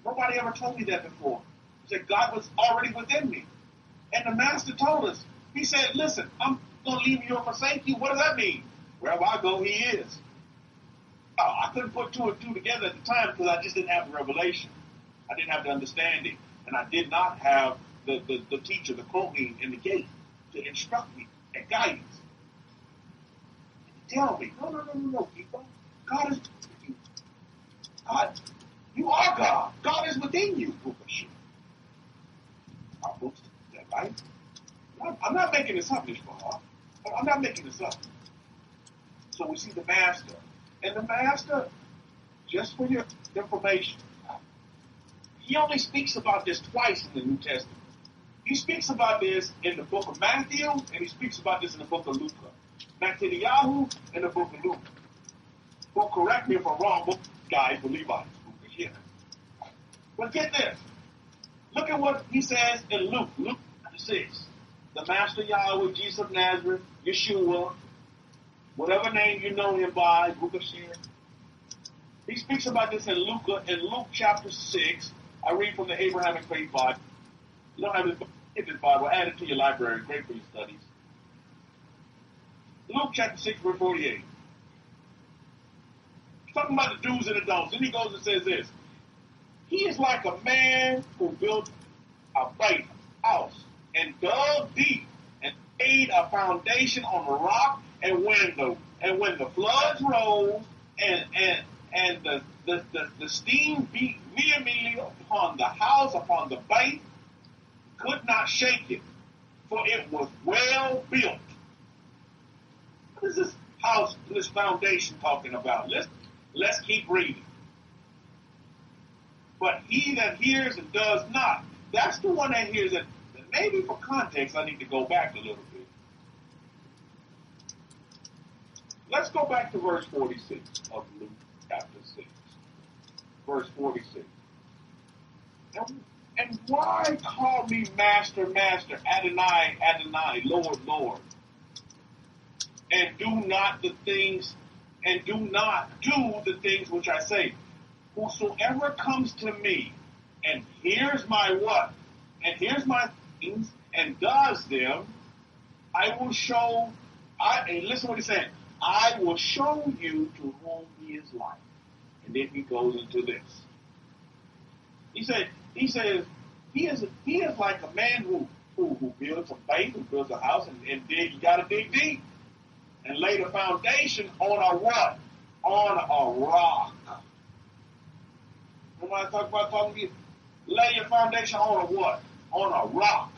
Nobody ever told me that before. He said God was already within me. And the Master told us, he said, listen, I'm going to leave you or forsake you. What does that mean? Wherever I go, he is. I couldn't put two and two together at the time because I just didn't have the revelation. I didn't have the understanding. And I did not have the teacher, the Kohen in the gate to instruct me and guidance. And tell me, no, people. God is with you. God, you are God. God is within you. Our books, is that right? I'm not making this up, Miss Bar. I'm not making this up. So we see the Master. And the Master, just for your information, he only speaks about this twice in the New Testament. He speaks about this in the book of Matthew, and he speaks about this in the book of Luke. Matthew and the book of Luke. Well, correct me if I'm wrong, both guys believe Levi's book is here. But get this. Look at what he says in Luke 6. The Master Yahweh, Jesus of Nazareth, Yeshua, whatever name you know him by, book of Shir. He speaks about this in Luke chapter 6. I read from the Abrahamic-Faith Bible. You don't have this book, get this Bible, add it to your library, great for your studies. Luke chapter 6, verse 48. He's talking about the do's and the don'ts. Then he goes and says this. He is like a man who built a great house and dug deep and laid a foundation on the rock, and when the floods rose and the steam beat vehemently upon the house, upon the base, could not shake it, for it was well built. What is this house, this foundation talking about? Let's keep reading. But he that hears and does not, that's the one that hears it. Maybe for context, I need to go back a little bit. Let's go back to verse 46 of Luke chapter 6. Verse 46. And why call me Master, Master, Adonai, Adonai, Lord, Lord, and do not do the things which I say? Whosoever comes to me and hears my what? and here's my things, and does them, I will show, and listen what he's saying, I will show you to whom he is like. And then he goes into this. He says, he is like a man who builds a faith, who builds a house, and dig, you gotta dig deep. And lay the foundation on a what? On a rock. When I talk about talking to you, lay your foundation on a what? On a rock.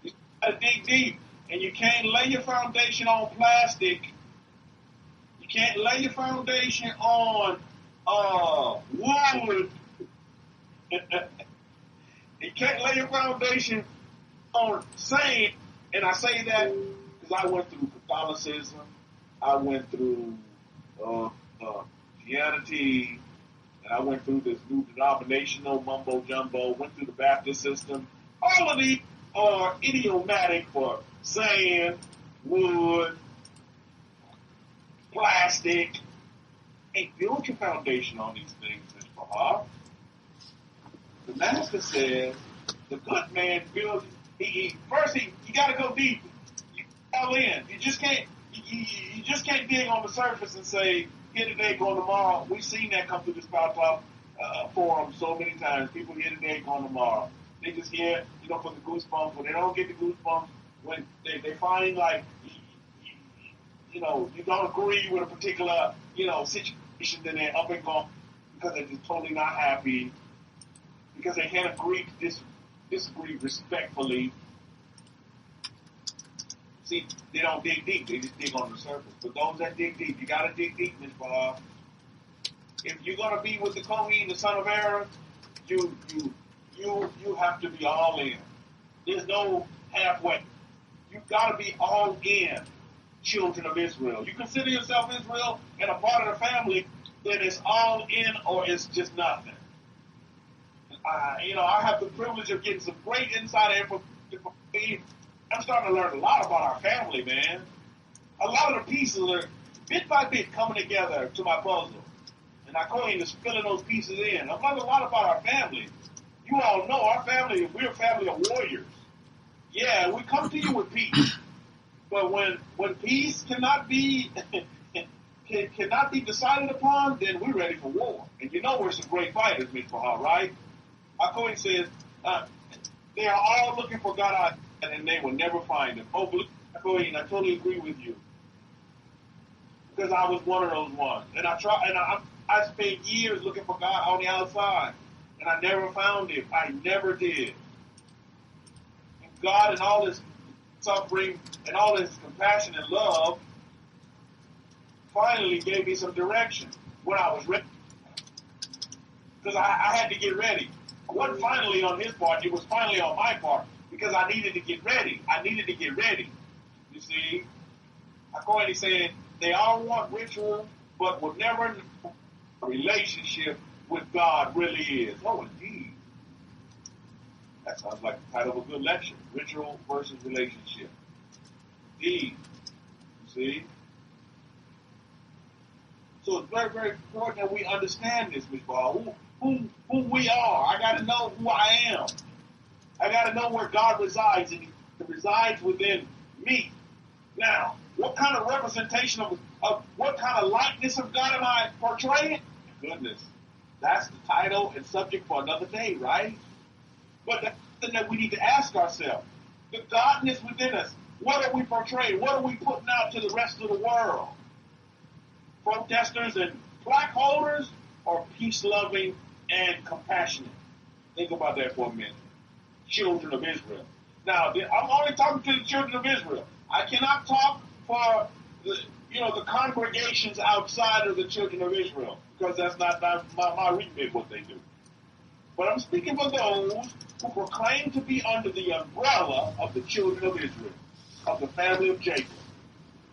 You gotta dig deep. And you can't lay your foundation on plastic. You can't lay your foundation on wood. You can't lay your foundation on sand. And I say that because I went through Catholicism. I went through Christianity. And I went through this new denominational mumbo-jumbo. Went through the Baptist system. All of these are idiomatic for sand, wood, plastic. Hey, build your foundation on these things, Mr. Bahar. The master says the good man builds. First, you got to go deep. You fall in. You just can't. You just can't dig on the surface and say here today, going tomorrow. We've seen that come through this Power Talk forum so many times. People here today, going tomorrow. They just hear, for the goosebumps. When they don't get the goosebumps, when they find like, you don't agree with a particular, situation, then they're up and gone because they're just totally not happy, because they can't agree to disagree respectfully. See, they don't dig deep. They just dig on the surface. But those that dig deep, you got to dig deep, Ms. Bob. If you're going to be with the Kohen, the son of Aaron, you have to be all in. There's no halfway. You've got to be all in, children of Israel. You consider yourself Israel and a part of the family, then it's all in or it's just nothing. I have the privilege of getting some great inside information. I'm starting to learn a lot about our family, man. A lot of the pieces are bit by bit coming together to my puzzle. And I go in just filling those pieces in. I've learned a lot about our family. You all know our family, we're a family of warriors. Yeah, we come to you with peace. But when peace cannot be decided upon, then we're ready for war. And we're some great fighters, Mr. Bahar, right? Our Kohen says they are all looking for God and they will never find him. Oh, Kohen, I totally agree with you. Because I was one of those ones. And I spent years looking for God on the outside. And I never found him. I never did. And God, in all his suffering and all his compassion and love, finally gave me some direction when I was ready. Because I had to get ready. It wasn't finally on his part. It was finally on my part. Because I needed to get ready. You see? I'm going to say they all want ritual, but will never know a relationship with God really is. Oh, indeed. That sounds like the title of a good lecture. Ritual versus relationship. Indeed. You see? So it's very, very important that we understand this, Ms. Ball. Who we are. I got to know who I am. I got to know where God resides, and he resides within me. Now, what kind of representation of what kind of likeness of God am I portraying? Goodness. That's the title and subject for another day, right? But that's something that we need to ask ourselves. The godness within us, what are we portraying? What are we putting out to the rest of the world? Protesters and plaque holders, or peace-loving and compassionate? Think about that for a minute. Children of Israel. Now, I'm only talking to the children of Israel. I cannot talk for the congregations outside of the children of Israel, because that's not my remit what they do. But I'm speaking for those who proclaim to be under the umbrella of the children of Israel, of the family of Jacob.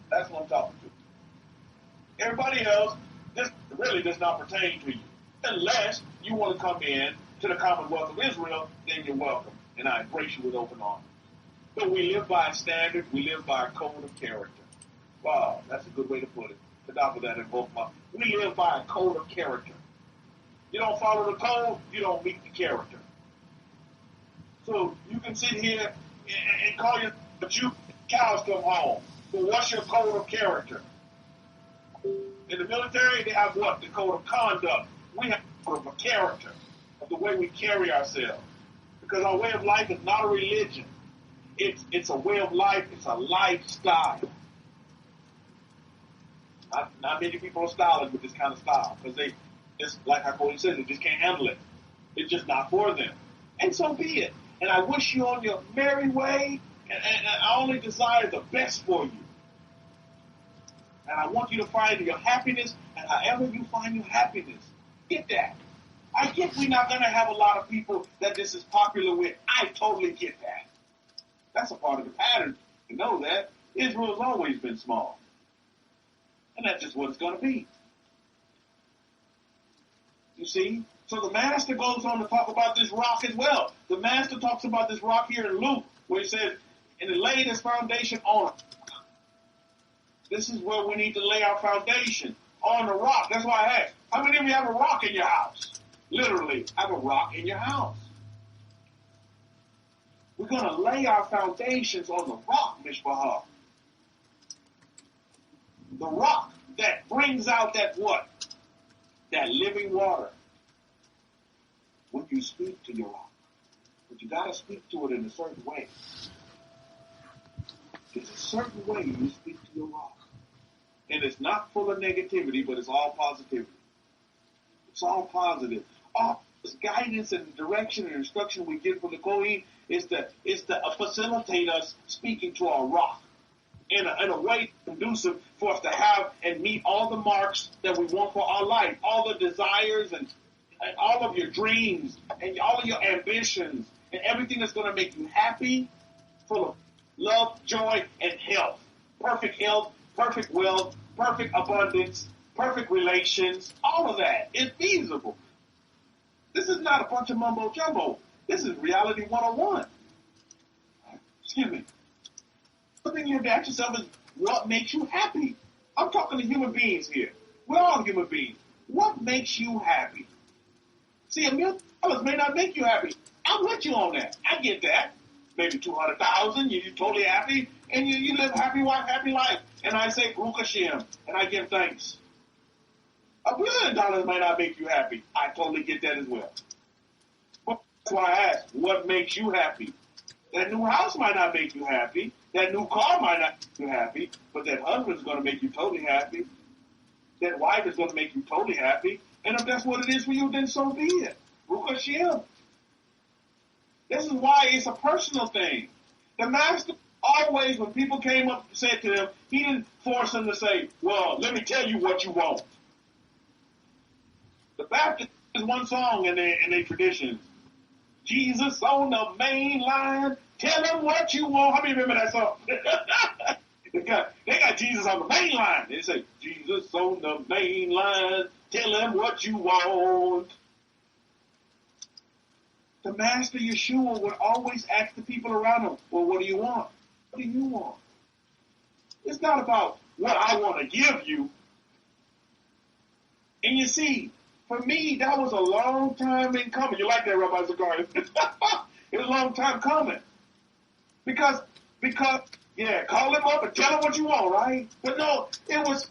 That's what I'm talking to. Everybody else, this really does not pertain to you. Unless you want to come in to the Commonwealth of Israel, then you're welcome. And I embrace you with open arms. But we live by a standard. We live by a code of character. Wow, that's a good way to put it. To top of that, we live by a code of character. You don't follow the code, you don't meet the character. So you can sit here and call your, but you cows come home. But what's your code of character? In the military, they have what? The code of conduct. We have a code of character, of the way we carry ourselves. Because our way of life is not a religion. It's a way of life. It's a lifestyle. Not many people are styling with this kind of style because they just, like our Cody says, they just can't handle it. It's just not for them. And so be it. And I wish you on your merry way, and I only desire the best for you. And I want you to find your happiness, and however you find your happiness, get that. I get we're not going to have a lot of people that this is popular with. I totally get that. That's a part of the pattern. You know that. Israel's always been small. And that's just what it's going to be. You see? So the master goes on to talk about this rock as well. The master talks about this rock here in Luke, where he says, and it laid his foundation on it. This is where we need to lay our foundation, on the rock. That's why I asked, how many of you have a rock in your house? Literally, have a rock in your house. We're going to lay our foundations on the rock, Mishpahah. The rock that brings out that what? That living water. When you speak to your rock. But you got to speak to it in a certain way. There's a certain way you speak to your rock. And it's not full of negativity, but it's all positivity. It's all positive. All this guidance and direction and instruction we get from the Kohen is to facilitate us speaking to our rock in a way conducive for us to have and meet all the marks that we want for our life, all the desires and all of your dreams and all of your ambitions and everything that's going to make you happy, full of love, joy, and health. Perfect health, perfect wealth, perfect abundance, perfect relations, all of that is feasible. This is not a bunch of mumbo jumbo. This is reality 101. Excuse me. The thing you have to ask yourself is, what makes you happy? I'm talking to human beings here. We're all human beings. What makes you happy? See, $1 million may not make you happy. I'm with you on that. I get that. Maybe 200,000, you're totally happy, and you live happy life. And I say, Baruch Hashem, and I give thanks. $1 billion may not make you happy. I totally get that as well. But that's why I ask, what makes you happy? That new house might not make you happy. That new car might not make you happy. But that husband's going to make you totally happy. That wife is going to make you totally happy. And if that's what it is for you, then so be it. Baruch Hashem. This is why it's a personal thing. The master always, when people came up and said to him, he didn't force them to say, well, let me tell you what you want. The Baptist is one song in their traditions. Jesus on the main line, tell him what you want. How many remember that song? they got Jesus on the main line. They say, Jesus on the main line, tell him what you want. The Master Yeshua would always ask the people around him, well, what do you want? What do you want? It's not about what I want to give you. And you see, for me, that was a long time in coming. You like that, Rabbi Zacharias? It was a long time coming. Because, yeah, call him up and tell him what you want, right? But no, because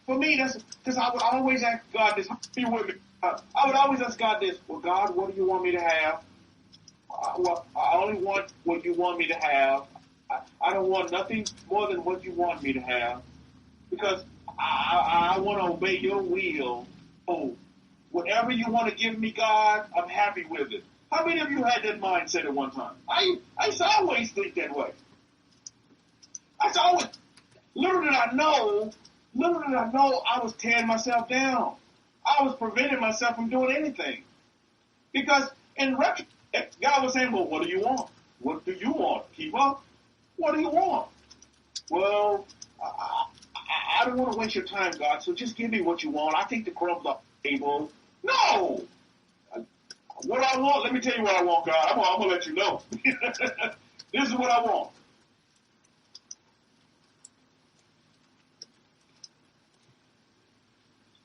for me, that's because I would always ask God this. Be with me. I would always ask God this. Well, God, what do you want me to have? Well, I only want what you want me to have. I don't want nothing more than what you want me to have. Because I want to obey your will. Oh, whatever you want to give me, God, I'm happy with it. How many of you had that mindset at one time? I used to always think that way. I used to always, little did I know I was tearing myself down. I was preventing myself from doing anything. Because in retrospect, God was saying, well, what do you want? What do you want, Kefa? What do you want? Well, I don't want to waste your time, God, so just give me what you want. I'll take the crumbs off the table. No! What I want, let me tell you what I want, God. I'm going to let you know. This is what I want.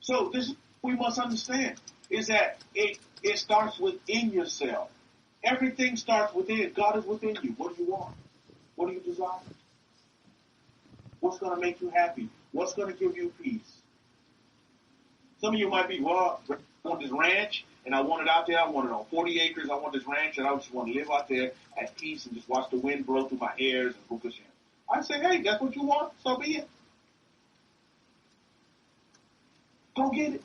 So this we must understand is that it starts within yourself. Everything starts within. God is within you. What do you want? What do you desire? What's going to make you happy? What's going to give you peace? Some of you might be, well, I want this ranch, and I want it out there. I want it on 40 acres. I want this ranch, and I just want to live out there at peace and just watch the wind blow through my hairs and focus in. I say, hey, that's what you want? So be it. Go get it.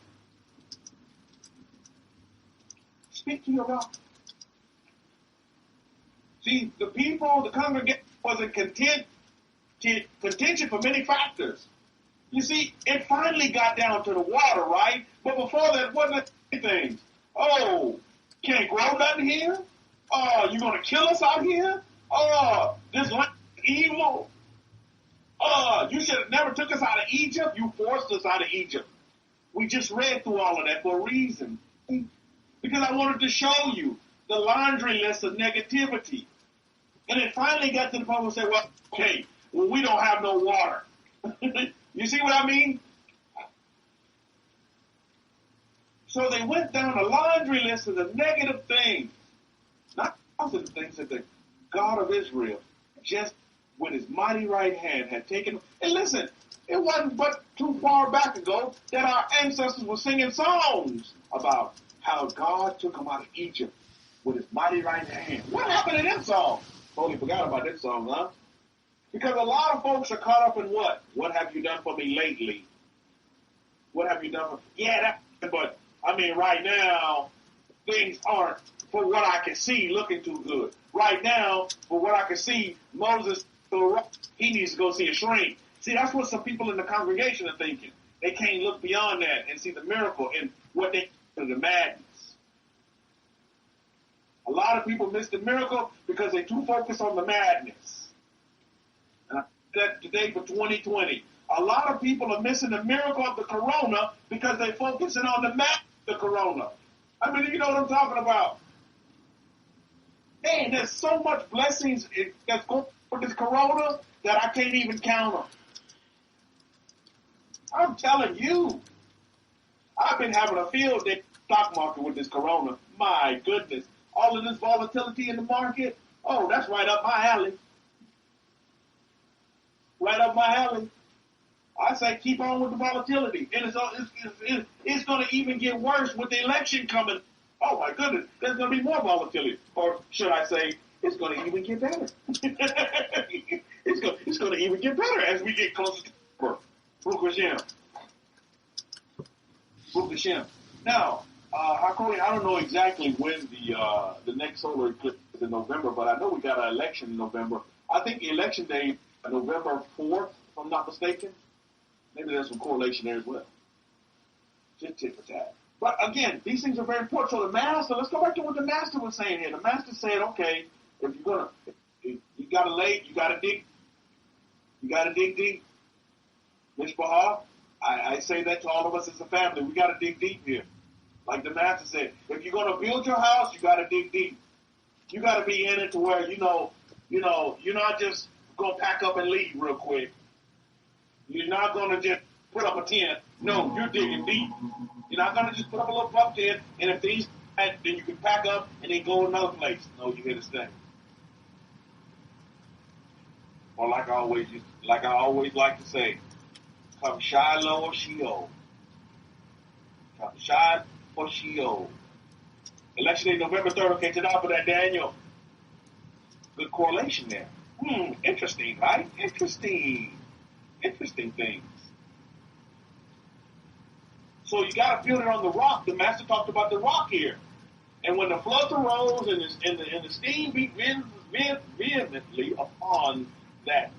Speak to your rock. See, the people, the congregation wasn't contention for many factors. You see, it finally got down to the water, right? But before that, wasn't anything. Oh, can't grow nothing here? Oh, you going to kill us out here? Oh, this land is evil. Oh, you should have never took us out of Egypt. You forced us out of Egypt. We just read through all of that for a reason. Because I wanted to show you the laundry list of negativity. And it finally got to the point where they said, well, okay, well, we don't have no water. You see what I mean? So they went down a laundry list of the negative things, not positive things that the God of Israel just with his mighty right hand had taken. And listen, it wasn't but too far back ago that our ancestors were singing songs about how God took them out of Egypt with his mighty right hand. What happened to them songs? Totally forgot about that song, huh? Because a lot of folks are caught up in what? What have you done for me lately? What have you done for me? Yeah, but I mean, right now, things aren't, for what I can see, looking too good. Right now, for what I can see, Moses, he needs to go see a shrink. See, that's what some people in the congregation are thinking. They can't look beyond that and see the miracle and what they do, the madness. A lot of people miss the miracle because they're too focused on the madness. And I said that today for 2020. A lot of people are missing the miracle of the corona because they're focusing on the madness of the corona. I mean, you know what I'm talking about. Man, there's so much blessings that's going with this corona that I can't even count them. I'm telling you. I've been having a field day stock market with this corona. My goodness. All of this volatility in the market, oh, that's right up my alley. Right up my alley. I say keep on with the volatility. And it's going to even get worse with the election coming. Oh, my goodness, there's going to be more volatility. Or should I say, it's going to even get better. It's going to even get better as we get closer to Baruch Hashem. Baruch Hashem. Now, I don't know exactly when the next solar eclipse is in November, but I know we got an election in November. I think the election day, November 4th, if I'm not mistaken. Maybe there's some correlation there as well. Just tit for tat. But again, these things are very important. So the master, let's go back to what the master was saying here. The master said, okay, if you gotta dig deep. Mishpahah, I say that to all of us as a family. We gotta dig deep here. Like the master said, if you're gonna build your house, you gotta dig deep. You gotta be in it to where you're not just gonna pack up and leave real quick. You're not gonna just put up a tent. No, you're digging deep. You're not gonna just put up a little bump tent, and if things then you can pack up and then go another place. No, you're here to stay. Or like I always like to say, come Shiloh or Sheol. Come Shiloh or Sheol. Election day November 3rd. Okay, to for that, Daniel. Good correlation there. Interesting, right? Interesting things. So you got to build it on the rock. The master talked about the rock here. And when the floods arose and the steam beat vehemently upon that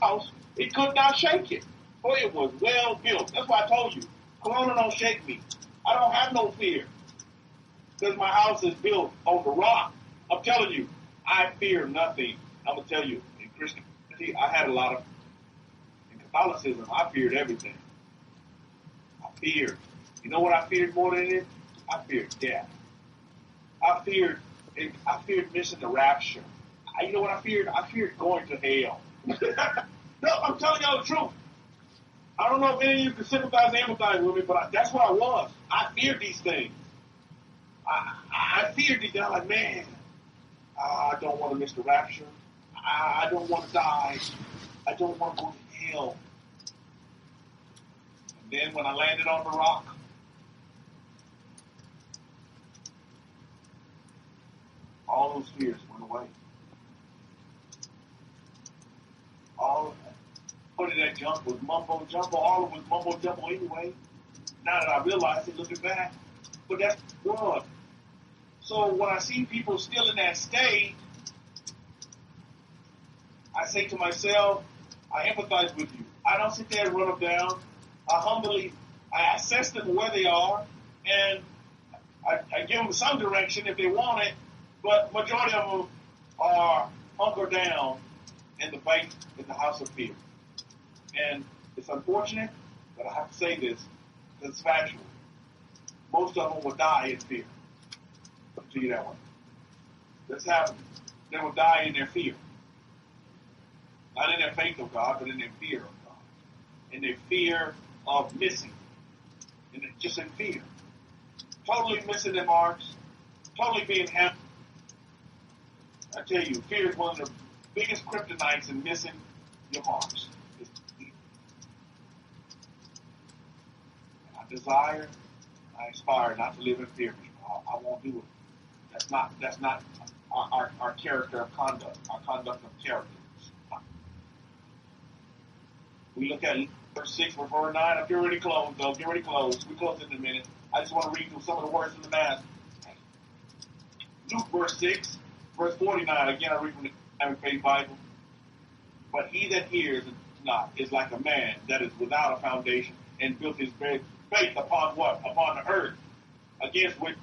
house, it could not shake it. For it was well built. That's why I told you, Corona don't shake me. I don't have no fear. Because my house is built on the rock. I'm telling you, I fear nothing. I'm going to tell you, in Christianity, I had a lot of, in Catholicism, I feared everything. I feared. You know what I feared more than it? I feared death. I feared missing the rapture. You know what I feared? I feared going to hell. No, I'm telling y'all the truth. I don't know if any of you can sympathize and empathize with me, but that's what I was. I feared these things. I feared these things. I'm like, man, I don't want to miss the rapture. I don't want to die. I don't want to go to hell. And then when I landed on the rock, all those fears went away. All of that junk was mumbo jumbo. All of it was mumbo jumbo anyway. Now that I realize it, looking back, but that's the world. So when I see people still in that state, I say to myself, I empathize with you. I don't sit there and run them down. I assess them where they are, and I give them some direction if they want it, but majority of them are hunkered down in the faith in the house of fear. And it's unfortunate, but I have to say this, because it's factual. Most of them will die in fear. I'll tell you that one. That's happening. They will die in their fear. Not in their faith of God, but in their fear of God. In their fear of missing. Just in fear. Totally missing their marks. Totally being hampered. I tell you, fear is one of the biggest kryptonites in missing your marks. And I aspire not to live in fear. I won't do it. That's not our character of conduct, our conduct of character. We look at verse 6, verse 9. I'm getting ready to close, though. Get ready to close. We close in a minute. I just want to read through some of the words in the Mass. Luke, verse 6, verse 49. Again, I read from the Abrahamic-Faith Bible. But he that hears not is like a man that is without a foundation and built his faith upon what? Upon the earth. Against which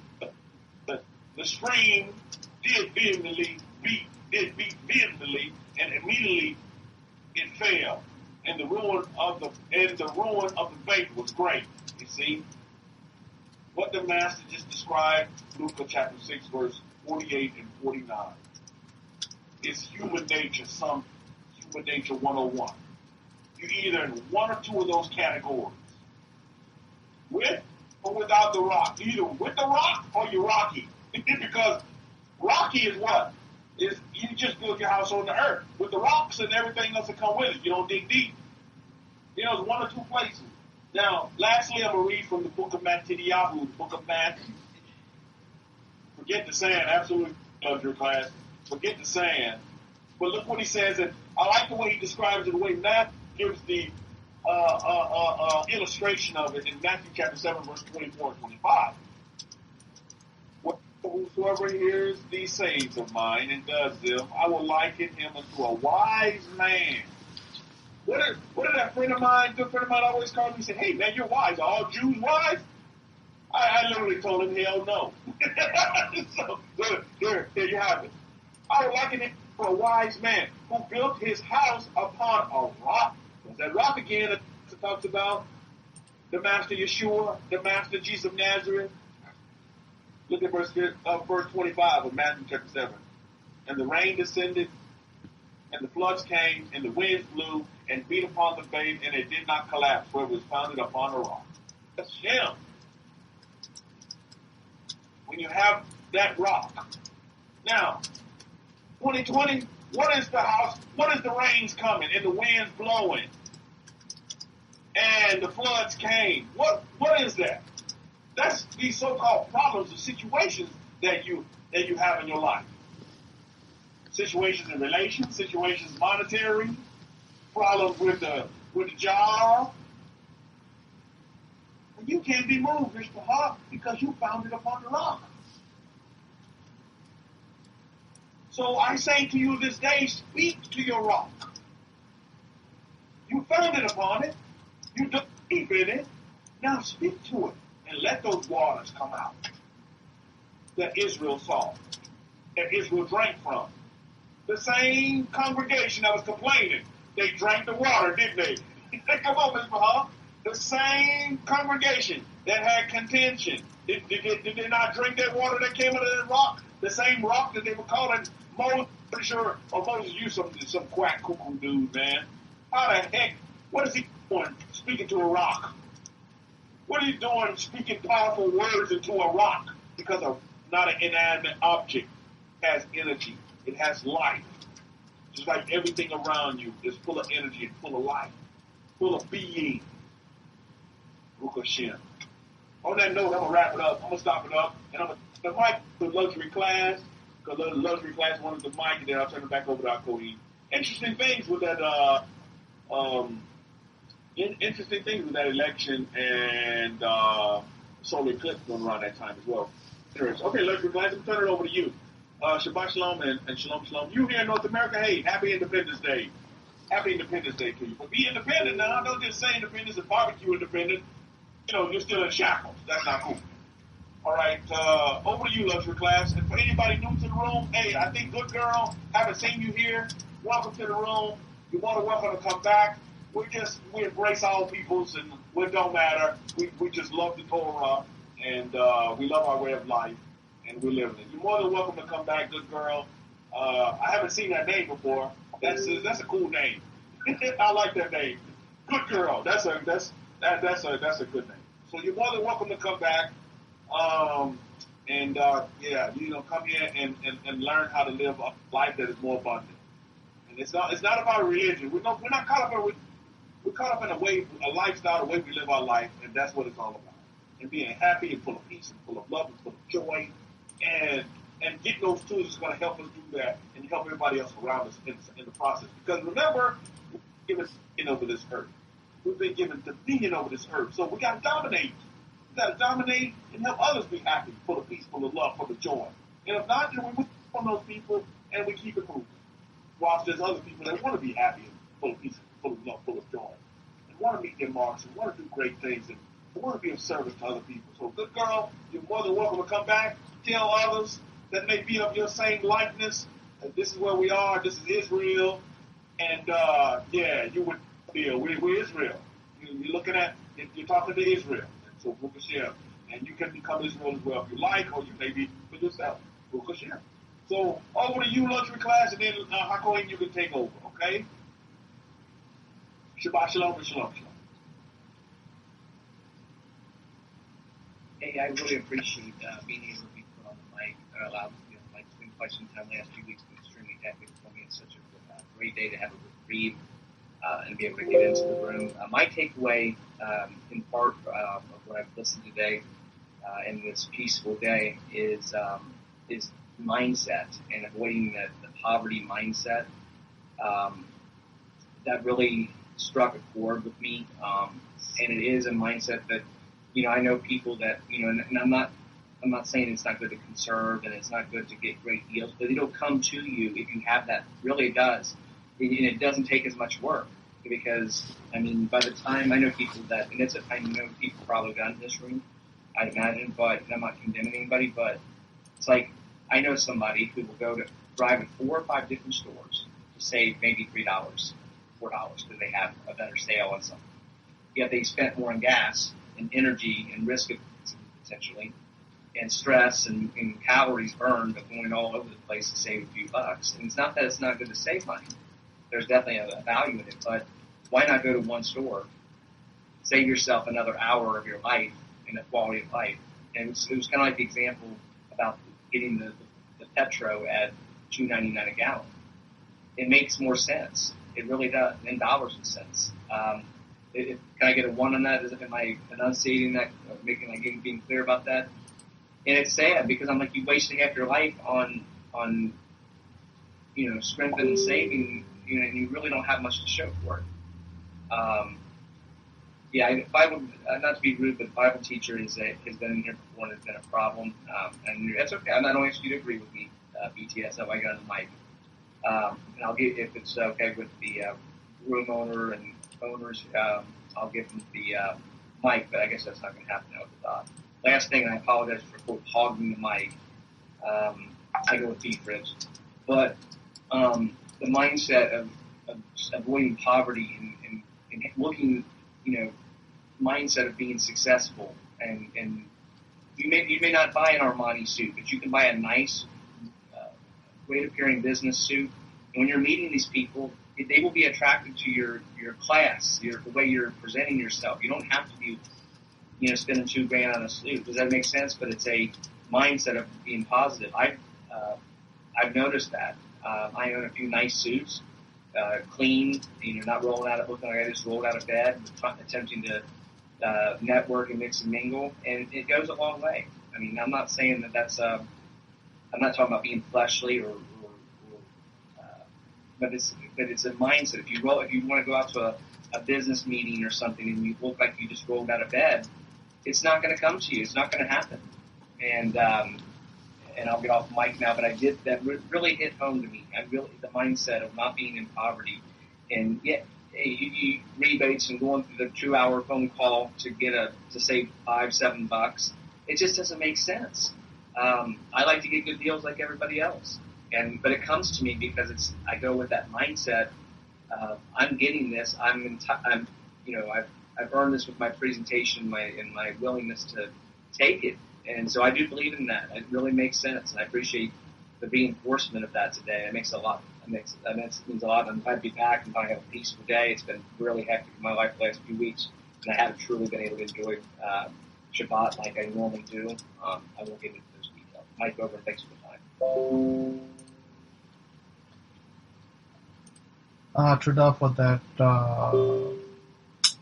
the stream did vehemently beat vehemently, and immediately it fell. And the ruin of the faith was great. You see what the Master just described, Luke chapter 6, verse 48 and 49. It's human nature, some human nature 101. You're either in one or two of those categories. With or without the rock. You're either with the rock or you're rocky. Because rocky is what? Is you just build your house on the earth with the rocks and everything else that come with it. You don't dig deep. You know, it's one or two places. Now, lastly, I'm going to read from the book of Matthew, the book of Matthew. Forget the sand. Absolutely love your class. Forget the sand. But look what he says. And I like the way he describes it, the way Matthew gives the illustration of it in Matthew chapter 7, verse 24 and 25. Whosoever hears these sayings of mine and does them, I will liken him unto a wise man. What did that good friend of mine always call me? He said, hey man, you're wise. Are all Jews wise? I literally told him, hell no. So there you have it. I would liken him to a wise man who built his house upon a rock. There's that rock again that talks about the Master Yeshua, the Master Jesus of Nazareth. Look at verse 25 of Matthew chapter 7. And the rain descended, and the floods came, and the winds blew, and beat upon the faith, and it did not collapse, for it was founded upon a rock. That's him. When you have that rock. Now, 2020, what is the house? What is the rains coming, and the winds blowing, and the floods came? What is that? That's these so-called problems or situations that you have in your life. Situations in relations, situations monetary, problems with the job. And you can't be moved, Mr. Hart, because you found it upon the rock. So I say to you this day, speak to your rock. You found it upon it. You don't believe in it. Now speak to it. And let those waters come out that Israel saw, that Israel drank from. The same congregation that was complaining, they drank the water, didn't they? Come on, Mr. Hall. The same congregation that had contention, did they not drink that water that came out of that rock? The same rock that they were calling Moses, pretty sure, or Moses used some quack cuckoo dude, man. How the heck, what is he doing speaking to a rock? What are you doing speaking powerful words into a rock because of not an inanimate object? has energy. It has life. Just like everything around you is full of energy and full of life, full of being. Baruch Hashem. On that note, I'm going to wrap it up. I'm going to stop it up. And I'm going to the mic to luxury class, because the luxury class wanted the mic, and then I'll turn it back over to our Kohen. Interesting things with that election and solar eclipse going around that time as well. Okay, luxury class, I'm turn it over to you. Shabbat Shalom and Shalom Shalom. You here in North America, hey, happy Independence Day. Happy Independence Day to you. But be independent now. Don't just say independence and barbecue independent. You know, you're still in shackles. That's not cool. All right, over to you, luxury class. And for anybody new to the room, hey, I think good girl, haven't seen you here. Welcome to the room. You're more than welcome to come back. We embrace all peoples, and it don't matter. We just love the Torah, and we love our way of life, and we live it. You're more than welcome to come back, good girl. I haven't seen that name before. That's a cool name. I like that name. Good girl. That's a good name. So you're more than welcome to come back. Come here and learn how to live a life that is more abundant. And it's not about religion. We're not caught up in a lifestyle, the way we live our life, and that's what it's all about. And being happy and full of peace and full of love and full of joy, and getting those tools is going to help us do that and help everybody else around us in the process. Because remember, we've been given dominion over this earth. We've been given dominion over this earth, so we got to dominate. We got to dominate and help others be happy, full of peace, full of love, full of joy. And if not, then we move on those people and we keep it moving. Whilst there's other people that want to be happy and full of peace, full of love, full of joy, and want to meet their marks and want to do great things and want to be of service to other people. So, good girl, you're more than welcome to come back. Tell others that may be of your same likeness that this is where we are. This is Israel, and you would feel we're Israel. You're looking at, you're talking to Israel. So, Baruch Hashem. And you can become Israel as well if you like, or you may be for yourself. Baruch Hashem. So, over to you, luxury class, and then Hakohen, you can take over, okay? Shabbat Shalom and Shalom Shalom. Hey, I really appreciate being able to be put on the mic, or allowed to be on the mic. It's been quite some time. The last few weeks have been extremely hectic for me. It's such a great day to have a reprieve and be able to get into the room. My takeaway, in part of what I've listened to today in this peaceful day, is mindset and avoiding the poverty mindset. That really struck a chord with me, and it is a mindset that, I know people that, and I'm not saying it's not good to conserve and it's not good to get great deals, but it'll come to you if you have that. Really, it does. And it doesn't take as much work, because, by the time I know people that, and I know people probably got in this room, I'd imagine, but I'm not condemning anybody, but it's like, I know somebody who will drive in 4 or 5 different stores to save maybe $3, $4, because they have a better sale on something. Yet they spent more on gas and energy and risk, potentially, and stress and calories burned of going all over the place to save a few bucks. And it's not that it's not good to save money. There's definitely a value in it, but why not go to one store, save yourself another hour of your life and the quality of life? And it was kind of like the example about getting the petro at $2.99 a gallon. It makes more sense. It really does, in dollars and cents. Can I get a 1 on that? Am I enunciating that, being clear about that? And it's sad, because I'm like, you wasted half your life on scrimping and saving, and you really don't have much to show for it. Bible, not to be rude, but Bible teacher has been in here before and it's been a problem. And that's okay. I don't ask you to agree with me, BTS, so I got on the mic. And I'll get, if it's okay with the room owner and owners, I'll give them the mic, but I guess that's not going to happen now with the dot. Last thing, and I apologize for quote hogging the mic. I go with beef ribs, but the mindset of avoiding poverty and looking, mindset of being successful, and you may not buy an Armani suit, but you can buy a nice, great appearing business suit. And when you're meeting these people, they will be attracted to your class, the way you're presenting yourself. You don't have to be, spending $2,000 on a suit. Does that make sense? But it's a mindset of being positive. I've noticed that. I own a few nice suits, clean, not rolling out, looking like I just rolled out of bed, attempting to network and mix and mingle, and it goes a long way. I mean, I'm not saying that that's, I'm not talking about being fleshly but it's a mindset. If you want to go out to a business meeting or something and you look like you just rolled out of bed, it's not going to come to you. It's not going to happen. And I'll get off mic now, but that really hit home to me. The mindset of not being in poverty, and yet you rebates and going through the 2-hour phone call to save $5-7. It just doesn't make sense. I like to get good deals like everybody else, but it comes to me because I go with that mindset. I'm getting this. I've earned this with my presentation and my willingness to take it. And so I do believe in that. It really makes sense, and I appreciate the reinforcement of that today. It makes a lot. It means a lot. I'm glad to be back and finally have a peaceful day. It's been really hectic in my life the last few weeks, and I haven't truly been able to enjoy Shabbat like I normally do. I won't get into those details. Mike, over. Thanks for the time. Truda, for that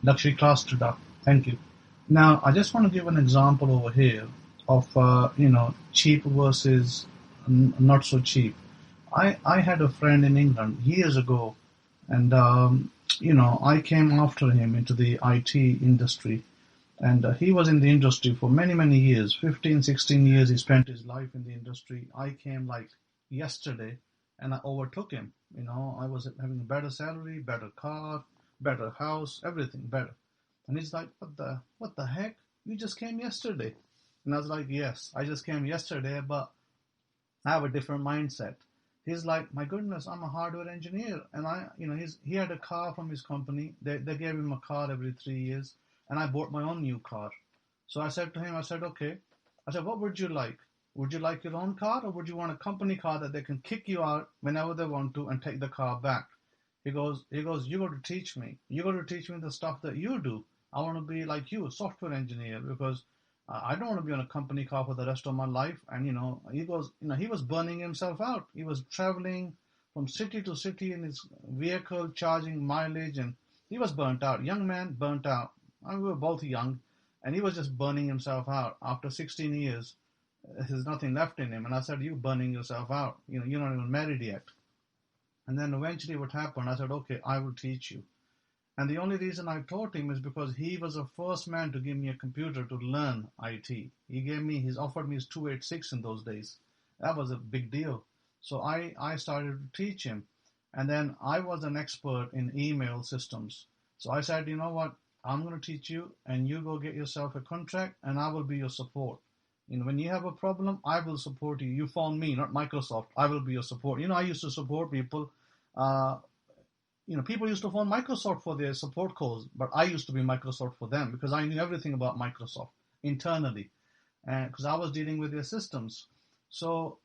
luxury class, Truda. Thank you. Now, I just want to give an example over here of, cheap versus not so cheap. I had a friend in England years ago, and, I came after him into the IT industry. And he was in the industry for many, many years, 15, 16 years. He spent his life in the industry. I came like yesterday, and I overtook him. I was having a better salary, better car, better house, everything better. And he's like, what the heck? You just came yesterday. And I was like, yes, I just came yesterday, but I have a different mindset. He's like, my goodness, I'm a hardware engineer. And he had a car from his company. They gave him a car every 3 years. And I bought my own new car. So I said to him, okay. I said, what would you like? Would you like your own car, or would you want a company car that they can kick you out whenever they want to and take the car back? He goes, you got to teach me. You got to teach me the stuff that you do. I want to be like you, a software engineer, because I don't want to be on a company car for the rest of my life. And, he goes, he was burning himself out. He was traveling from city to city in his vehicle, charging mileage, and he was burnt out. Young man, burnt out. We were both young, and he was just burning himself out. After 16 years, there's nothing left in him. And I said, you're burning yourself out. You're not even married yet. And then eventually what happened, I said, okay, I will teach you. And the only reason I taught him is because he was the first man to give me a computer to learn IT. He's offered me his 286 in those days. That was a big deal. So I started to teach him. And then I was an expert in email systems. So I said, you know what? I'm going to teach you, and you go get yourself a contract, and I will be your support. When you have a problem, I will support you. You phone me, not Microsoft. I will be your support. I used to support people. People used to phone Microsoft for their support calls, but I used to be Microsoft for them because I knew everything about Microsoft internally, because I was dealing with their systems. So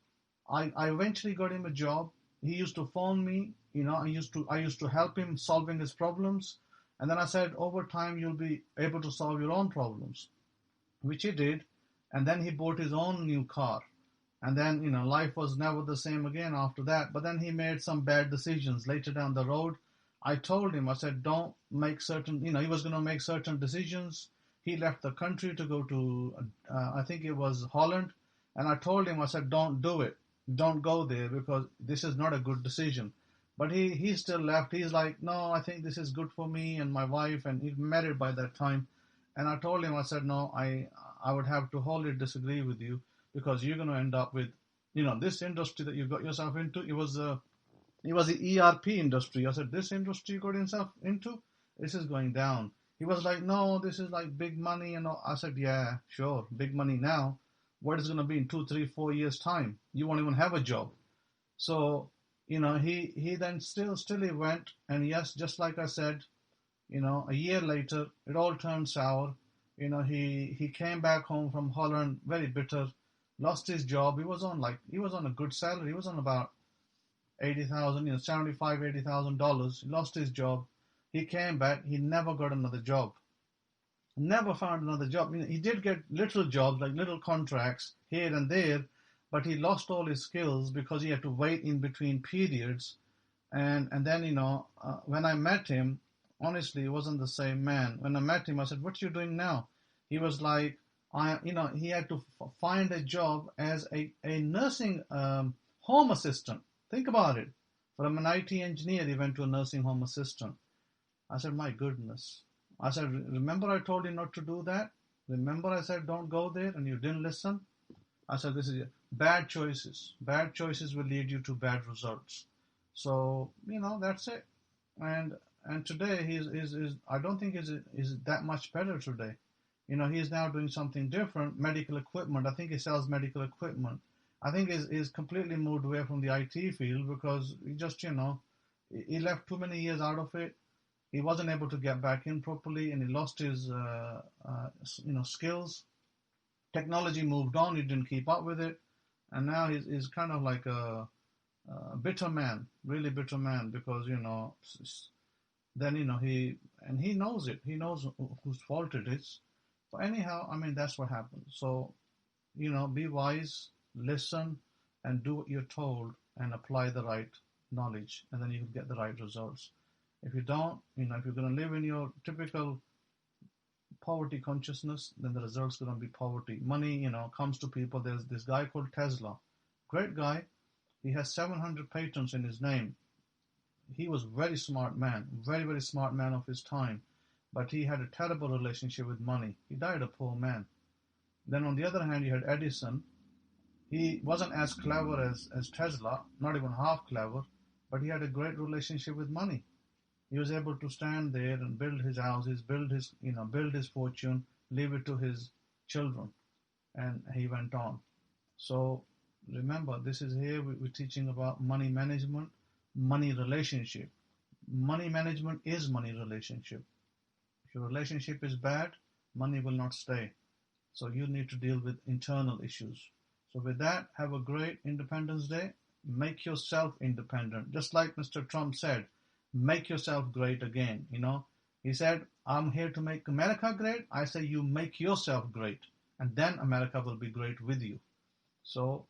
I eventually got him a job. He used to phone me. I used to help him solving his problems. And then I said, over time, you'll be able to solve your own problems, which he did. And then he bought his own new car. And then, life was never the same again after that. But then he made some bad decisions later down the road. I told him, I said, don't make certain, he was going to make certain decisions. He left the country to go to, I think it was Holland. And I told him, I said, don't do it. Don't go there because this is not a good decision. But he still left. He's like, no, I think this is good for me and my wife, and he's married by that time. And I told him, I said, no, I would have to wholly disagree with you because you're going to end up with, this industry that you got yourself into. It was the ERP industry. I said, this industry you got yourself into, this is going down. He was like, no, this is like big money. And I said, yeah, sure, big money now. What is going to be in 2, 3, 4 years' time? You won't even have a job. So, he then still he went, and yes, just like I said, a year later, it all turned sour. He came back home from Holland very bitter, lost his job. He was on a good salary. He was on about $80,000, $80,000. He lost his job. He came back. He never got another job. Never found another job. He did get little jobs, like little contracts here and there, but he lost all his skills because he had to wait in between periods. And then, when I met him, honestly, he wasn't the same man. When I met him, I said, "What are you doing now?" He was like, he had to find a job as a nursing home assistant. Think about it. From an IT engineer, he went to a nursing home assistant. I said, "My goodness." I said, "Remember I told you not to do that? Remember I said don't go there and you didn't listen?" I said, "This is bad choices. Bad choices will lead you to bad results." So, that's it. And today he's I don't think is that much better today. He's now doing something different, medical equipment. I think he sells medical equipment. I think he's completely moved away from the IT field because he just, he left too many years out of it. He wasn't able to get back in properly, and he lost his, skills. Technology moved on. He didn't keep up with it, and now he's kind of like a bitter man, really bitter man, because then he knows it. He knows whose fault it is. But anyhow, that's what happens. So, be wise, listen, and do what you're told, and apply the right knowledge, and then you can get the right results. If you don't, if you're going to live in your typical poverty consciousness, then the result's going to be poverty. Money, comes to people. There's this guy called Tesla, great guy. He has 700 patents in his name. He was very smart man, very, very smart man of his time, but he had a terrible relationship with money. He died a poor man. Then on the other hand, you had Edison. He wasn't as clever as Tesla, not even half clever, but he had a great relationship with money. He was able to stand there and build his houses, build his fortune, leave it to his children, and he went on. So remember, this is here we're teaching about money management, money relationship. Money management is money relationship. If your relationship is bad, money will not stay. So you need to deal with internal issues. So with that, have a great Independence Day. Make yourself independent. Just like Mr. Trump said, make yourself great again. He said, "I'm here to make America great." I say, you make yourself great, and then America will be great with you. So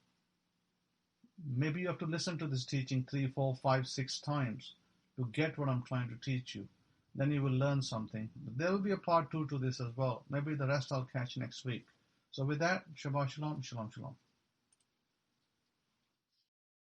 maybe you have to listen to this teaching 3, 4, 5, 6 times to get what I'm trying to teach you. Then you will learn something. There will be a part 2 to this as well. Maybe the rest I'll catch next week. So with that, Shabbat Shalom, Shalom, Shalom.